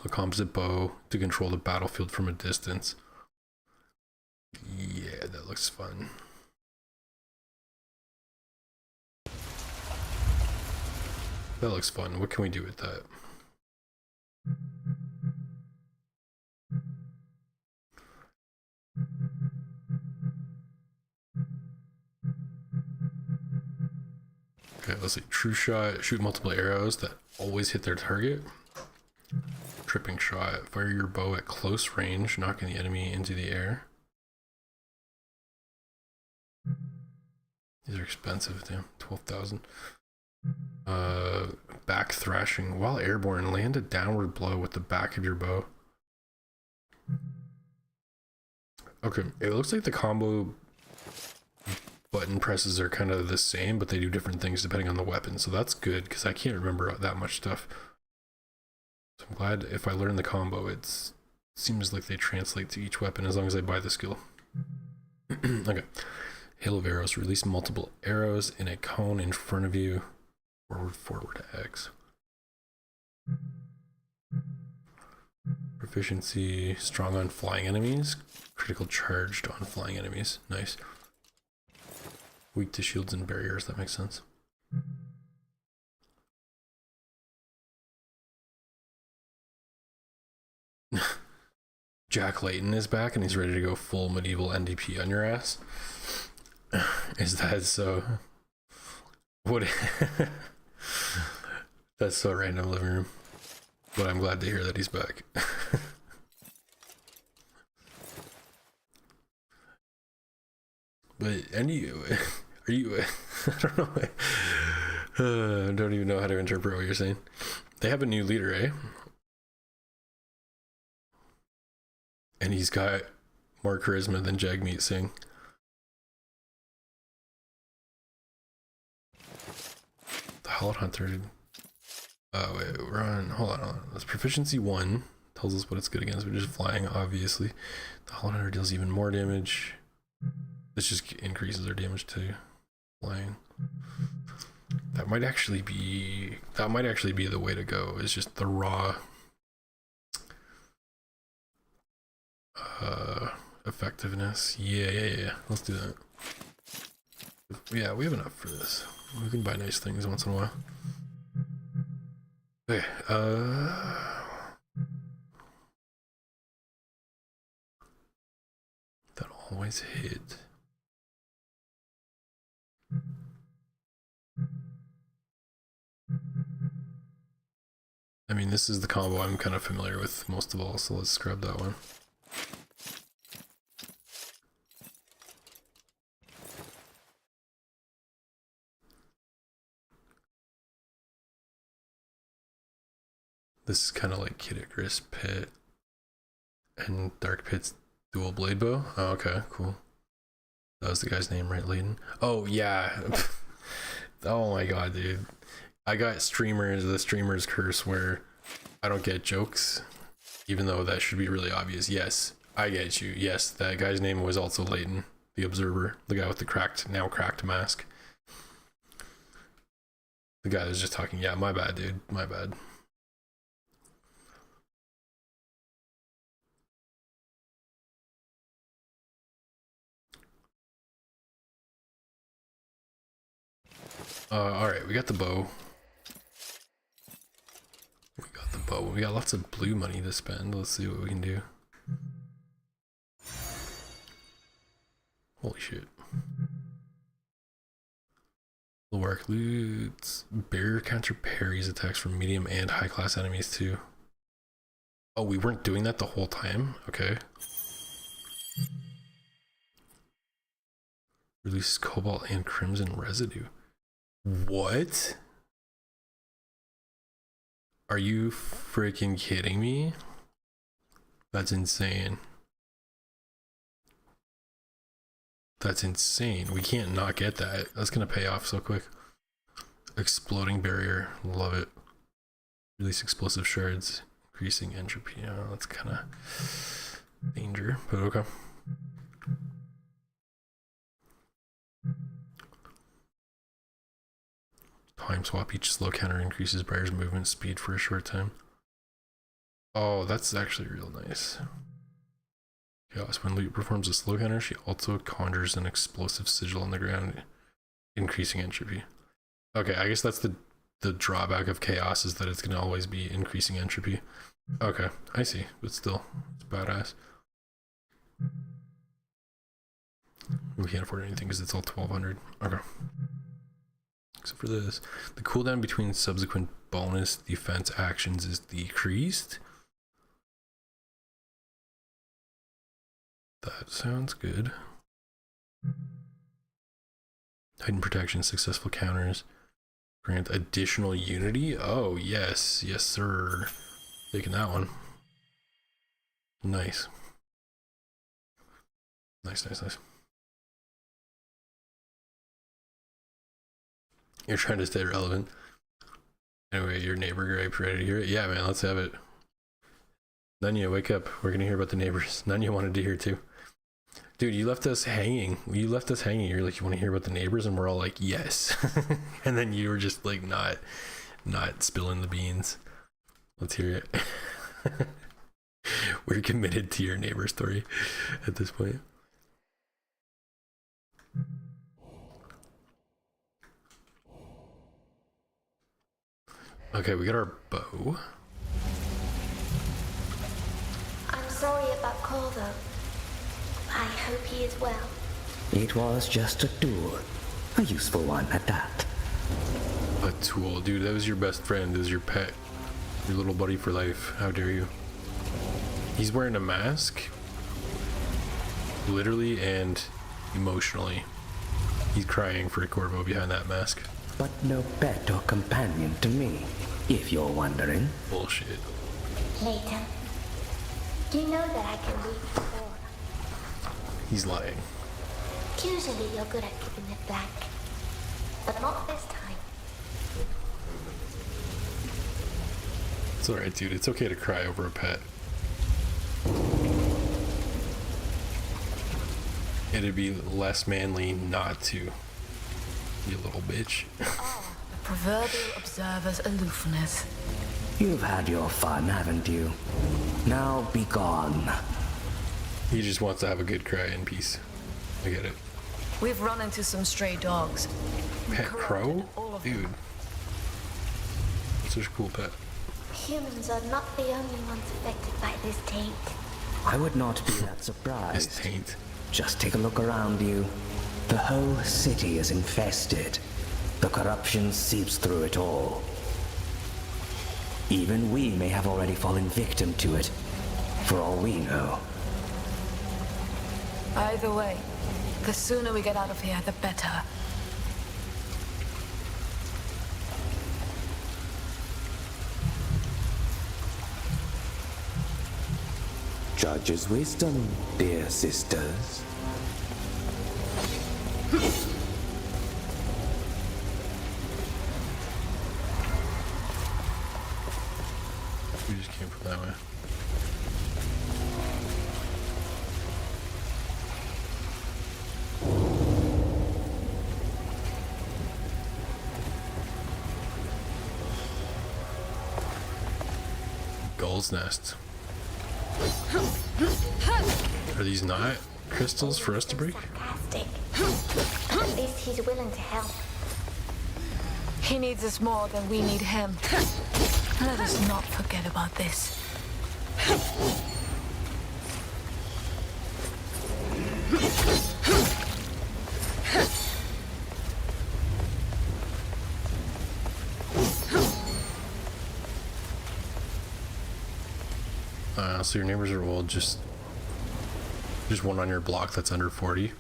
A composite bow to control the battlefield from a distance. Yeah, that looks fun. That looks fun. What can we do with that? Okay, let's see. True shot. Shoot multiple arrows that always hit their target. Tripping shot. Fire your bow at close range, knocking the enemy into the air. These are expensive, damn. 12,000. Back thrashing. While airborne, land a downward blow with the back of your bow. Okay, it looks like the combo button presses are kind of the same, but they do different things depending on the weapon. So that's good, because I can't remember that much stuff. So I'm glad if I learn the combo, it seems like they translate to each weapon as long as I buy the skill. Okay. Hail of arrows. Release multiple arrows in a cone in front of you. Forward X. Proficiency. Strong on flying enemies. Critical charged on flying enemies. Nice. Weak to shields and barriers. That makes sense. Jack Layton is back and he's ready to go full medieval NDP on your ass. Is that so? What? That's so random, living room. But I'm glad to hear that he's back. But anyway, are you? I don't know. I don't even know how to interpret what you're saying. They have a new leader, eh? And he's got more charisma than Jagmeet Singh. The Hollowed Hunter. Wait, we're on. Hold on. That's proficiency 1. Tells us what it's good against. We're just flying, obviously. The Hollowed Hunter deals even more damage. This just increases our damage to flying. That might actually be the way to go. It's just the raw effectiveness. Yeah. Let's do that. Yeah, we have enough for this. We can buy nice things once in a while. Okay, that always hit. I mean, this is the combo I'm kind of familiar with most of all, so let's scrub that one. This is kind of like Kid Icarus Pit and Dark Pit's dual blade bow. Oh, okay, cool. That was the guy's name, right, Layton? Oh, yeah. Oh my god, dude. I got the streamer's curse where I don't get jokes, even though that should be really obvious. Yes, I get you. Yes, that guy's name was also Layton, the Observer, the guy with the now cracked mask. The guy that was just talking. Yeah, my bad, dude. My bad. Alright, we got the bow. We got lots of blue money to spend. Let's see what we can do. Holy shit. Work loots. Barrier counter parries attacks from medium and high class enemies too. Oh, we weren't doing that the whole time? Okay. Release cobalt and crimson residue. What? Are you freaking kidding me? That's insane. That's insane. We can't not get that. That's gonna pay off so quick. Exploding barrier. Love it. Release explosive shards. Increasing entropy. Oh, that's kind of danger, but okay. Time swap. Each slow counter increases Briar's movement speed for a short time. Oh, that's actually real nice. Chaos. When Loot performs a slow counter, she also conjures an explosive sigil on the ground, increasing entropy. Okay, I guess that's the drawback of Chaos, is that it's going to always be increasing entropy. Okay, I see, but still, it's badass. We can't afford anything because it's all 1200. Okay. Except for this. The cooldown between subsequent bonus defense actions is decreased. That sounds good. Heightened protection, successful counters. Grant additional unity. Oh, yes. Yes, sir. Taking that one. Nice. Nice, nice, nice. You're trying to stay relevant. Anyway, your neighbor gripe, ready to hear it? Yeah, man, let's have it. Nanya, wake up. We're gonna hear about the neighbors. Nanya wanted to hear too. Dude, you left us hanging. You left us hanging. You're like, you want to hear about the neighbors? And we're all like, yes. And then you were just like, not spilling the beans. Let's hear it. We're committed to your neighbor story at this point. Okay, we got our bow. I'm sorry about Cole, though. I hope he is well. It was just a tool. A useful one at that. A tool? Dude, that was your best friend. That was your pet. Your little buddy for life. How dare you? He's wearing a mask. Literally and emotionally. He's crying for a Corvo behind that mask. But no pet or companion to me, if you're wondering. Bullshit. Layton, you know that I can read before. He's lying. Usually you're good at keeping it blank, but not this time. It's alright, dude. It's okay to cry over a pet. It'd be less manly not to. You little bitch. Oh, the proverbial observer's aloofness. You've had your fun, haven't you? Now be gone. He just wants to have a good cry in peace. I get it. We've run into some stray dogs. Pet crow? Dude. Such a cool pet. Humans are not the only ones affected by this taint. I would not be that This surprised. taint. Just take a look around you. The whole city is infested. The corruption seeps through it all. Even we may have already fallen victim to it, for all we know. Either way, the sooner we get out of here, the better. Judge's wisdom, dear sisters. We just came from that way. Gull's nest. Are these not crystals for us to break? Sarcastic. At least he's willing to help. He needs us more than we need him. Let us not forget about this. So your neighbors are old, just one on your block that's under 40.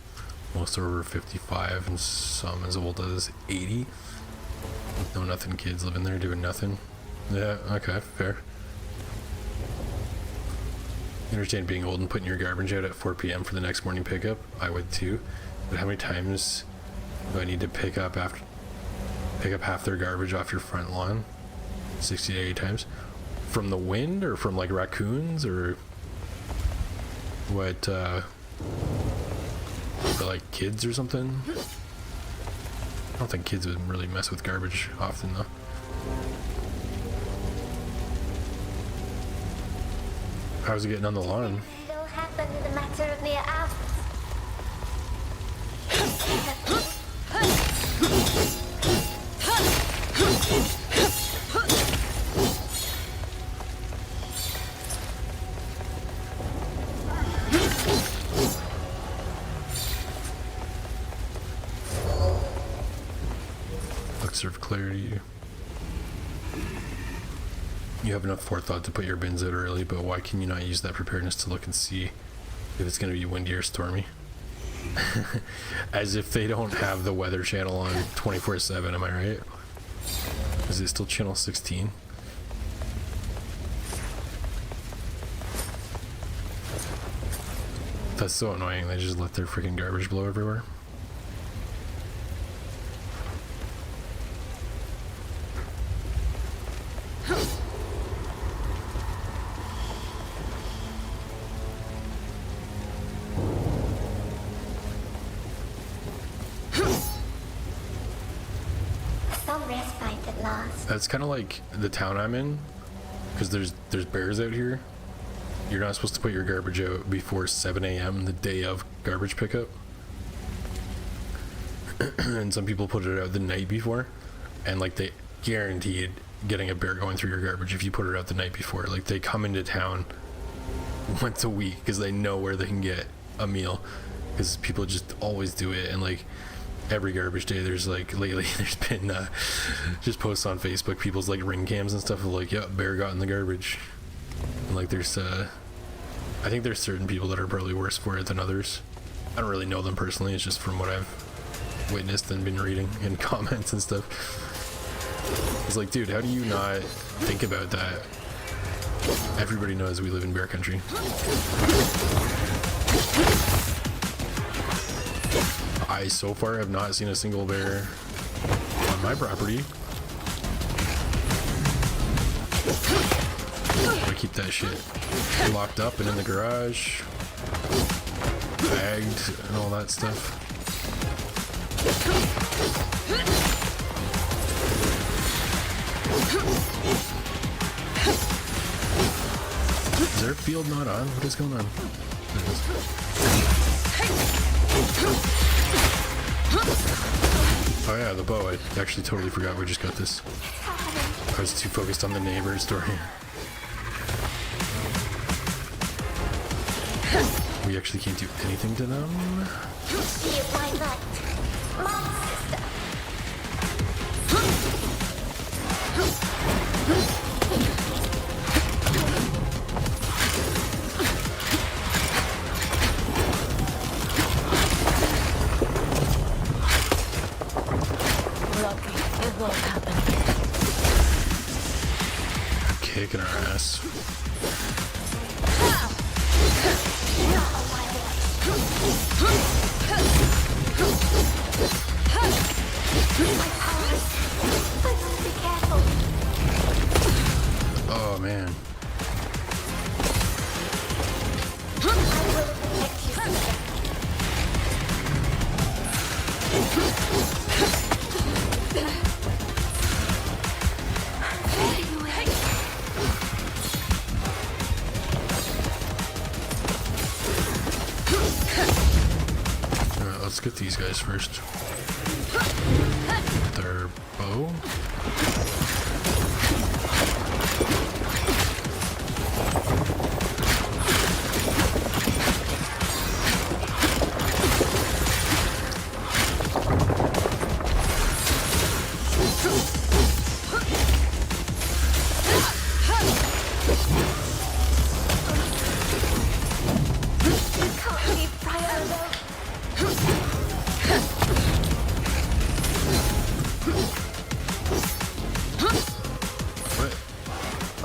Most are over 55 and some as old as 80. No nothing kids living there doing nothing. Yeah, okay, fair. You understand being old and putting your garbage out at 4 p.m. for the next morning pickup? I would too. But how many times do I need to pick up half their garbage off your front lawn? 60 to 80 times? From the wind or from like raccoons or what, for like kids or something? I don't think kids would really mess with garbage often though. How's it getting on the lawn? It all happened in a matter of mere hours. Serve clarity. You have enough forethought to put your bins out early, but why can you not use that preparedness to look and see if it's going to be windy or stormy? As if they don't have the weather channel on 24/7, am I right? Is it still channel 16? That's so annoying, they just let their freaking garbage blow everywhere. That's kind of like the town I'm in, because there's bears out here. You're not supposed to put your garbage out before 7 a.m. the day of garbage pickup. And some people put it out the night before, and like they guaranteed getting a bear going through your garbage if you put it out the night before. Like they come into town once a week because they know where they can get a meal, because people just always do it. And like every garbage day there's like lately there's been just posts on Facebook, people's like ring cams and stuff of like, yeah, bear got in the garbage. And like there's I think there's certain people that are probably worse for it than others. I don't really know them personally, it's just from what I've witnessed and been reading in comments and stuff. It's like, dude, how do you not think about that? Everybody knows we live in bear country. I so far have not seen a single bear on my property. I keep that shit locked up and in the garage, bagged and all that stuff. Is their field not on? What is going on? Oh yeah, the bow. I actually totally forgot we just got this. I was too focused on the neighbor story. We actually can't do anything to them. She is my knight, my sister. let's get these guys first. Their bow.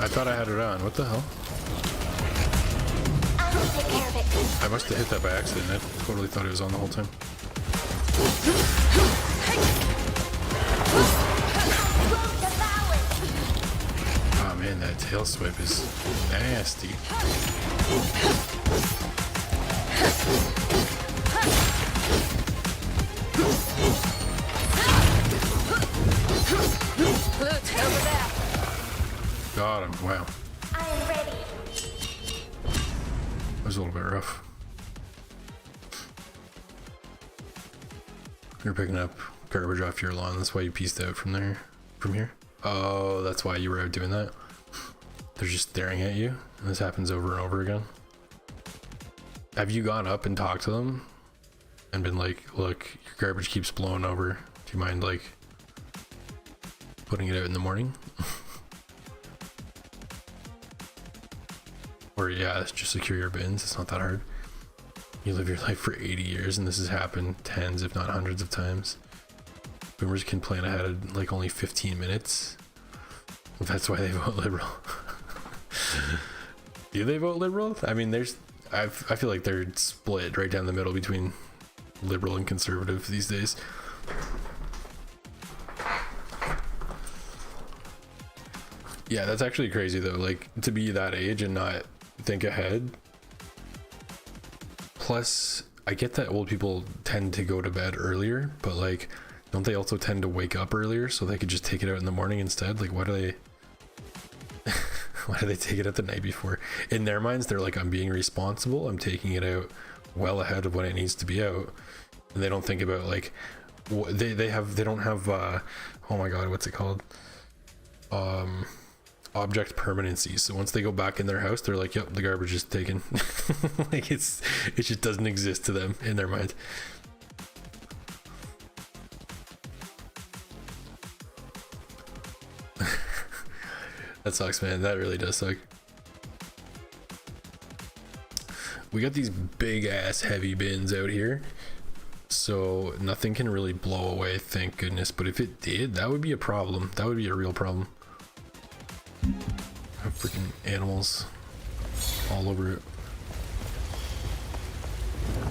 I thought I had it on. What the hell? I will take care of it. I must have hit that by accident. I totally thought it was on the whole time. Oh man, that tail swipe is nasty. Loot over there. Got him. Wow. I am ready. That was a little bit rough. You're picking up garbage off your lawn. That's why you pieced out from there, from here. Oh, that's why you were out doing that. They're just staring at you. And this happens over and over again. Have you gone up and talked to them and been like, look, your garbage keeps blowing over. Do you mind like putting it out in the morning? Or yeah, just secure your bins. It's not that hard. You live your life for 80 years and this has happened tens if not hundreds of times. Boomers can plan ahead of like only 15 minutes. That's why they vote liberal. Do they vote liberal? I mean, I feel like they're split right down the middle between liberal and conservative these days. Yeah, that's actually crazy though, like to be that age and not think ahead. Plus, I get that old people tend to go to bed earlier, but like, don't they also tend to wake up earlier so they could just take it out in the morning instead? Like, why do they why do they take it out the night before? In their minds, they're like, I'm being responsible, I'm taking it out well ahead of when it needs to be out. And they don't think about like, they don't have oh my god, what's it called? Object permanency. So once they go back in their house, they're like, yep, the garbage is taken. Like it just doesn't exist to them in their mind. That sucks, man. That really does suck. We got these big ass heavy bins out here, so nothing can really blow away, thank goodness. But if it did, that would be a problem. That would be a real problem. Freaking animals all over it.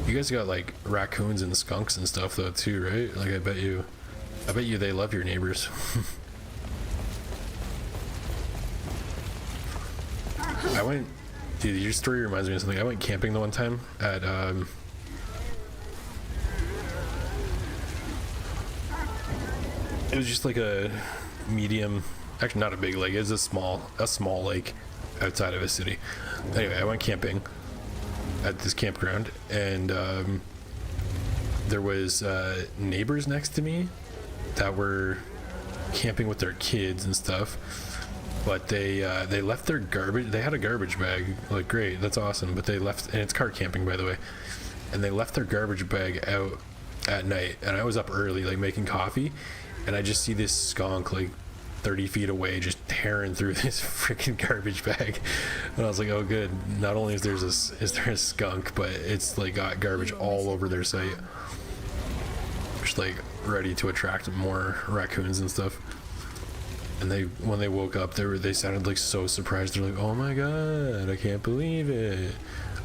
You guys got like raccoons and skunks and stuff though too, right? Like I bet you they love your neighbors. I went, dude, your story reminds me of something. I went camping the one time at it was just like a medium, actually not a big lake, it's a small lake outside of a city. Anyway, I went camping at this campground, and there was neighbors next to me that were camping with their kids and stuff, but they left their garbage. They had a garbage bag, like great, that's awesome, but they left, and it's car camping by the way, and they left their garbage bag out at night, and I was up early like making coffee, and I just see this skunk like 30 feet away just tearing through this freaking garbage bag, and I was like, oh good, not only is there a skunk, but it's like got garbage all over their site, just like ready to attract more raccoons and stuff. And when they woke up, they sounded like so surprised. They're like, oh my god, I can't believe it,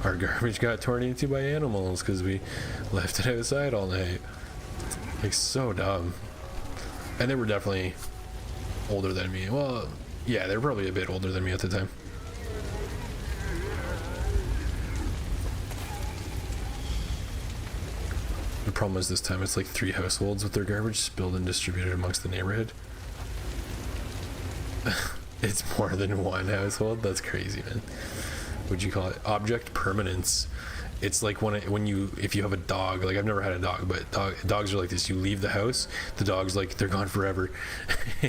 our garbage got torn into by animals because we left it outside all night. Like so dumb. And they were definitely older than me. Well, yeah, they're probably a bit older than me at the time. The problem is this time it's like 3 households with their garbage spilled and distributed amongst the neighborhood. It's more than one household. That's crazy, man. What'd you call it? Object permanence. It's like if you have a dog, like I've never had a dog, but dogs are like this. You leave the house, the dog's like, they're gone forever.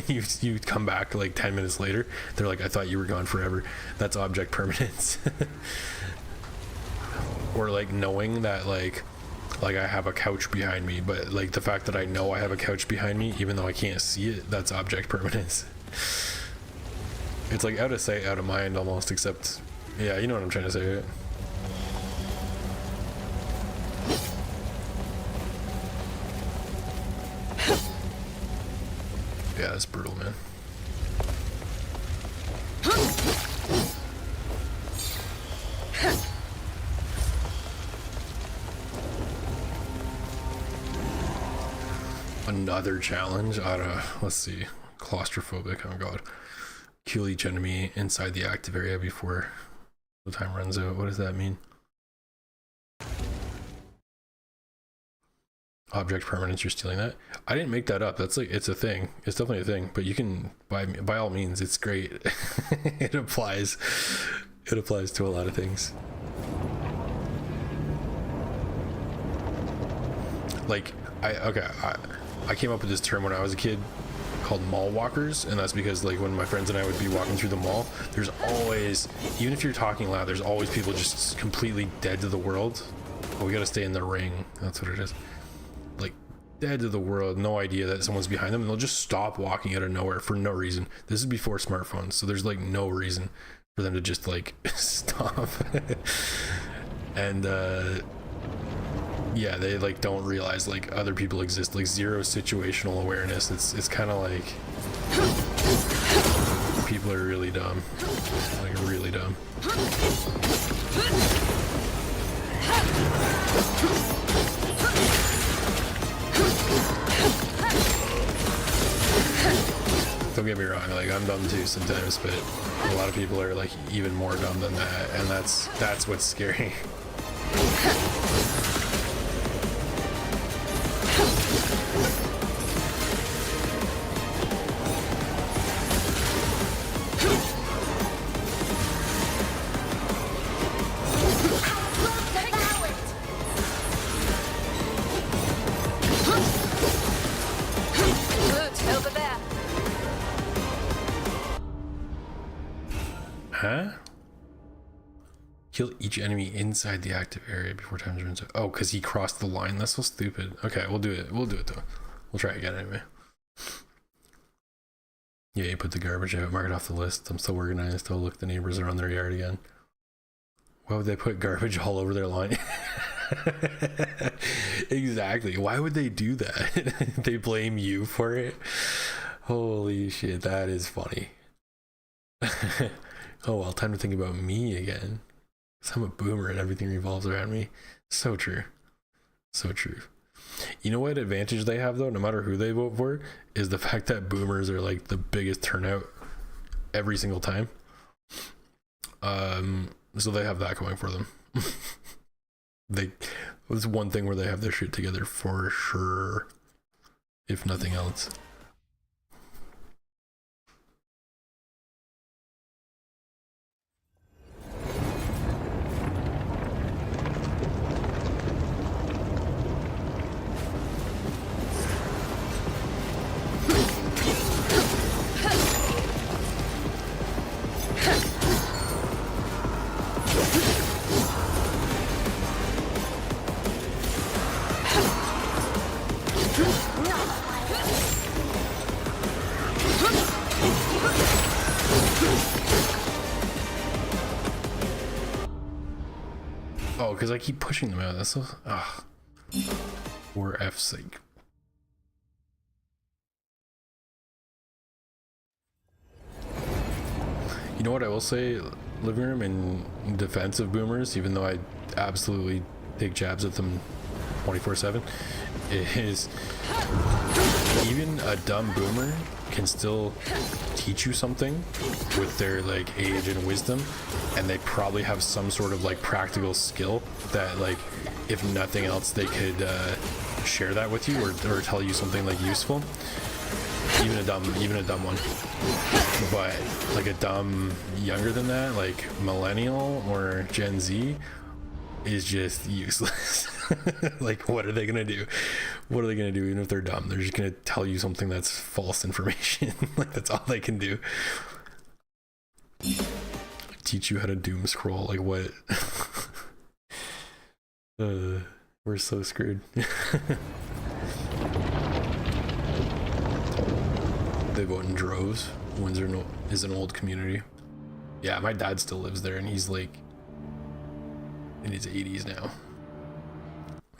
you come back like 10 minutes later, they're like, I thought you were gone forever. That's object permanence. Or like knowing that like I have a couch behind me, but like the fact that I know I have a couch behind me, even though I can't see it, that's object permanence. It's like out of sight, out of mind almost, except, yeah, you know what I'm trying to say, right? Yeah, that's brutal, man. Another challenge out of, let's see, claustrophobic, oh god. Kill each enemy inside the active area before the time runs out. What does that mean? Object permanence, you're stealing that? I didn't make that up. That's like, it's a thing. It's definitely a thing, but you can, by all means, it's great. It applies to a lot of things. Like, I came up with this term when I was a kid called mall walkers, and that's because like when my friends and I would be walking through the mall, there's always, even if you're talking loud, there's always people just completely dead to the world. Oh, we gotta stay in the ring. That's what it is. Like dead to the world, no idea that someone's behind them, and they'll just stop walking out of nowhere for no reason. This is before smartphones, so there's like no reason for them to just like stop. And yeah, they like don't realize like other people exist, like zero situational awareness. It's kind of like people are really dumb, like really dumb. Don't get me wrong, like I'm dumb too sometimes, but a lot of people are like even more dumb than that, and that's what's scary. Huh? Kill each enemy inside the active area before time runs out. Oh, because he crossed the line. That's so stupid. Okay, we'll do it. We'll do it though. We'll try again anyway. Yeah, you put the garbage out, mark it off the list. I'm so organized. Oh, look, the neighbors are on their yard again. Why would they put garbage all over their line? Exactly. Why would they do that? They blame you for it. Holy shit, that is funny. Oh well, time to think about me again. 'Cause I'm a boomer and everything revolves around me. So true. So true. You know what advantage they have though, no matter who they vote for, is the fact that boomers are like the biggest turnout every single time. So they have that going for them. There's one thing where they have their shit together for sure, if nothing else. Oh, because I keep pushing them out. That's so... Ugh. For F's sake. You know what I will say, living room, in defense of boomers, even though I absolutely take jabs at them 24/7, is even a dumb boomer can still teach you something with their like age and wisdom, and they probably have some sort of like practical skill that, like, if nothing else, they could share that with you, or tell you something like useful. Even a dumb one. But like a dumb younger than that, like millennial or Gen Z, is just useless. Like, what are they gonna do? What are they gonna do? Even if they're dumb, they're just gonna tell you something that's false information. Like, that's all they can do. Teach you how to doom scroll. Like, what? We're so screwed. They vote in droves. Windsor is an old community. Yeah, my dad still lives there, and he's like in his 80s now.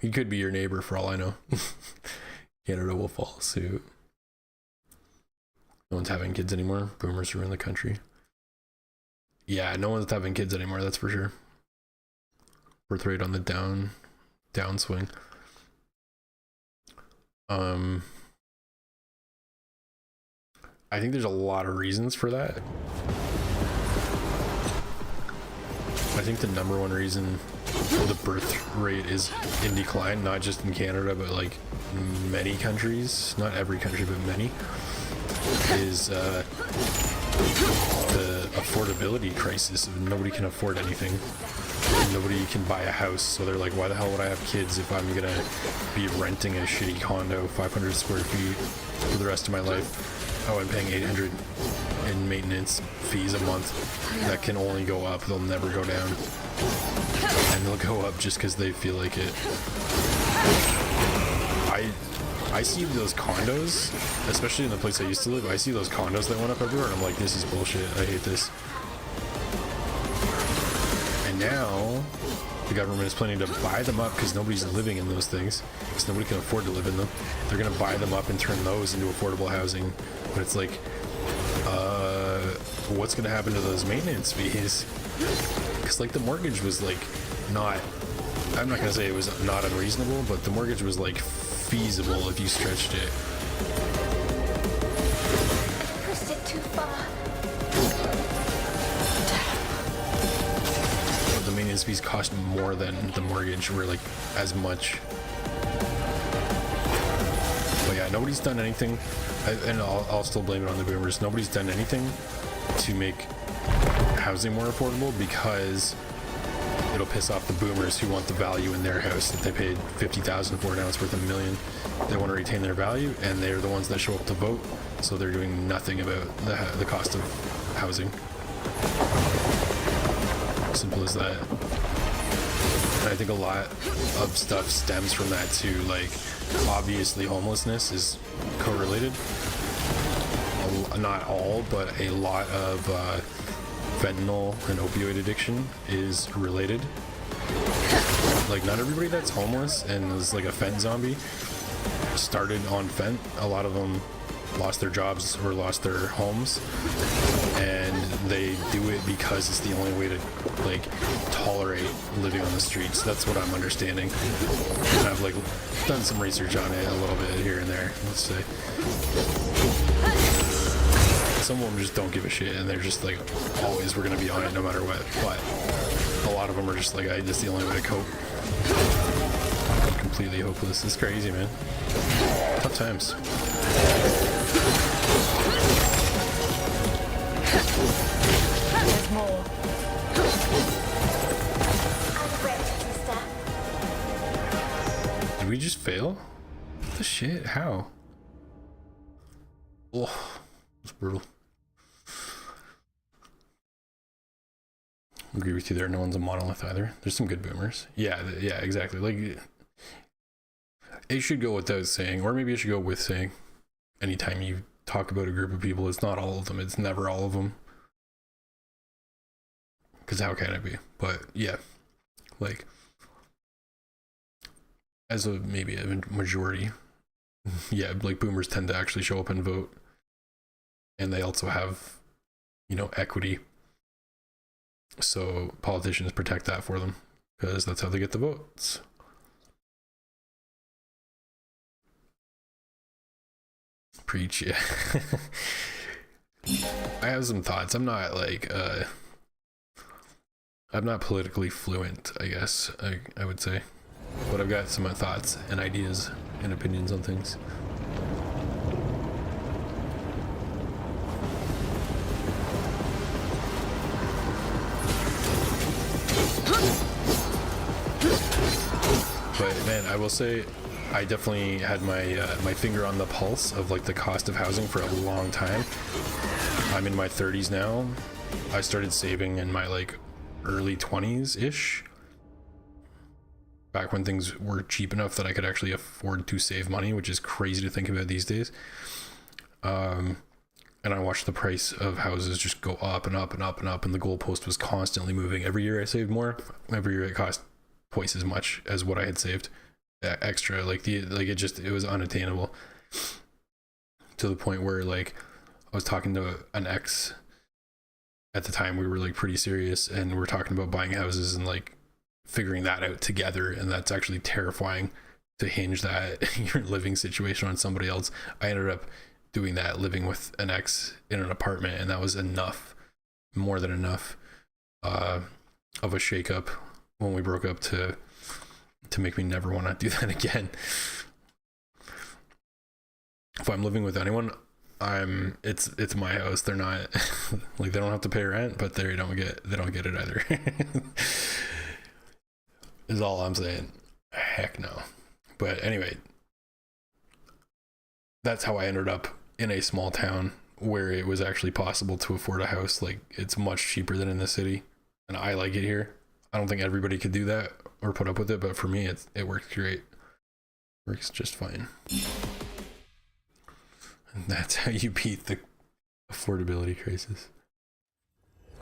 He could be your neighbor for all I know. Canada will follow suit. No one's having kids anymore. Boomers are in the country. Yeah, no one's having kids anymore, that's for sure. Birth rate on the downswing. I think there's a lot of reasons for that. I think the number one reason the birth rate is in decline, not just in Canada, but like many countries, not every country, but many, is the affordability crisis. Nobody can afford anything. Nobody can buy a house, so they're like, why the hell would I have kids if I'm gonna be renting a shitty condo, 500 square feet for the rest of my life? Oh, I'm paying $800 in maintenance fees a month. That can only go up. They'll never go down. And they'll go up just because they feel like it. I see those condos, especially in the place I used to live, I see those condos that went up everywhere, and I'm like, this is bullshit. I hate this. And now the government is planning to buy them up because nobody's living in those things, because nobody can afford to live in them. They're going to buy them up and turn those into affordable housing. But it's like, what's going to happen to those maintenance fees? Because like the mortgage was like not, I'm not going to say it was not unreasonable, but the mortgage was like feasible if you stretched it. Pushed it too far. The maintenance fees cost more than the mortgage, or like as much. But yeah, nobody's done anything, and I'll still blame it on the boomers. Nobody's done anything to make housing more affordable because it'll piss off the boomers who want the value in their house that they paid $50,000 for. Now it's worth $1 million. They want to retain their value, and they're the ones that show up to vote, so they're doing nothing about the cost of housing. Simple as that. And I think a lot of stuff stems from that too. Like, obviously homelessness is correlated. Not all, but a lot of fentanyl and opioid addiction is related. Like, not everybody that's homeless and is like a fent zombie started on fent. A lot of them lost their jobs or lost their homes, and they do it because it's the only way to like tolerate living on the streets. That's what I'm understanding, and I've like done some research on it a little bit here and there. Let's say some of them just don't give a shit, and they're just like, always we're gonna be on it no matter what. But a lot of them are just like, this is the only way to cope. Completely hopeless. It's crazy, man. Tough times. There's more. I'm ready, sister. Did we just fail? What the shit? How? Oh, it's brutal. Agree with you there. No one's a monolith either. There's some good boomers. Yeah, yeah, exactly. Like, it should go without saying, or maybe it should go with saying, anytime you talk about a group of people, it's not all of them. It's never all of them. Because how can it be? But yeah, like, as a maybe a majority, yeah, like boomers tend to actually show up and vote. And they also have, equity. So politicians protect that for them, because that's how they get the votes. Preach, yeah. I have some thoughts. I'm not like I'm not politically fluent, I guess I would say, but I've got some thoughts and ideas and opinions on things. But man, I will say I definitely had my my finger on the pulse of like the cost of housing for a long time. I'm in my 30s now. I started saving in my like early 20s ish, back when things were cheap enough that I could actually afford to save money, which is crazy to think about these days. And I watched the price of houses just go up and up and up and up, and the goalpost was constantly moving. Every year I saved more. Every year it cost twice as much as what I had saved extra. It was unattainable, to the point where like I was talking to an ex at the time. We were like pretty serious, and we were talking about buying houses and like figuring that out together, and that's actually terrifying, to hinge that your living situation on somebody else. I ended up doing that, living with an ex in an apartment, and that was enough, more than enough, of a shakeup when we broke up to make me never want to do that again. If I'm living with anyone, it's my house. They're not like, they don't have to pay rent, but they don't get it either. Is all I'm saying. Heck no. But anyway, that's how I ended up in a small town where it was actually possible to afford a house. Like, it's much cheaper than in the city, and I like it here. I don't think everybody could do that or put up with it, but for me, it works great. Works just fine. And that's how you beat the affordability crisis.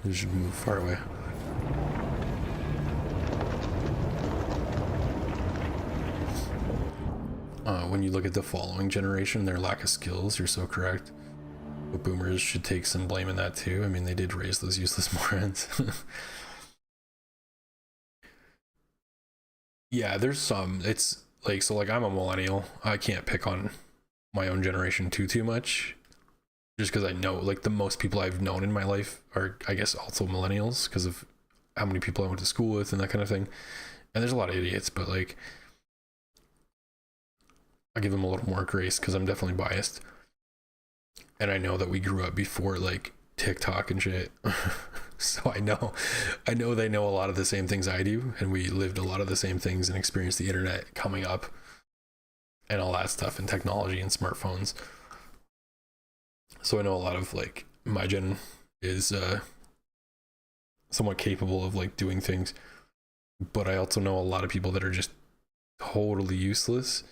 You should move far away. When you look at the following generation, their lack of skills, you're so correct. But boomers should take some blame in that too. I mean, they did raise those useless morons. Yeah, there's some. It's like, so like, I'm a millennial. I can't pick on my own generation too much, just because I know like the most people I've known in my life are, I guess, also millennials, because of how many people I went to school with and that kind of thing. And there's a lot of idiots, but like, I give them a little more grace because I'm definitely biased, and I know that we grew up before like TikTok and shit. So I know they know a lot of the same things I do, and we lived a lot of the same things and experienced the internet coming up and all that stuff, and technology and smartphones. So I know a lot of like my gen is somewhat capable of like doing things, but I also know a lot of people that are just totally useless.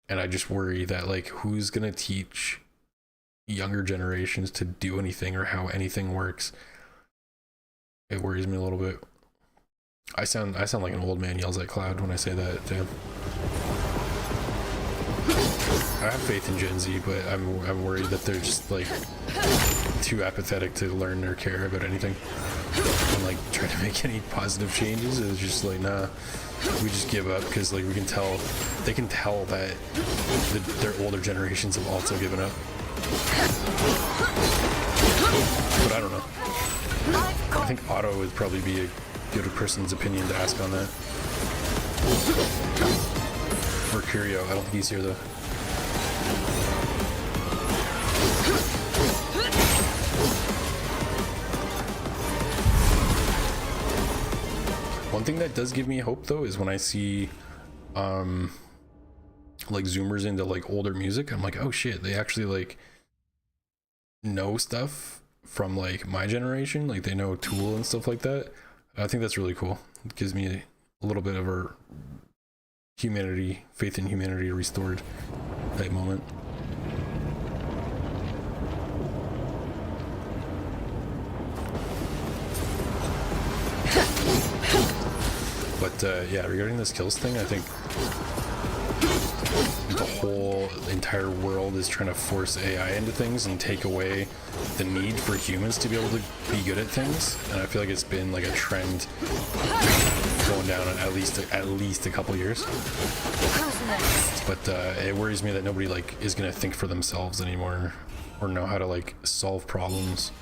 And I just worry that like, who's gonna teach younger generations to do anything or how anything works? It worries me a little bit. I sound like an old man yells at cloud when I say that too. I have faith in Gen Z, but I'm worried that they're just like too apathetic to learn or care about anything and like try to make any positive changes. It's just like, nah, we just give up, because like they can tell that their older generations have also given up. But I don't know. I think Otto would probably be a good person's opinion to ask on that. Or Curio, I don't think he's here though. One thing that does give me hope though is when I see like zoomers into like older music. I'm like, oh shit, they actually like know stuff from like my generation. Like they know Tool and stuff like that. I think that's really cool. It gives me a little bit of a humanity, faith in humanity restored type moment. But yeah, regarding the skills thing, I think the whole entire world is trying to force AI into things and take away the need for humans to be able to be good at things. And I feel like it's been like a trend going down in at least a couple years. But it worries me that nobody like is gonna think for themselves anymore or know how to like solve problems.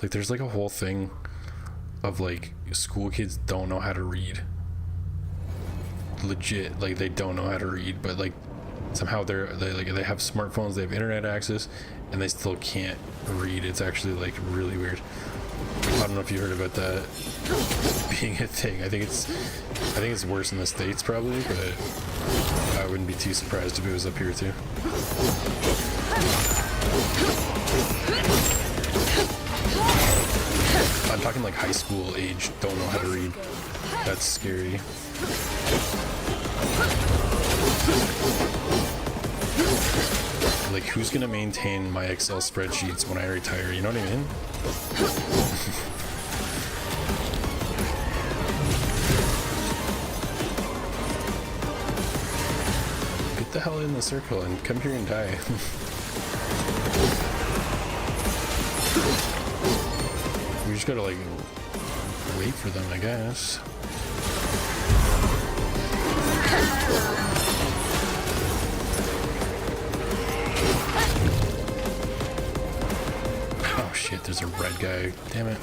Like there's like a whole thing of like school kids don't know how to read. Legit, like they don't know how to read, but like somehow they have smartphones, they have internet access, and they still can't read. It's actually like really weird. I don't know if you heard about that being a thing. I think it's worse in the States probably, but I wouldn't be too surprised if it was up here too. I'm talking like high school age, don't know how to read. That's scary. Like, who's gonna maintain my Excel spreadsheets when I retire? You know what I mean? Get the hell in the circle and come here and die. We just gotta, like, wait for them, I guess. Oh shit, there's a red guy. Damn it.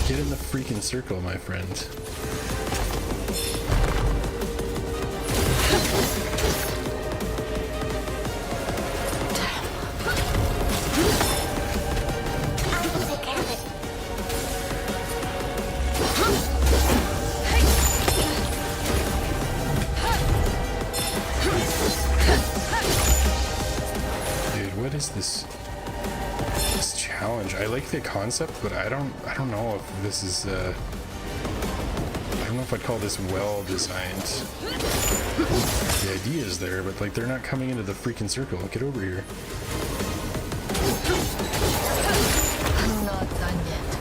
Get in the freaking circle, my friend. This challenge, I like the concept, but I don't know if this is I don't know if I'd call this well designed. The idea is there, but like they're not coming into the freaking circle. Get over here. I'm not done yet.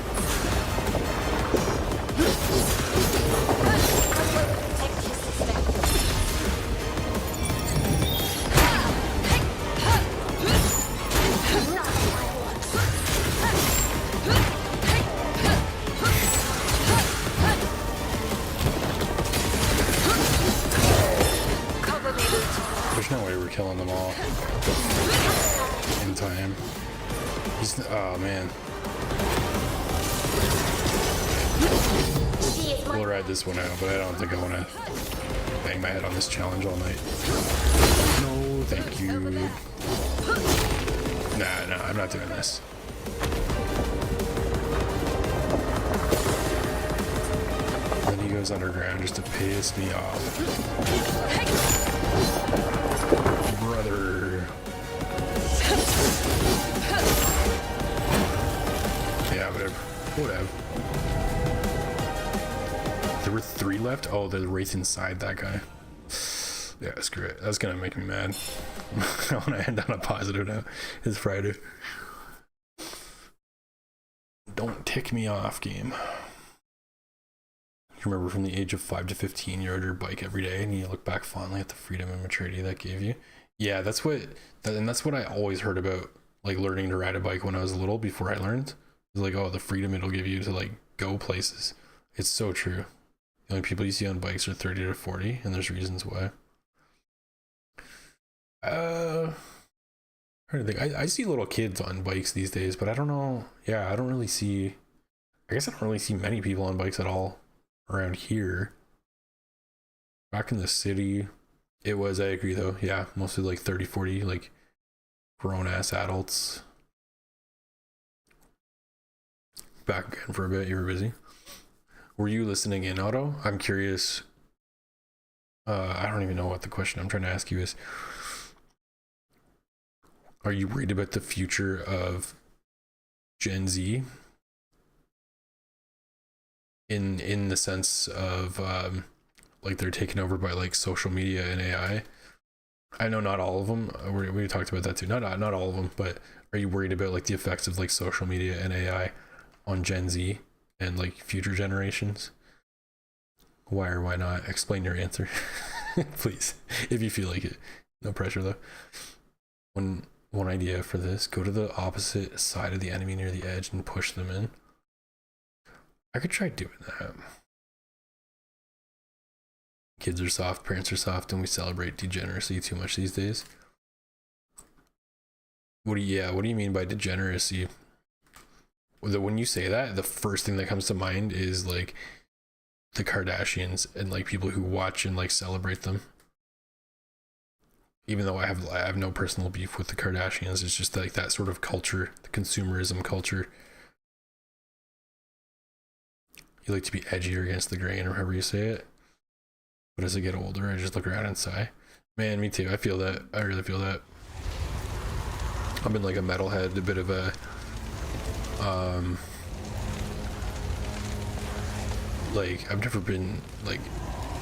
Killing them all in time. Oh man. We'll ride this one out, but I don't think I want to bang my head on this challenge all night. No, thank you. Nah, I'm not doing this. Then he goes underground just to piss me off. Brother. Yeah, whatever. There were 3 left? Oh, they're right inside that guy. Yeah, screw it. That's gonna make me mad. I want to end on a positive note. It's Friday. Don't tick me off, game. You remember from the age of 5 to 15, you rode your bike every day and you look back fondly at the freedom and maturity that gave you. Yeah, that's what I always heard about, like learning to ride a bike when I was little before I learned. It's like, oh, the freedom it'll give you to like go places. It's so true. The only people you see on bikes are 30 to 40, and there's reasons why. I don't think I see little kids on bikes these days, but I don't know. Yeah, I don't see many people on bikes at all around here. Back in the city, I agree though. Yeah, mostly like 30, 40, like grown ass adults. Back again for a bit, you were busy. Were you listening in, Otto? I'm curious. I don't even know what the question I'm trying to ask you is. Are you worried about the future of Gen Z? In the sense of like they're taken over by like social media and AI. I know not all of them. We talked about that too. Not all of them, but are you worried about like the effects of like social media and AI on Gen Z and like future generations? Why or why not? Explain your answer, please, if you feel like it. No pressure though. One idea for this: go to the opposite side of the enemy near the edge and push them in. I could try doing that. Kids are soft, parents are soft, and we celebrate degeneracy too much these days. What do you mean by degeneracy? When you say that, the first thing that comes to mind is like the Kardashians and like people who watch and like celebrate them. Even though I have no personal beef with the Kardashians, it's just like that sort of culture, the consumerism culture. You like to be edgier against the grain, or however you say it. But as I get older, I just look around and sigh. Man, me too. I feel that. I really feel that. I've been like a metalhead, a bit of a like, I've never been like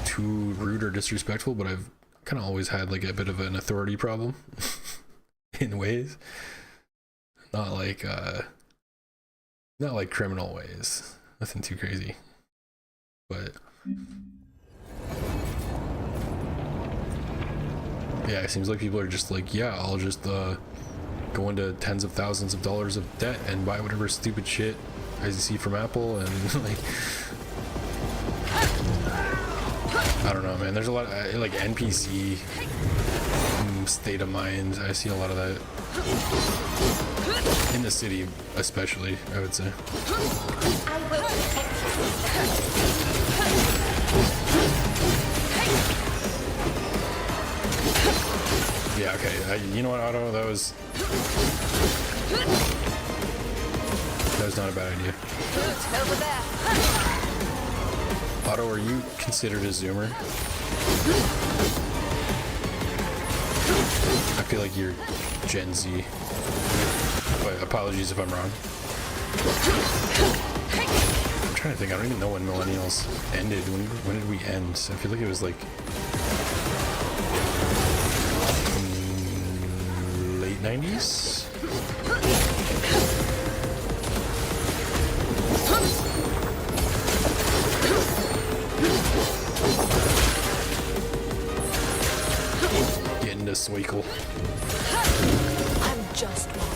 too rude or disrespectful, but I've kind of always had like a bit of an authority problem in ways. Not like criminal ways. Nothing too crazy. But yeah, it seems like people are just like, yeah, I'll just go into tens of thousands of dollars of debt and buy whatever stupid shit I see from Apple, and like, I don't know, man. There's a lot of like NPC state of mind. I see a lot of that in the city, especially, I would say. Yeah, okay. You know what, Otto? That was not a bad idea. Otto, are you considered a Zoomer? I feel like you're Gen Z, but apologies if I'm wrong. I'm trying to think. I don't even know when millennials ended. When did we end? I feel like it was like late 90s? Getting to Sweekle. I'm just one.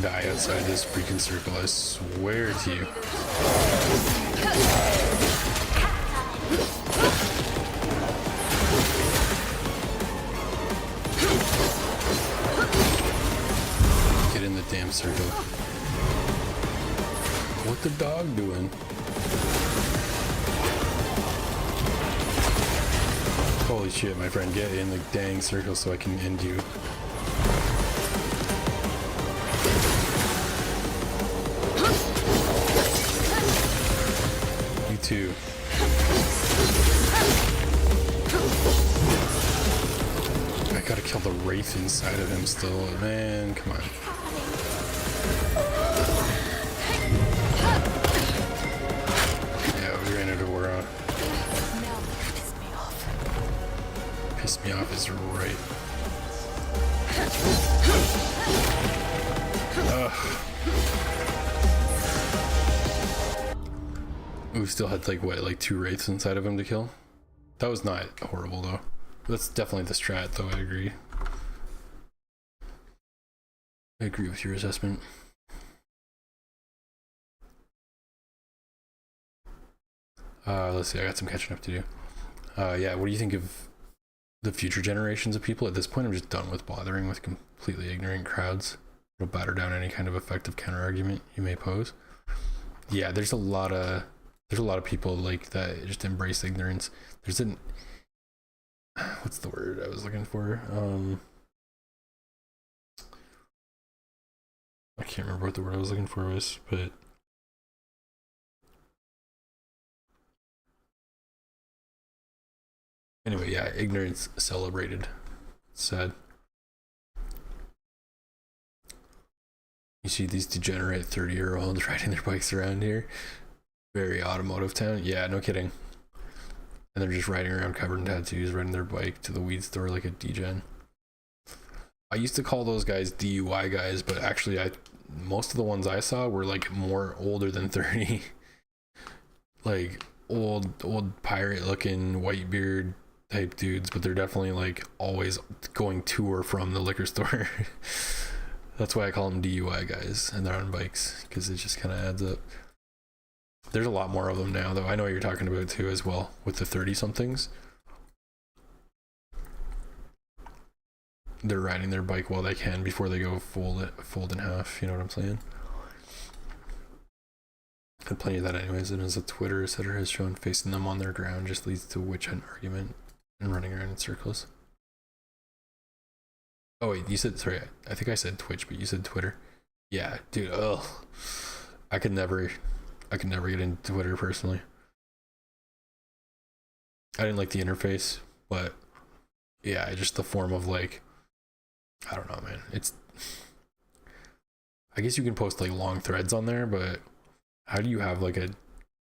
Die outside this freaking circle, I swear to you. Get in the damn circle. What the dog doing? Holy shit, my friend, get in the dang circle so I can end you. Too. I gotta kill the wraith inside of him still. Man, come on. Yeah, we ran out of aura. Pissed me off is right. Ugh. We still had like what, like 2 wraiths inside of him to kill? That was not horrible though. That's definitely the strat though, I agree. I agree with your assessment. Let's see, I got some catching up to do. Yeah, what do you think of the future generations of people? At this point, I'm just done with bothering with completely ignorant crowds. It'll batter down any kind of effective counter-argument you may pose. Yeah, there's a lot of people like that just embrace ignorance. There's an, what's the word I was looking for? I can't remember what the word I was looking for was, but anyway, yeah, ignorance celebrated. It's sad. You see these degenerate 30-year-olds riding their bikes around here. Very automotive town. Yeah, no kidding. And they're just riding around covered in tattoos, riding their bike to the weed store like a degen. I used to call those guys DUI guys, but actually most of the ones I saw were like more older than 30. Like old pirate looking white beard type dudes, but they're definitely like always going to or from the liquor store. That's why I call them DUI guys, and they're on bikes, because it just kind of adds up. There's a lot more of them now, though. I know what you're talking about too, as well, with the 30-somethings. They're riding their bike while they can before they go fold in half. You know what I'm saying? Had plenty of that anyways, and as a Twitter setter has shown, facing them on their ground just leads to a witch hunt argument and running around in circles. Oh wait, you said, sorry, I think I said Twitch, but you said Twitter. Yeah, dude, ugh. I could never get into Twitter personally. I didn't like the interface, but yeah, just the form of like, I don't know, man. It's, I guess you can post like long threads on there, but how do you have like a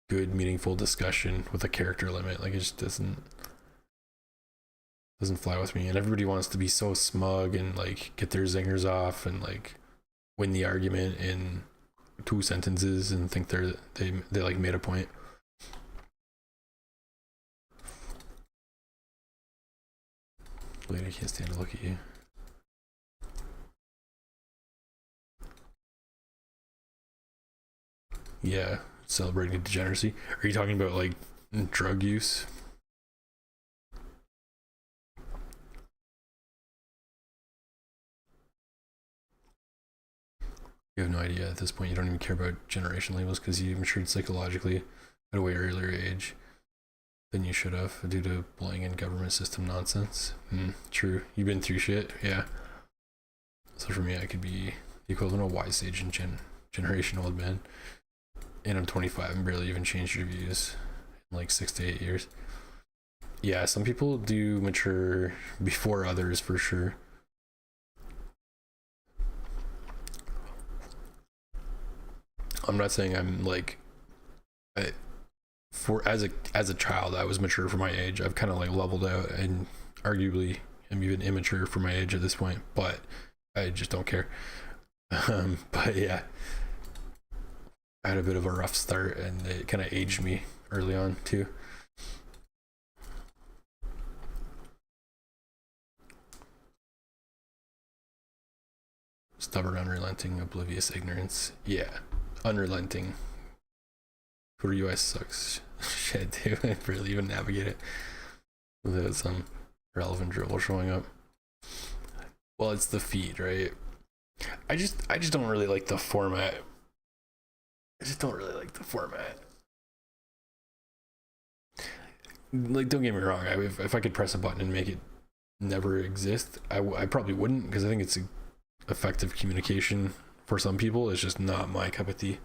good, meaningful discussion with a character limit? Like, it just doesn't fly with me. And everybody wants to be so smug and like get their zingers off and like win the argument in 2 sentences and think they like made a point. Lady, I can't stand to look at you. Yeah, celebrating degeneracy. Are you talking about like drug use? You have no idea at this point. You don't even care about generation labels because you matured psychologically at a way earlier age than you should have due to bullying and government system nonsense. True. You've been through shit. Yeah. So for me, I could be the equivalent of wise sage and generation old man. And I'm 25 and barely even changed your views in like 6 to 8 years. Yeah, some people do mature before others for sure. I'm not saying I'm like, as a child I was mature for my age. I've kind of like leveled out and arguably am even immature for my age at this point, but I just don't care. But yeah, I had a bit of a rough start and it kind of aged me early on too. Stubborn, unrelenting, oblivious ignorance. Yeah. Unrelenting. For US sucks shit, dude. I barely even navigate it without some relevant dribble showing up. Well, it's the feed, right? I just don't really like the format. Like, don't get me wrong. If I could press a button and make it never exist, I probably wouldn't, because I think it's effective communication for some people. It's just not my cup of tea.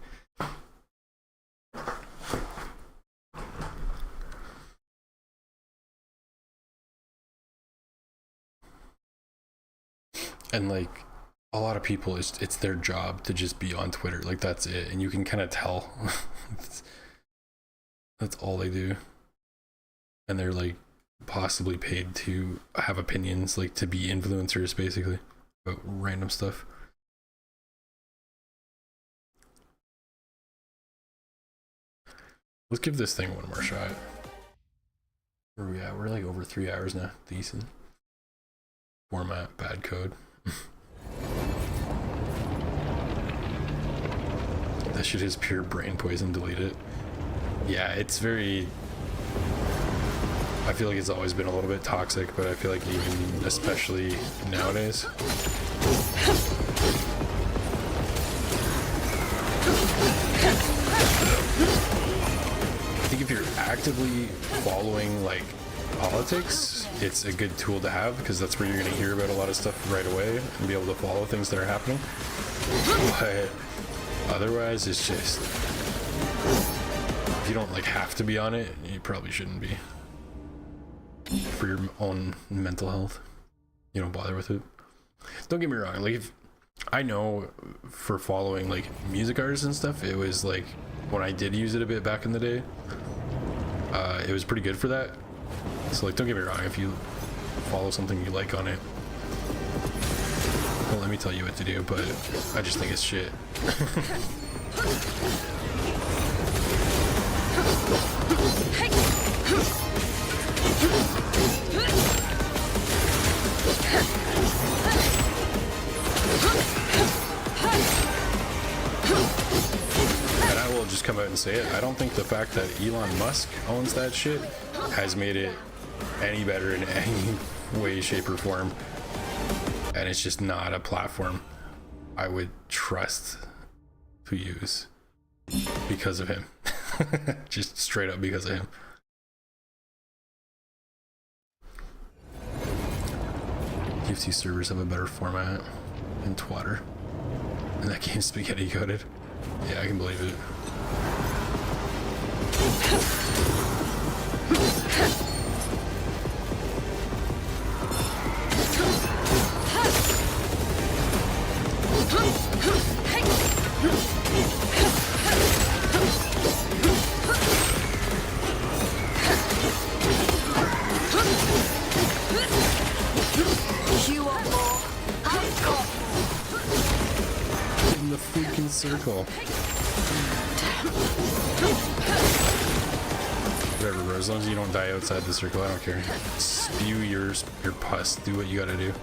And like a lot of people, it's their job to just be on Twitter. Like, that's it, and you can kind of tell. That's all they do, and they're like possibly paid to have opinions, like to be influencers basically about random stuff. Let's give this thing one more shot. Where are we at? We're like over 3 hours now. Decent. Format, bad code. That shit is pure brain poison. Delete it. Yeah, it's very... I feel like it's always been a little bit toxic, but I feel like even especially nowadays. I think if you're actively following like politics, it's a good tool to have, because that's where you're going to hear about a lot of stuff right away and be able to follow things that are happening. But otherwise, it's just, if you don't like have to be on it, you probably shouldn't be. For your own mental health, you don't bother with it. Don't get me wrong, like, if I know for following like music artists and stuff, it was like when I did use it a bit back in the day, it was pretty good for that. So like, don't get me wrong, if you follow something you like on it, don't let me tell you what to do, but I just think it's shit. say it. I don't think the fact that Elon Musk owns that shit has made it any better in any way, shape, or form. And it's just not a platform I would trust to use because of him. Just straight up because of him. TFT servers have a better format than Twatter. And that game's spaghetti coded. Yeah, I can believe it. You want more? I've got In the freaking circle. Whatever, bro. As long as you don't die outside the circle, I don't care. Spew your pus. Do what you gotta do.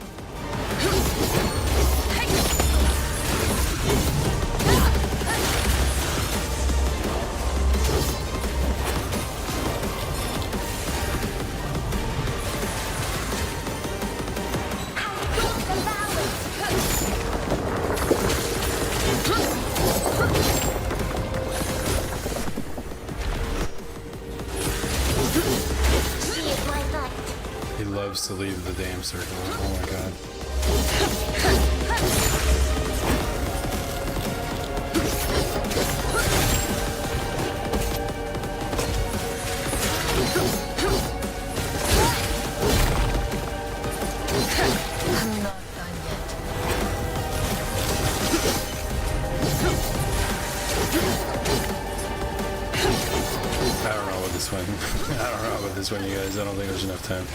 He loves to leave the damn circle. Oh my god. I'm not done yet. I don't know about this one. I don't know about this one, you guys. I don't think there's enough time.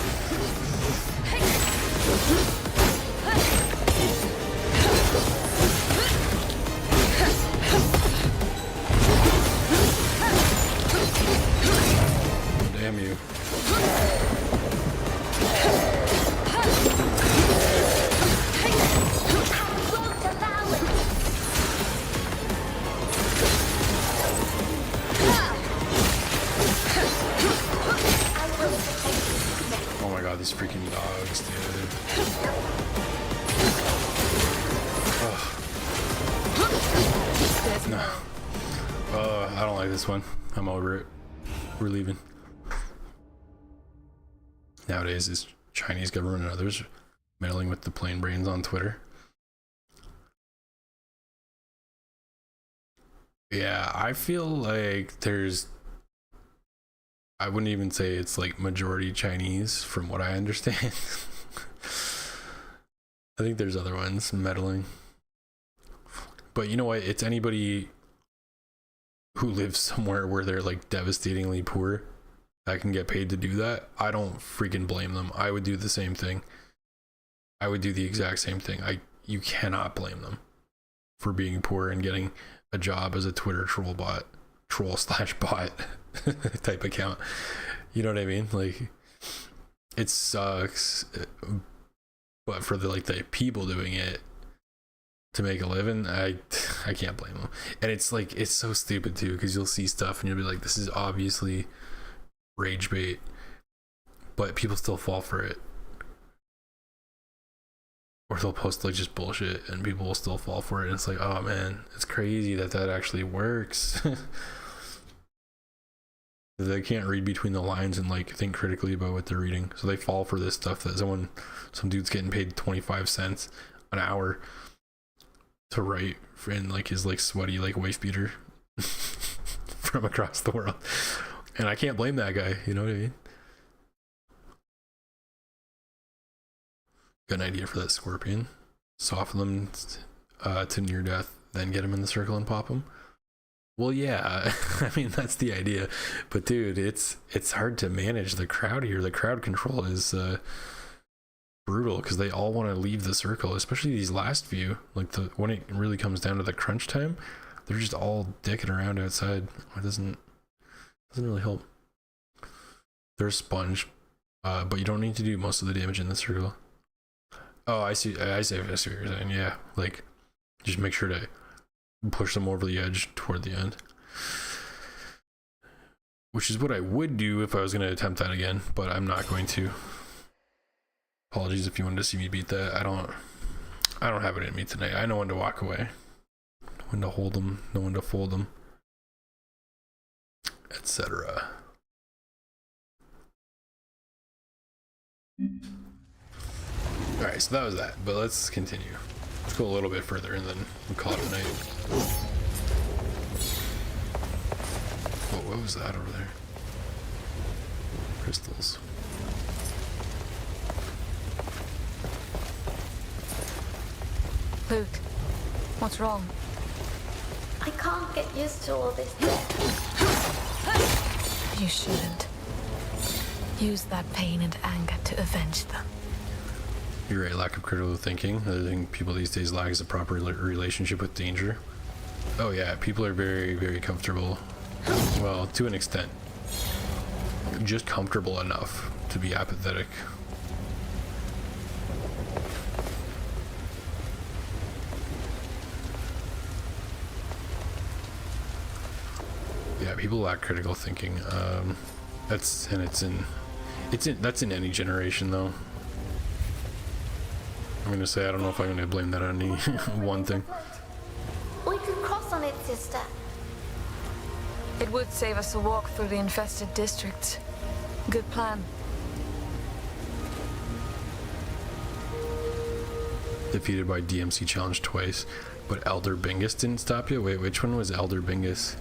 Damn you. Oh my god, these freaking dogs, dude. Ugh. No. I don't like this one. I'm over it. We're leaving. Nowadays, it's Chinese government and others meddling with the plain brains on Twitter. Yeah, I feel like I wouldn't even say it's like majority Chinese from what I understand. I think there's other ones meddling. But you know what? It's anybody who lives somewhere where they're like devastatingly poor that can get paid to do that. I don't freaking blame them. I would do the same thing. I would do the exact same thing. You cannot blame them for being poor and getting a job as a Twitter troll/bot type account. You know what I mean? Like, it sucks, but for the people doing it to make a living, I can't blame them. And it's like, it's so stupid too, because you'll see stuff and you'll be like, this is obviously rage bait, but people still fall for it. Or they'll post like just bullshit and people will still fall for it. And it's like, oh man, it's crazy that actually works. They can't read between the lines and like think critically about what they're reading, so they fall for this stuff that some dude's getting paid 25 cents an hour to write in like his like sweaty like wife beater from across the world. And I can't blame that guy, you know what I mean? Got an idea for that scorpion. Soften them to near death, then get him in the circle and pop him. Well, yeah, I mean, that's the idea. But dude, it's hard to manage the crowd here. The crowd control is brutal because they all want to leave the circle, especially these last few. Like when it really comes down to the crunch time, they're just all dicking around outside. It doesn't really help. They're a sponge, but you don't need to do most of the damage in the circle. Oh, I see what you're saying. Yeah, like just make sure to push them over the edge toward the end. which is what I would do if I was going to attempt that again, but I'm not going to. Apologies if you wanted to see me beat that. I don't have it in me tonight. I know when to walk away, when to hold them, know when to fold them, etc. All right, so that was that, but let's continue. Let's go a little bit further and then we'll call it a night. Oh, what was that over there? Crystals. Luke, what's wrong? I can't get used to all this. You shouldn't. Use that pain and anger to avenge them. You're right, lack of critical thinking. I think people these days lack a proper relationship with danger. Oh yeah, people are very, very comfortable. Well, to an extent. Just comfortable enough to be apathetic. Yeah, people lack critical thinking. That's in any generation though. I'm gonna say I don't know if I'm gonna blame that on any one thing. We could cross on it, sister. It would save us a walk through the infested districts. Good plan. Defeated by DMC challenge twice, but Elder Bingus didn't stop you? Wait, which one was Elder Bingus?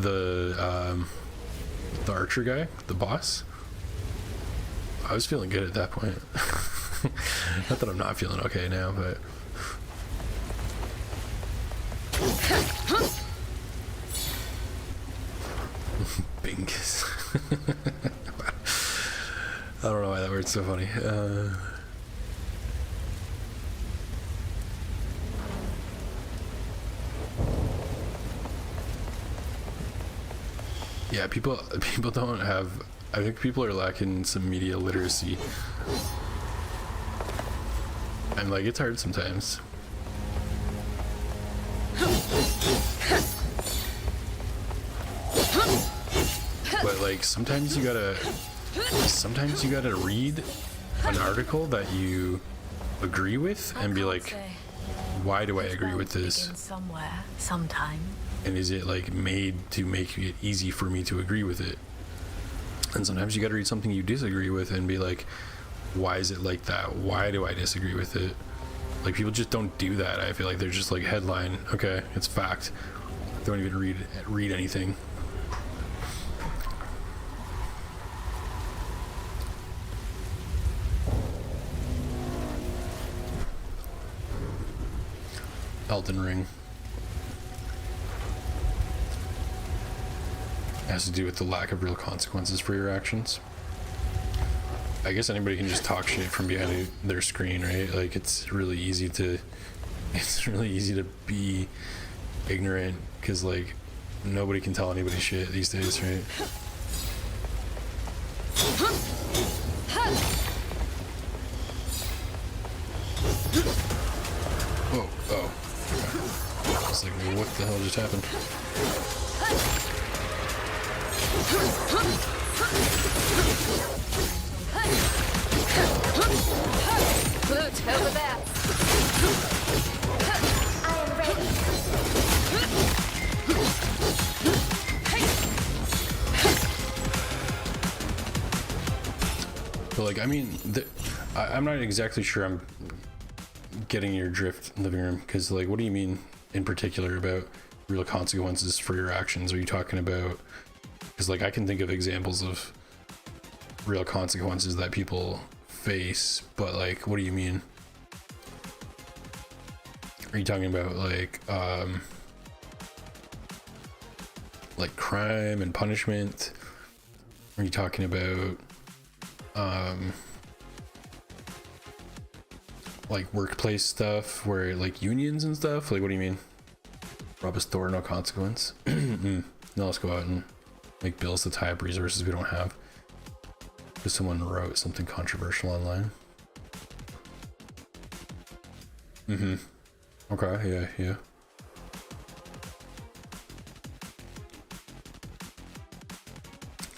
The archer guy? The boss? I was feeling good at that point. Not that I'm not feeling okay now, but... Bingus. I don't know why that word's so funny. Yeah, people don't have... I think people are lacking some media literacy. And like, it's hard sometimes. But like, sometimes you gotta read an article that you agree with and be like, why do I agree with this? Somewhere, sometime. And is it like made to make it easy for me to agree with it? And sometimes you gotta read something you disagree with and be like, why is it like that? Why do I disagree with it? Like, people just don't do that. I feel like they're just like, headline, okay, it's fact. Don't even read anything. Elden Ring. It has to do with the lack of real consequences for your actions. I guess anybody can just talk shit from behind their screen, right? Like, it's really easy to be ignorant because like nobody can tell anybody shit these days, right? Whoa, oh. Okay. I was like, well, what the hell just happened? Loot, over there. I am ready. But like, I mean, I'm not exactly sure I'm getting your drift, Living Room, because like, what do you mean in particular about real consequences for your actions? Are you talking about, because like, I can think of examples of real consequences that people face, but like, what do you mean? Are you talking about like crime and punishment? Are you talking about like workplace stuff where like unions and stuff? Like, what do you mean? Rob a store, no consequence. No, let's go out and make bills to tie up resources we don't have. Because someone wrote something controversial online. Okay, yeah.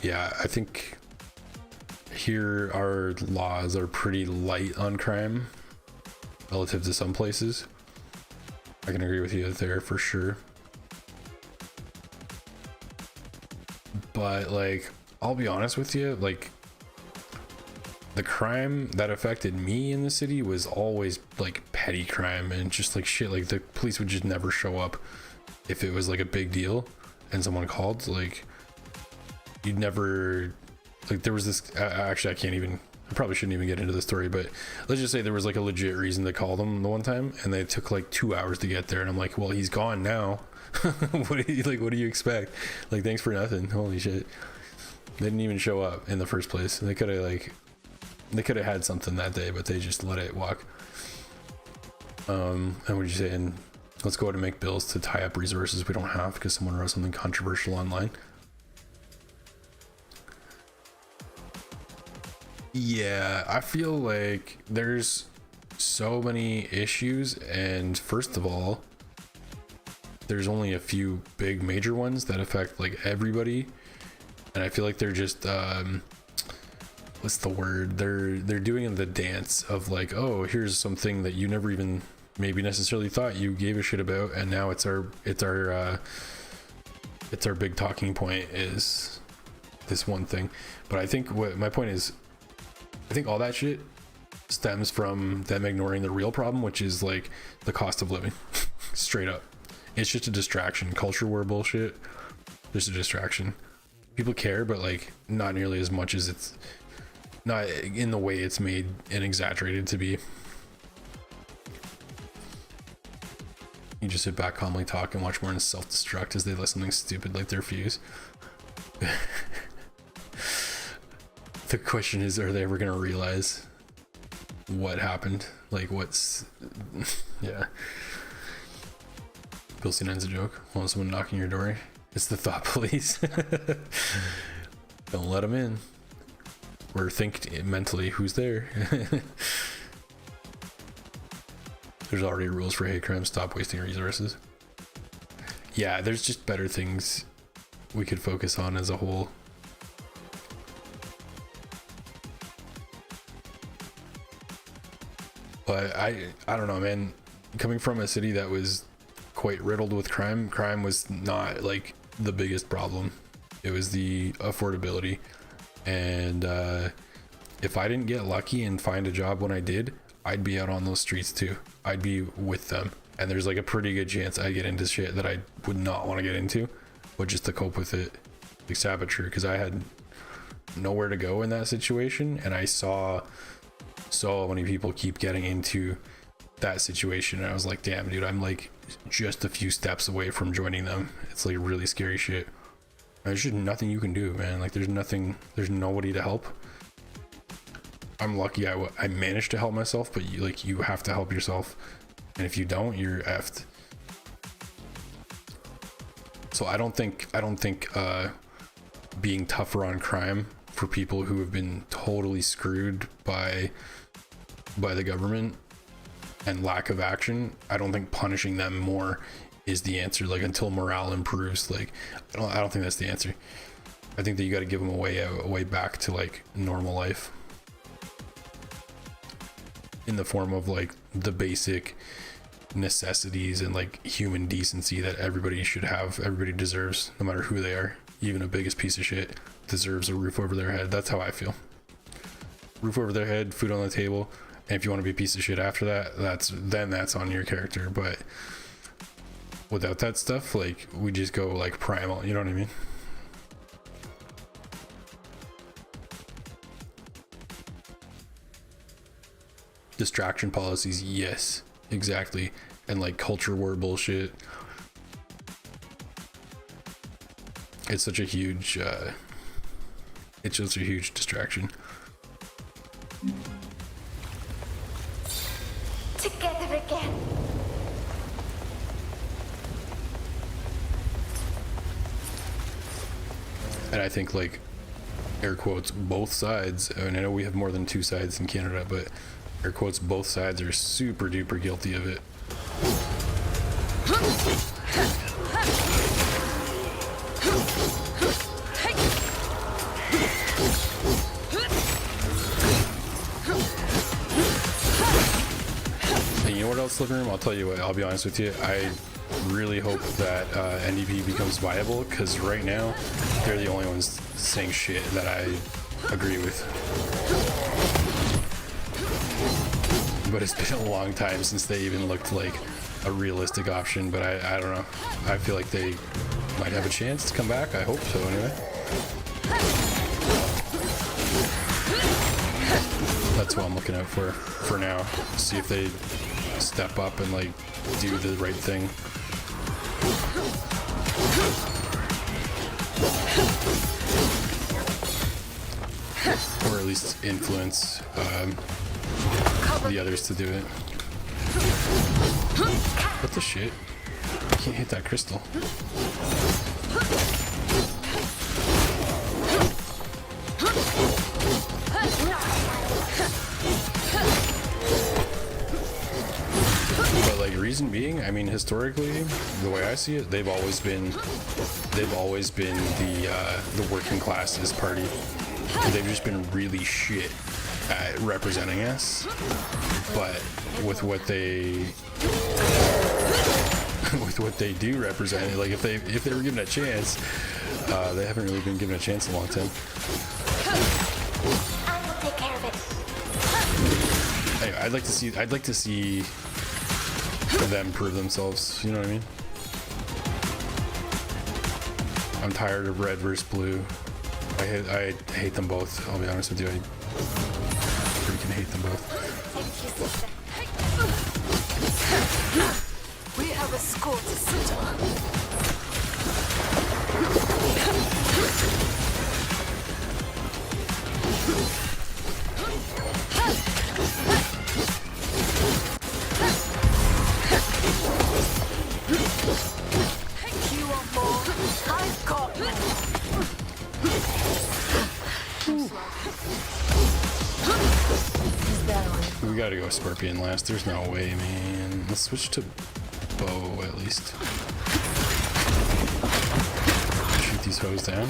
Yeah, I think here our laws are pretty light on crime relative to some places. I can agree with you there for sure. But like, I'll be honest with you, like the crime that affected me in the city was always like petty crime and just like shit. Like the police would just never show up if it was like a big deal and someone called. Like you'd never, like there was this, actually I probably shouldn't even get into the story, but let's just say there was like a legit reason to call them the one time and they took like 2 hours to get there. And I'm like, well, he's gone now. What do you expect? Like, thanks for nothing. Holy shit. They didn't even show up in the first place. They could have had something that day, but they just let it walk. And what you saying? Let's go ahead and make bills to tie up resources we don't have because someone wrote something controversial online. Yeah, I feel like there's so many issues, and first of all, there's only a few big major ones that affect like everybody, and I feel like they're just what's the word, they're doing the dance of like, oh, here's something that you never even maybe necessarily thought you gave a shit about, and now it's our big talking point is this one thing. But I think what my point is, I think all that shit stems from them ignoring the real problem, which is like the cost of living. Straight up. It's just a distraction. Culture war bullshit. Just a distraction. People care, but like not nearly as much as it's not in the way it's made and exaggerated to be. You just sit back, calmly talk, and watch more and self-destruct as they let something stupid like their fuse. The question is, are they ever gonna realize what happened? Like what's yeah. Bill C's a joke. Want someone knocking your door? It's the thought police. Don't let them in. Or think mentally who's there. There's already rules for hate crimes. Stop wasting resources. Yeah, there's just better things we could focus on as a whole. But I don't know, man. Coming from a city that was quite riddled with crime was not like the biggest problem. It was the affordability. And if I didn't get lucky and find a job when I did, I'd be out on those streets too. I'd be with them. And there's like a pretty good chance I'd get into shit that I would not want to get into, but just to cope with it. Like Saboteur, because I had nowhere to go in that situation, and I saw so many people keep getting into that situation, and I was like, damn dude, I'm like just a few steps away from joining them. It's like really scary shit. There's just nothing you can do, man. Like there's nobody to help. I'm lucky I managed to help myself, but you have to help yourself, and if you don't, you're effed. So I don't think being tougher on crime for people who have been totally screwed by the government and lack of action, I don't think punishing them more is the answer. Like until morale improves, like I don't think that's the answer. I think that you got to give them a way back to like normal life in the form of like the basic necessities and like human decency that everybody should have, everybody deserves, no matter who they are. Even a biggest piece of shit deserves a roof over their head. That's how I feel. Roof over their head, food on the table, and if you want to be a piece of shit after that, that's on your character. But without that stuff, like we just go like primal, you know what I mean? Distraction policies, yes, exactly. And like culture war bullshit. It's such a huge distraction. Together again. And I think like air quotes both sides, and I know we have more than two sides in Canada, but air quotes both sides are super duper guilty of it. this living room, I'll tell you what, I'll be honest with you, I really hope that NDP becomes viable, because right now they're the only ones saying shit that I agree with. But it's been a long time since they even looked like a realistic option, but I don't know. I feel like they might have a chance to come back. I hope so anyway. That's what I'm looking out for now. See if they step up and like do the right thing. Or at least influence the others to do it. What the shit? I can't hit that crystal. But like, reason being, I mean, historically, the way I see it, they've always been the working classes party. They've just been really shit at representing us, but with what they do represent, like if they were given a chance, they haven't really been given a chance in a long time. I will take care of it. Anyway, I'd like to see them prove themselves. You know what I mean? I'm tired of red versus blue. I hate them both. I'll be honest with you. I freaking hate them both. Thank you, sister. We have a score to settle. You want more? I've got more. We gotta go Scorpion last. There's no way, man. Let's switch to bow at least. Shoot these hoes down.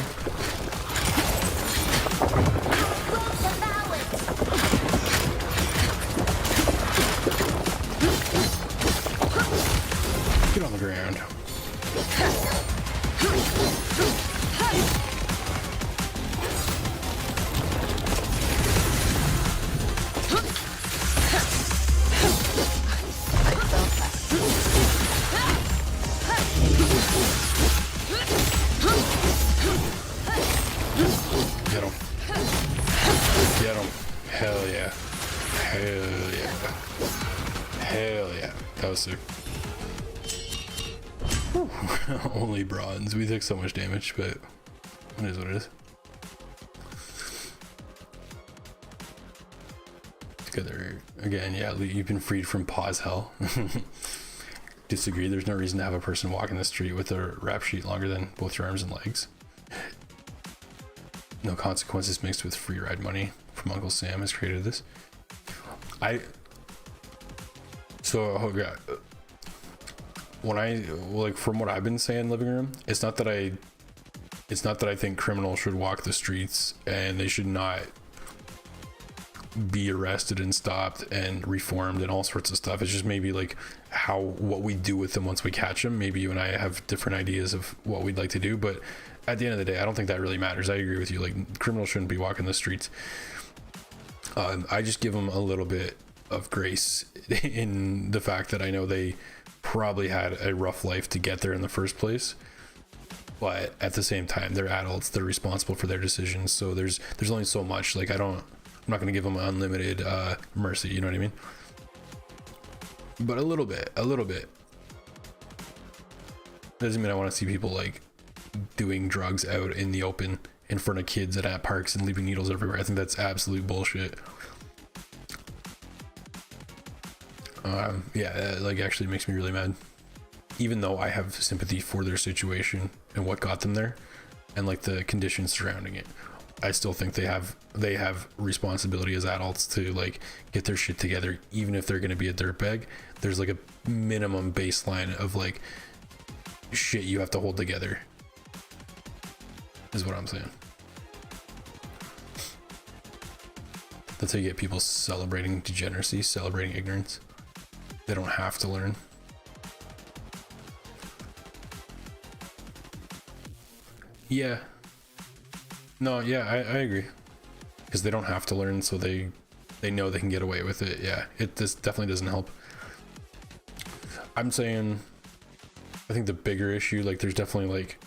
Get on the ground. Get him. Get him. Hell yeah. Hell yeah. Hell yeah. That was sick. Whew. Only bronze. We took so much damage, but it is what it is. Together again, yeah, you've been freed from pause hell. Disagree. There's no reason to have a person walk in the street with a rap sheet longer than both your arms and legs. No consequences mixed with free ride money from Uncle Sam has created this. When I like, from what I've been saying, living room, it's not that I think criminals should walk the streets and they should not be arrested and stopped and reformed and all sorts of stuff. It's just maybe like what we do with them once we catch them. Maybe you and I have different ideas of what we'd like to do, but at the end of the day, I don't think that really matters. I agree with you. Like, criminals shouldn't be walking the streets. I just give them a little bit of grace in the fact that I know they probably had a rough life to get there in the first place, but at the same time, they're adults. They're responsible for their decisions. So there's only so much. Like, I'm not going to give them unlimited mercy. You know what I mean? But a little bit. Doesn't mean I want to see people like doing drugs out in the open in front of kids at parks and leaving needles everywhere. I think that's absolute bullshit. Yeah, like, actually makes me really mad. Even though I have sympathy for their situation and what got them there and like the conditions surrounding it, I still think they have responsibility as adults to like get their shit together. Even if they're going to be a dirtbag, there's like a minimum baseline of like shit you have to hold together, is what I'm saying. That's how you get people celebrating degeneracy, celebrating ignorance. They don't have to learn. Yeah. No, yeah, I agree. Because they don't have to learn, so they know they can get away with it. Yeah, this definitely doesn't help. I'm saying, I think the bigger issue, like, there's definitely like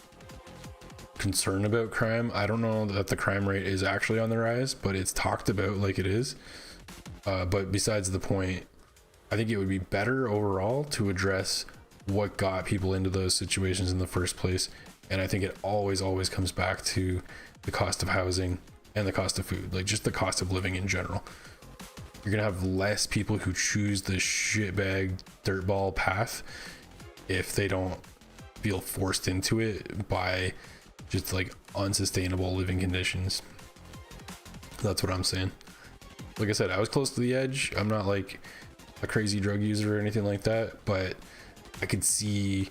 concern about crime. I don't know that the crime rate is actually on the rise, but it's talked about like it is. But besides the point, I think it would be better overall to address what got people into those situations in the first place. And I think it always comes back to the cost of housing and the cost of food, like just the cost of living in general. You're gonna have less people who choose the shitbag dirtball path if they don't feel forced into it by just like unsustainable living conditions. That's what I'm saying. Like I said, I was close to the edge. I'm not like a crazy drug user or anything like that, but I could see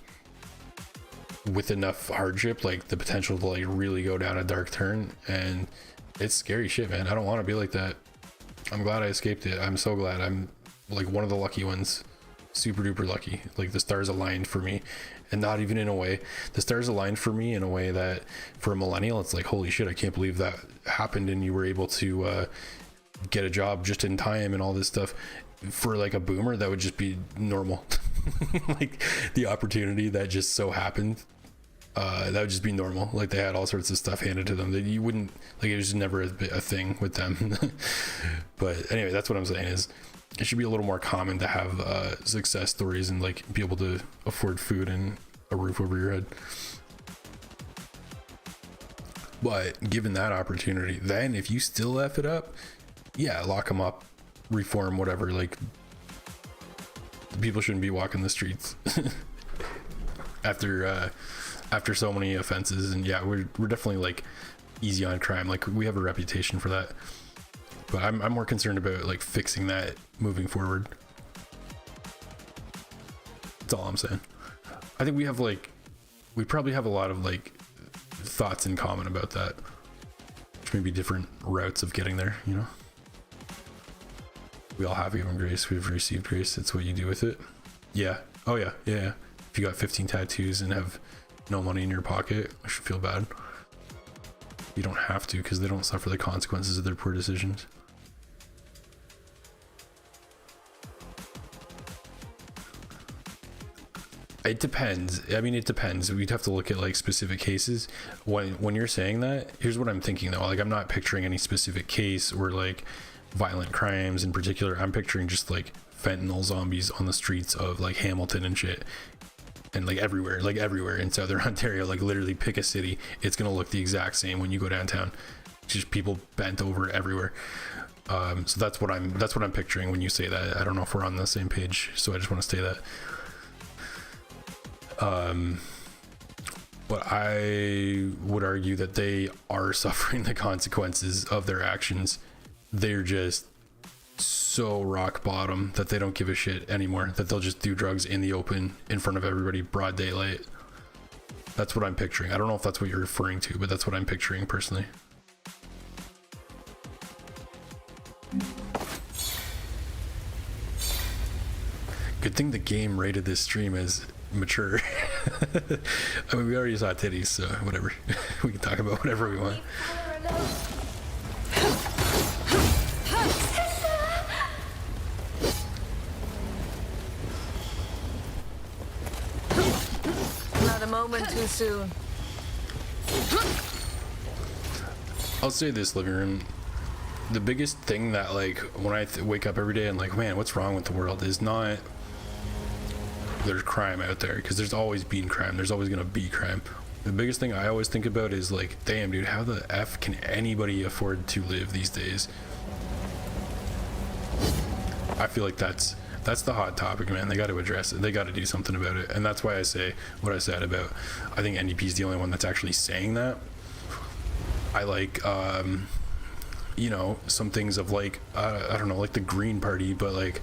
with enough hardship, like the potential to like really go down a dark turn, and it's scary shit, man. I don't want to be like that. I'm glad I escaped it. I'm so glad. I'm like one of the lucky ones. Super duper lucky. Like the stars aligned for me, and not even in a way. The stars aligned for me in a way that for a millennial, it's like, holy shit, I can't believe that happened and you were able to get a job just in time and all this stuff. For like a boomer, that would just be normal. Like the opportunity that just so happened, that would just be normal. Like they had all sorts of stuff handed to them that you wouldn't, like, it was just never a thing with them. But anyway, that's what I'm saying, is it should be a little more common to have success stories and like be able to afford food and a roof over your head. But given that opportunity, then if you still F it up, yeah, lock them up, reform, whatever. Like, people shouldn't be walking the streets after so many offenses. And yeah, we're definitely like easy on crime. Like we have a reputation for that, but I'm more concerned about like fixing that moving forward. That's all I'm saying. I think we probably have a lot of like thoughts in common about that, which may be different routes of getting there, you know. We all have given grace, we've received grace. It's what you do with it. Yeah. Oh yeah. Yeah. If you got 15 tattoos and have no money in your pocket, I should feel bad. You don't have to, because they don't suffer the consequences of their poor decisions. It depends. I mean, it depends. We'd have to look at like specific cases. When you're saying that, here's what I'm thinking though. Like, I'm not picturing any specific case or like violent crimes in particular. I'm picturing just like fentanyl zombies on the streets of like Hamilton and shit, and like everywhere in Southern Ontario. Like literally pick a city, it's gonna look the exact same when you go downtown. Just people bent over everywhere. So that's what I'm picturing when you say that. I don't know if we're on the same page, so I just want to say that. But I would argue that they are suffering the consequences of their actions. They're just so rock bottom that they don't give a shit anymore, that they'll just do drugs in the open in front of everybody, broad daylight. That's what I'm picturing. I don't know if that's what you're referring to, but that's what I'm picturing personally. Good thing the game rated this stream as mature. I mean, we already saw titties, so whatever. We can talk about whatever we want. Not a moment too soon. I'll say this, living room. The biggest thing that, like, when I wake up every day and like, man, what's wrong with the world, is not there's crime out there, because there's always been crime. There's always gonna be crime. The biggest thing I always think about is like, damn, dude, how the F can anybody afford to live these days? I feel like that's the hot topic, man. They got to address it. They got to do something about it. And that's why I say what I said about, I think NDP is the only one that's actually saying that. I like, you know, some things of like, I don't know, like the Green Party, but like,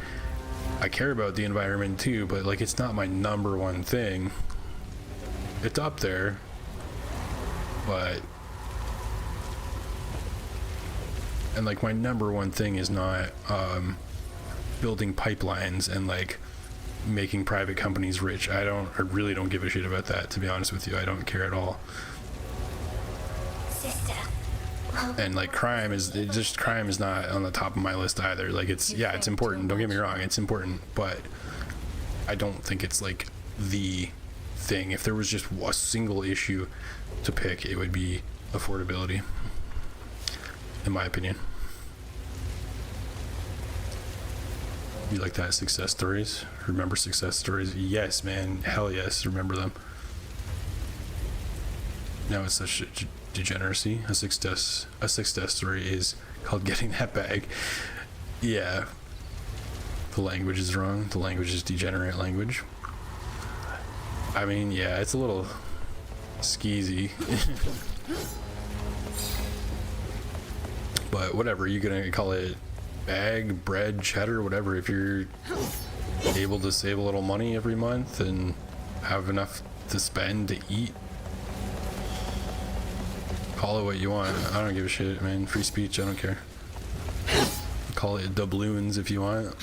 I care about the environment too, but like, it's not my number one thing. It's up there, but, and like my number one thing is not building pipelines and like making private companies rich. I really don't give a shit about that, to be honest with you. I don't care at all. Sister. And like crime is not on the top of my list either. Like it's important, don't get me wrong, it's important, but I don't think it's like the thing. If there was just a single issue to pick, it would be affordability, in my opinion. You like that? Success stories? Remember success stories? Yes, man. Hell yes, remember them. Now it's such degeneracy. A success story is called getting that bag. Yeah. The language is wrong. The language is degenerate language. I mean, yeah, it's a little skeezy. But whatever, you're gonna call it bag, bread, cheddar, whatever. If you're able to save a little money every month and have enough to spend to eat, call it what you want. I don't give a shit, man. Free speech, I don't care. Call it doubloons if you want.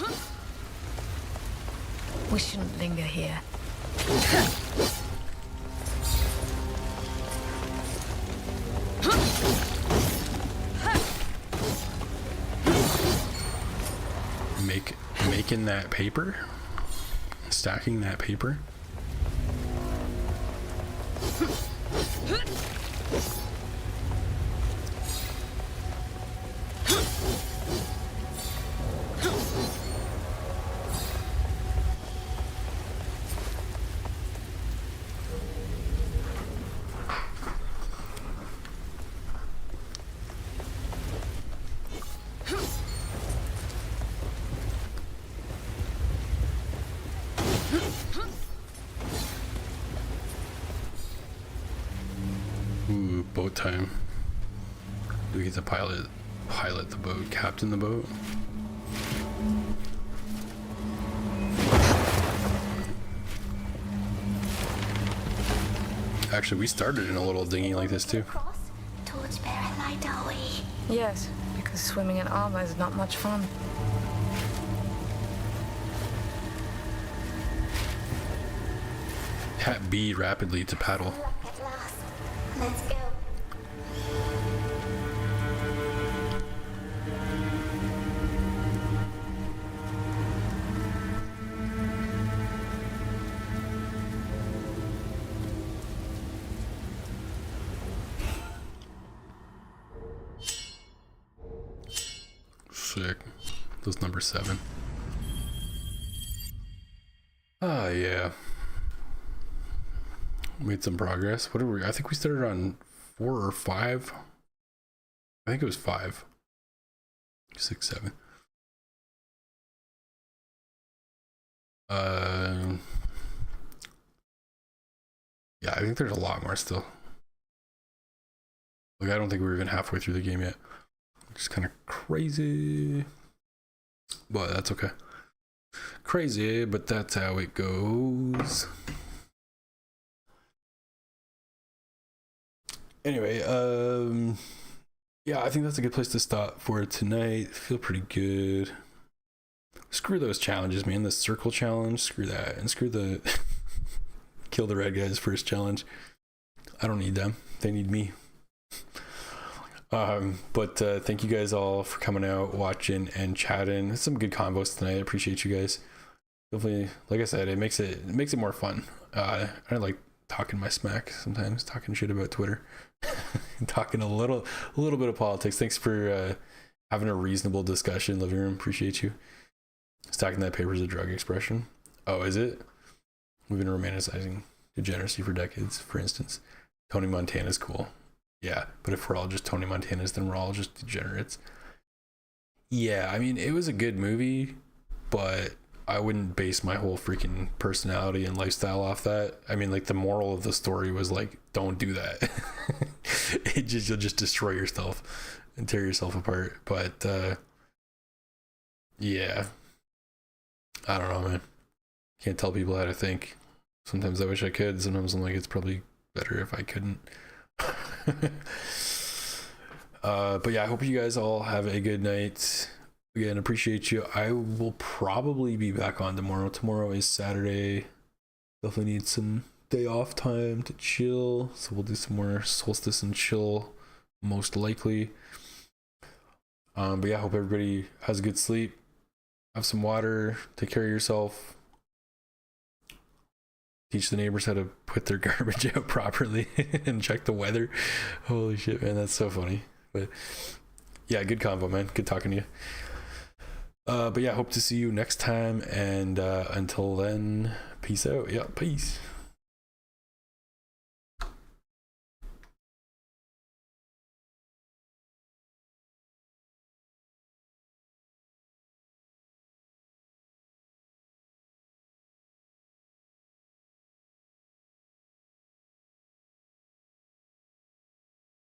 We shouldn't linger here. Making that paper, stacking that paper. Ooh, boat time. Do we get to pilot the boat, captain the boat? Actually, we started in a little dinghy like this too. Cross towards Light, are we? Yes, because swimming in armor is not much fun. Tap B rapidly to paddle. Luck at last. Let's go. Sick. That's number 7. Ah, yeah. Made some progress. What are we? I think we started on 4 or 5. I think it was 5. 6, 7. Yeah, I think there's a lot more still. Like, I don't think we're even halfway through the game yet. Just kind of crazy. But that's okay. Crazy, but that's how it goes. Anyway, yeah, I think that's a good place to stop for tonight. Feel pretty good. Screw those challenges, man. The circle challenge, screw that. And screw the kill the red guys first challenge. I don't need them. They need me. But thank you guys all for coming out, watching, and chatting. It's some good combos tonight. I appreciate you guys. Hopefully, like I said, it makes it more fun. I like talking my smack sometimes, talking shit about Twitter, talking a little bit of politics. Thanks for having a reasonable discussion, living room. Appreciate you. Stacking that paper is a drug expression. Oh, is it? We've been romanticizing degeneracy for decades. For instance, Tony Montana's cool. Yeah, but if we're all just Tony Montanas, then we're all just degenerates. Yeah, I mean, it was a good movie, but I wouldn't base my whole freaking personality and lifestyle off that. I mean, like, the moral of the story was like, don't do that. You'll just destroy yourself and tear yourself apart. But yeah, I don't know, man. Can't tell people how to think. Sometimes I wish I could. Sometimes I'm like, it's probably better if I couldn't. But yeah, I hope you guys all have a good night, again, appreciate you. I will probably be back on tomorrow. Tomorrow is Saturday. Definitely need some day off time to chill. So we'll do some more Soulstice and chill, most likely. But yeah, hope everybody has a good sleep. Have some water. Take care of yourself. Teach the neighbors how to put their garbage out properly and check the weather. Holy shit, man, that's so funny. But yeah, good convo, man. Good talking to you. But yeah, hope to see you next time. And until then, peace out. Yeah, peace.